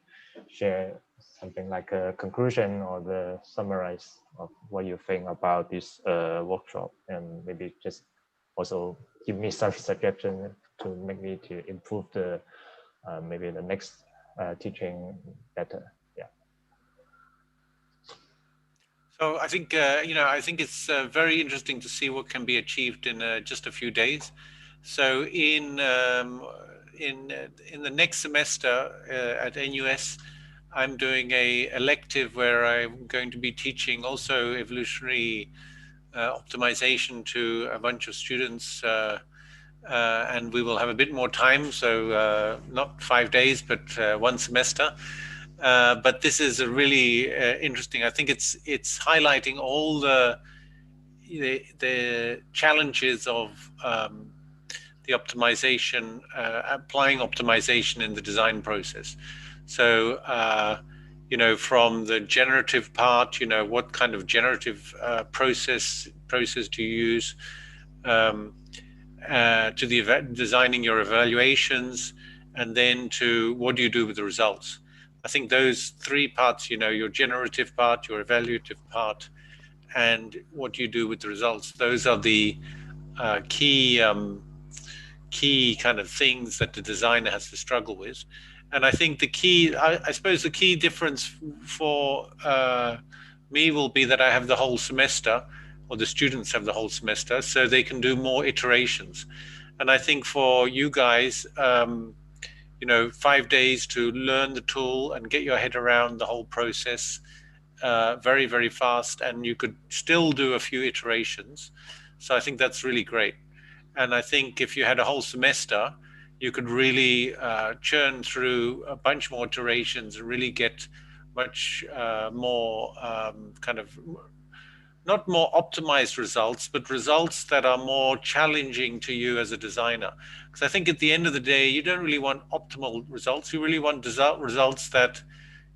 share something like a conclusion or the summarize of what you think about this workshop, and maybe just also give me some suggestion to make me to improve the maybe the next teaching better. Yeah. So I think I think it's very interesting to see what can be achieved in just a few days. So in the next semester at NUS, I'm doing a elective where I'm going to be teaching also evolutionary optimization to a bunch of students, and we will have a bit more time. So not 5 days, but 1 semester. But this is a really interesting. I think it's highlighting all the challenges of the optimization, applying optimization in the design process. So, from the generative part, what kind of generative process do you use, to the designing your evaluations, and then to what do you do with the results. I think those 3 parts, your generative part, your evaluative part, and what you do with the results, those are the key kind of things that the designer has to struggle with. And I think I suppose the key difference for me will be that I have the whole semester, or the students have the whole semester, so they can do more iterations. And I think for you guys, 5 days to learn the tool and get your head around the whole process very, very fast, and you could still do a few iterations. So I think that's really great. And I think if you had a whole semester, you could really churn through a bunch more iterations and really get much more kind of, not more optimized results, but results that are more challenging to you as a designer. Because I think at the end of the day, you don't really want optimal results. You really want results that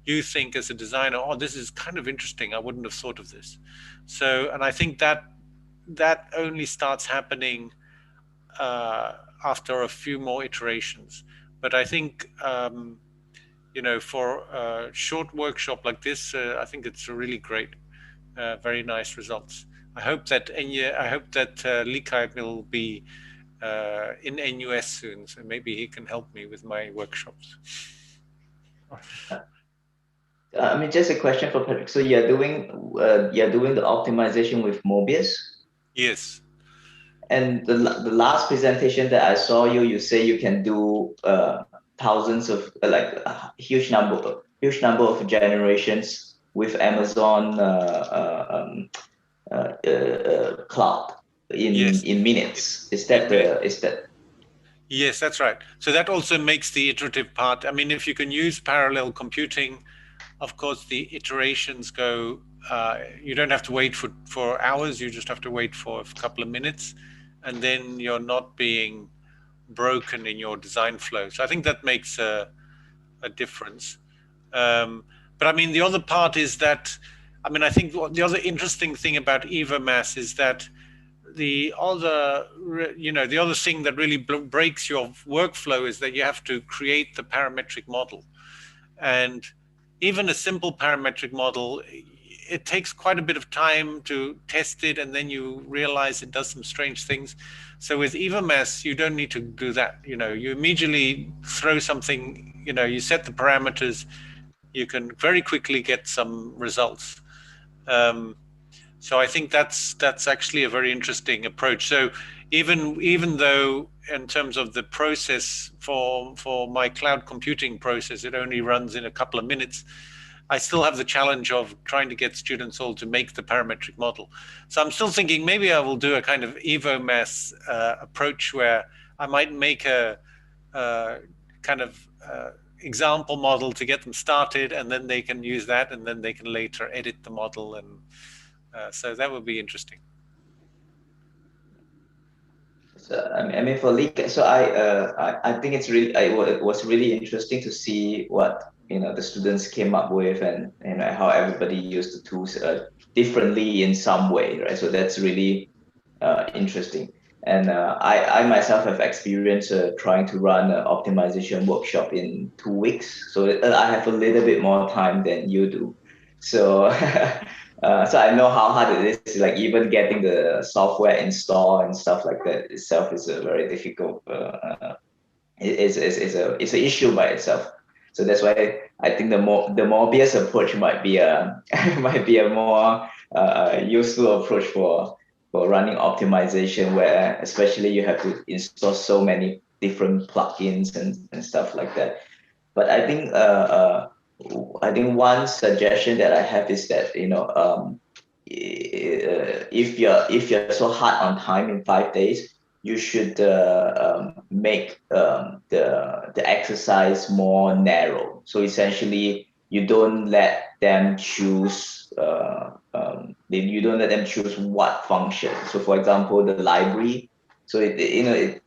you think as a designer, oh, this is kind of interesting. I wouldn't have thought of this. So, and I think that only starts happening after a few more iterations. But I think, for a short workshop like this, I think it's really great. Very nice results. I hope that Li Kai will be in NUS soon, so maybe he can help me with my workshops. Just a question for Patrick. So you're doing the optimization with Mobius? Yes. And the last presentation that I saw you say you can do thousands of a huge number of generations with Amazon cloud. in minutes. Is that? Yes, that's right. So that also makes the iterative part. I mean, if you can use parallel computing, of course, the iterations go, you don't have to wait for hours, you just have to wait for a couple of minutes, and then you're not being broken in your design flow. So I think that makes a difference. But I mean, the other part is that, I mean, I think the other interesting thing about EvoMass is that the other thing that really breaks your workflow is that you have to create the parametric model. And even a simple parametric model, it takes quite a bit of time to test it, and then you realize it does some strange things. So with EvoMass, you don't need to do that. You know, you immediately throw something, you know, you set the parameters, you can very quickly get some results. So I think that's actually a very interesting approach. So even though in terms of the process for my cloud computing process, it only runs in a couple of minutes, I still have the challenge of trying to get students all to make the parametric model. So I'm still thinking maybe I will do a kind of EvoMass approach where I might make a kind of example model to get them started, and then they can use that, and then they can later edit the model, and so that would be interesting. So, I mean, for Lee, so I think it's really, it was really interesting to see what, you know, the students came up with, and how everybody used the tools differently in some way, right? So that's really interesting. And I myself have experience trying to run an optimization workshop in 2 weeks. So I have a little bit more time than you do. So so I know how hard it is. Like even getting the software installed and stuff like that itself is a very difficult. It's an issue by itself. So that's why I think the Mobius approach might be a more useful approach for running optimization, where especially you have to install so many different plugins and stuff like that. But I think one suggestion that I have is that, you know, if you're so hard on time in 5 days, you should make the exercise more narrow. So essentially, you don't let them choose. You don't let them choose what function. So, for example, the library. So is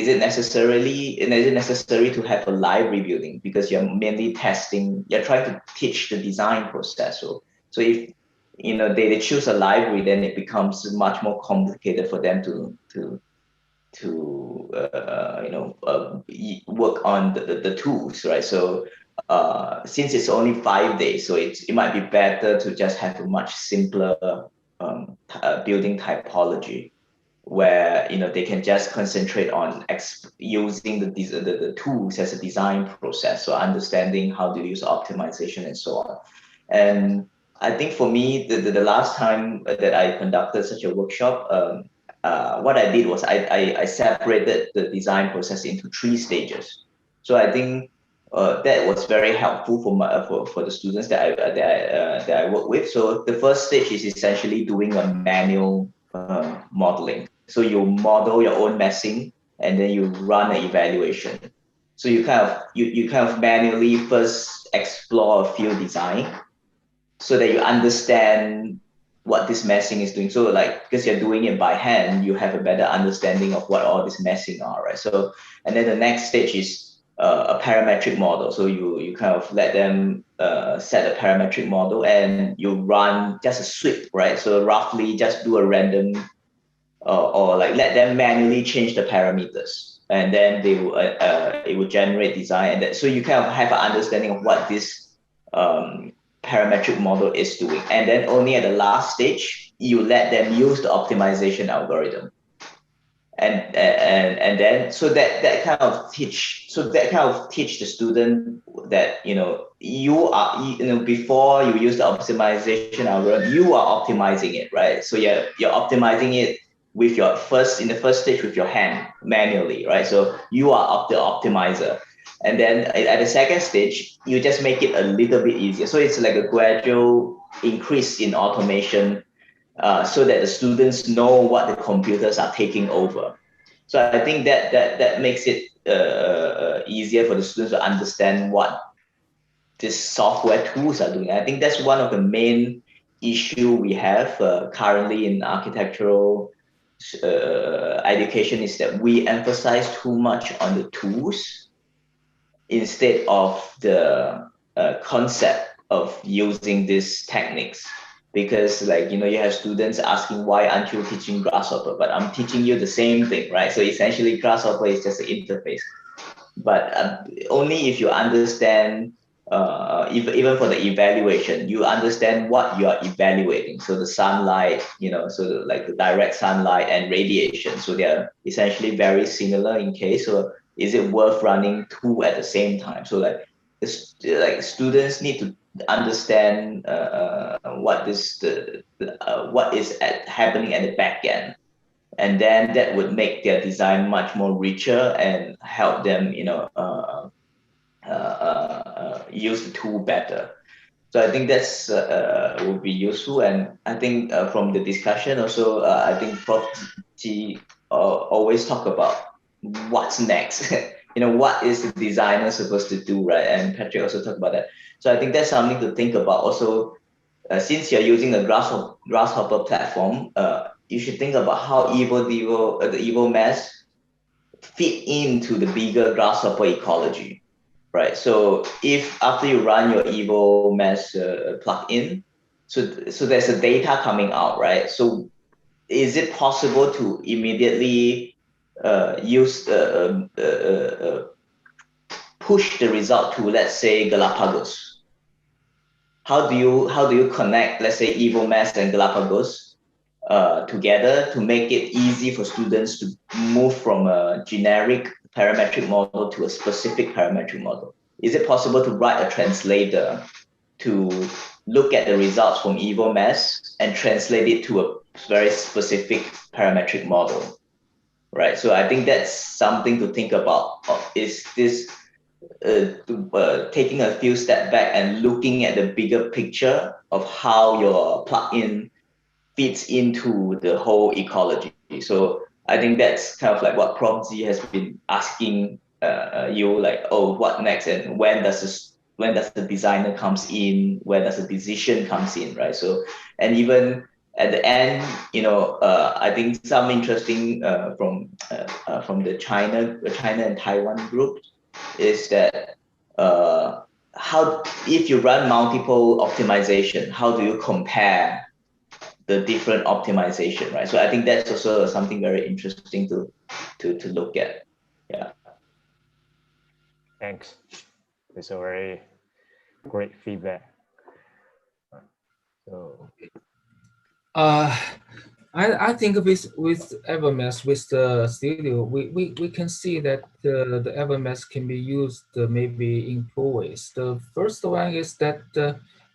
it necessary to have a library building, because you're mainly testing, you're trying to teach the design process. So if they choose a library, then it becomes much more complicated for them to work on the tools, right? So since it's only 5 days, so it might be better to just have a much simpler building typology, where they can just concentrate on using the tools as a design process, so understanding how to use optimization and so on. And I think for me, the last time that I conducted such a workshop, what I did was I separated the design process into 3 stages. So I think that was very helpful for the students that I work with. So the first stage is essentially doing a manual modeling. So you model your own meshing, and then you run an evaluation. So you kind of manually first explore a field design, so that you understand what this meshing is doing. So like, because you're doing it by hand, you have a better understanding of what all this meshing are, right? So, and then the next stage is a parametric model. So you kind of let them set a parametric model, and you run just a sweep, right? So roughly just do a random, or like let them manually change the parameters, and then they will it will generate design, and so you kind of have an understanding of what this parametric model is doing. And then only at the last stage, you let them use the optimization algorithm. And then so that kind of teach the student that before you use the optimization algorithm, you are optimizing it, right? So you're optimizing it with in the first stage with your hand manually, right? So you are the optimizer. And then at the second stage, you just make it a little bit easier. So it's like a gradual increase in automation so that the students know what the computers are taking over. So I think that makes it easier for the students to understand what these software tools are doing. I think that's one of the main issue we have currently in architectural education, is that we emphasize too much on the tools instead of the concept of using these techniques. Because, like, you know, you have students asking, why aren't you teaching Grasshopper? But I'm teaching you the same thing, right? So essentially Grasshopper is just an interface. But only if you understand, even for the evaluation, you understand what you are evaluating. So the sunlight, you know, so like the direct sunlight and radiation. So they're essentially very similar in case. So is it worth running two at the same time? So like students need to understand what is happening at the back end, and then that would make their design much more richer and help them, you know, use the tool better. So I think that's will be useful. And I think from the discussion also, I think Prof. T always talk about what's next. You know, what is the designer supposed to do, right? And Patrick also talked about that. So I think that's something to think about. Also, since you're using the Grasshopper platform, you should think about how the EvoMass fit into the bigger Grasshopper ecology, right? So if after you run your EvoMass plugin, so there's a data coming out, right? So is it possible to immediately push the result to, let's say, Galapagos? How do you connect, let's say, EvoMass and Galapagos together to make it easy for students to move from a generic parametric model to a specific parametric model? Is it possible to write a translator to look at the results from EvoMass and translate it to a very specific parametric model, right? So I think that's something to think about. Is this taking a few steps back and looking at the bigger picture of how your plugin fits into the whole ecology. So I think that's kind of like what Prof. Z has been asking you, like, oh, what next, and when does the designer comes in, where does the decision comes in, right? So, and even at the end, you know, I think some interesting from the China and Taiwan group is that how, if you run multiple optimization, how do you compare the different optimization, right? So I think that's also something very interesting to look at. Yeah. Thanks. It's a very great feedback. So I think with EvoMass, with the studio, we can see that the EvoMass can be used maybe in two ways. The first one is that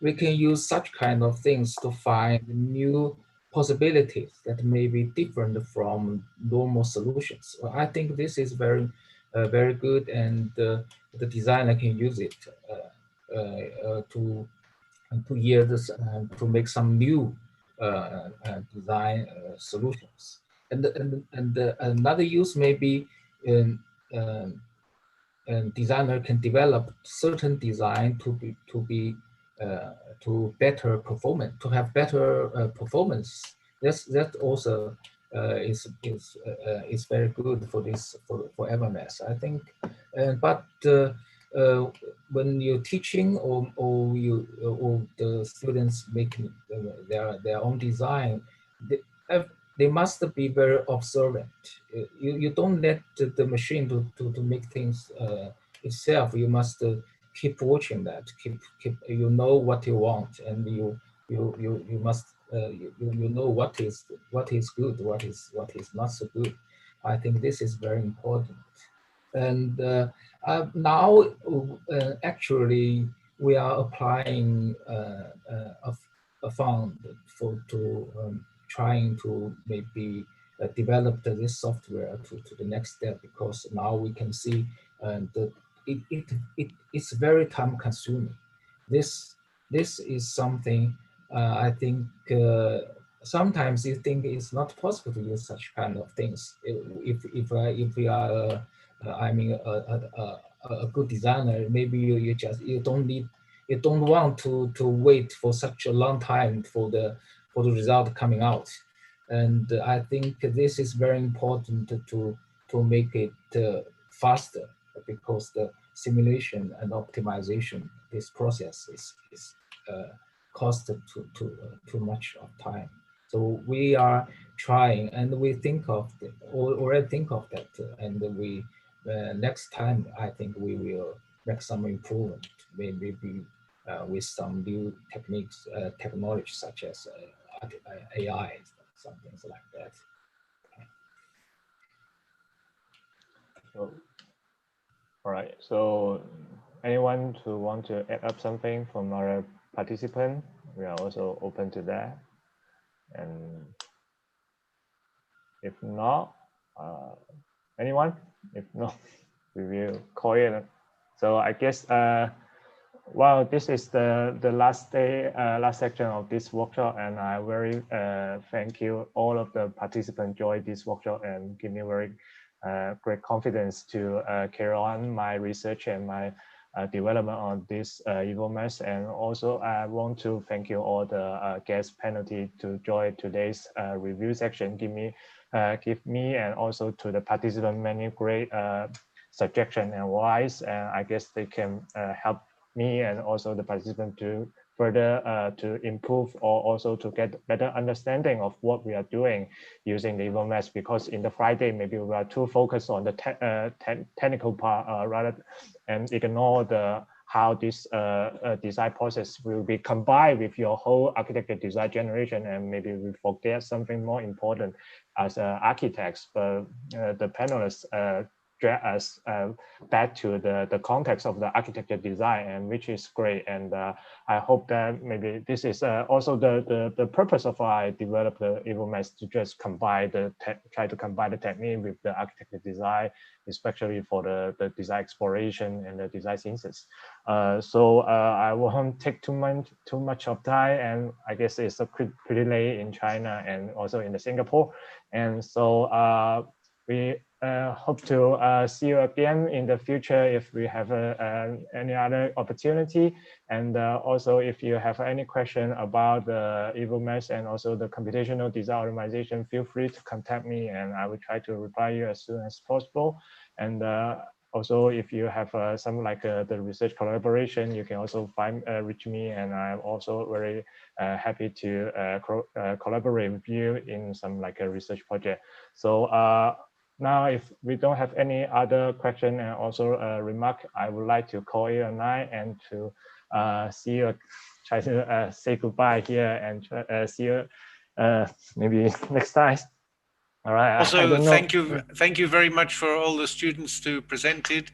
we can use such kind of things to find new possibilities that may be different from normal solutions. So I think this is very good, and the designer can use it to use to make some new design solutions. And another use may be designer can develop certain design to better performance, to have better performance. That also is very good for this for EvoMass, I think. But when you're teaching or the students making their own design, they must be very observant. You don't let the machine to make things itself. You must keep watching that. Keep you know what you want, and you must you know what is good, what is not so good. I think this is very important. And now, actually, we are applying a fund to trying to maybe develop this software to the next step, because now we can see that it's very time consuming. This is something I think sometimes you think it's not possible to use such kind of things. If we are, I mean, a good designer, maybe you don't want to wait for such a long time for the result coming out. And I think this is very important to make it faster, because the simulation and optimization, this process is cost too much of time. So we are trying, and we already think of that, and we next time I think we will make some improvement, maybe with some new techniques, technology such as AI, some things like that. So, all right. So, anyone who want to add up something from our participant, we are also open to that. And if not, anyone? If not, we will call it. So I guess, well, this is the last day, last section of this workshop, and I very thank you all of the participants joined this workshop and give me very great confidence to carry on my research and my development on this EvoMass. And also I want to thank you all the guest penalty to join today's review section. Give me and also to the participant many great suggestions and advice, and I guess they can help me and also the participant to further to improve, or also to get better understanding of what we are doing using the EvoMass, because in the Friday maybe we are too focused on the technical part rather and ignore the how this design process will be combined with your whole architecture design generation, and maybe we forget something more important as architects. But the panelists drag us back to the context of the architecture design, and which is great. And I hope that maybe this is also the purpose of why I developed the EvoMass, to just combine try to combine the technique with the architecture design, especially for the design exploration and the design synthesis. So I won't take too much of time, and I guess it's pretty late in China and also in Singapore. And so we hope to see you again in the future if we have any other opportunity. And also, if you have any question about the EvoMass and also the computational design optimization, feel free to contact me, and I will try to reply you as soon as possible. And also, if you have some like the research collaboration, you can also reach me, and I'm also very happy to collaborate with you in some like a research project. So now, if we don't have any other question and also remark, I would like to call you a night and to see you, try to say goodbye here, and see you maybe next time. All right. Also, thank you very much for all the students who presented,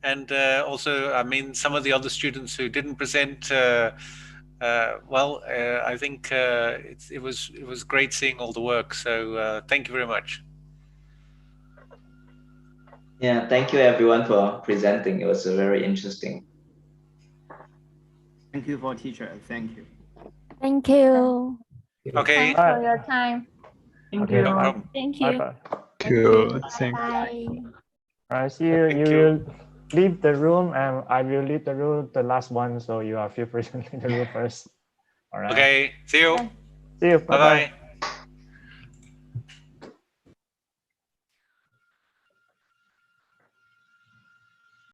and also, I mean, some of the other students who didn't present. I think it was great seeing all the work. So thank you very much. Yeah, thank you everyone for presenting. It was very interesting. Thank you for teacher. Thank you. Thank you. Okay. Thanks for your time. Thank you. No problem. Thank you. Bye-bye. Good. Bye. I see you. You will leave the room, and I will leave the room, the last one. So you are feel free to leave the room first. All right. Okay. See you. See you. Bye-bye.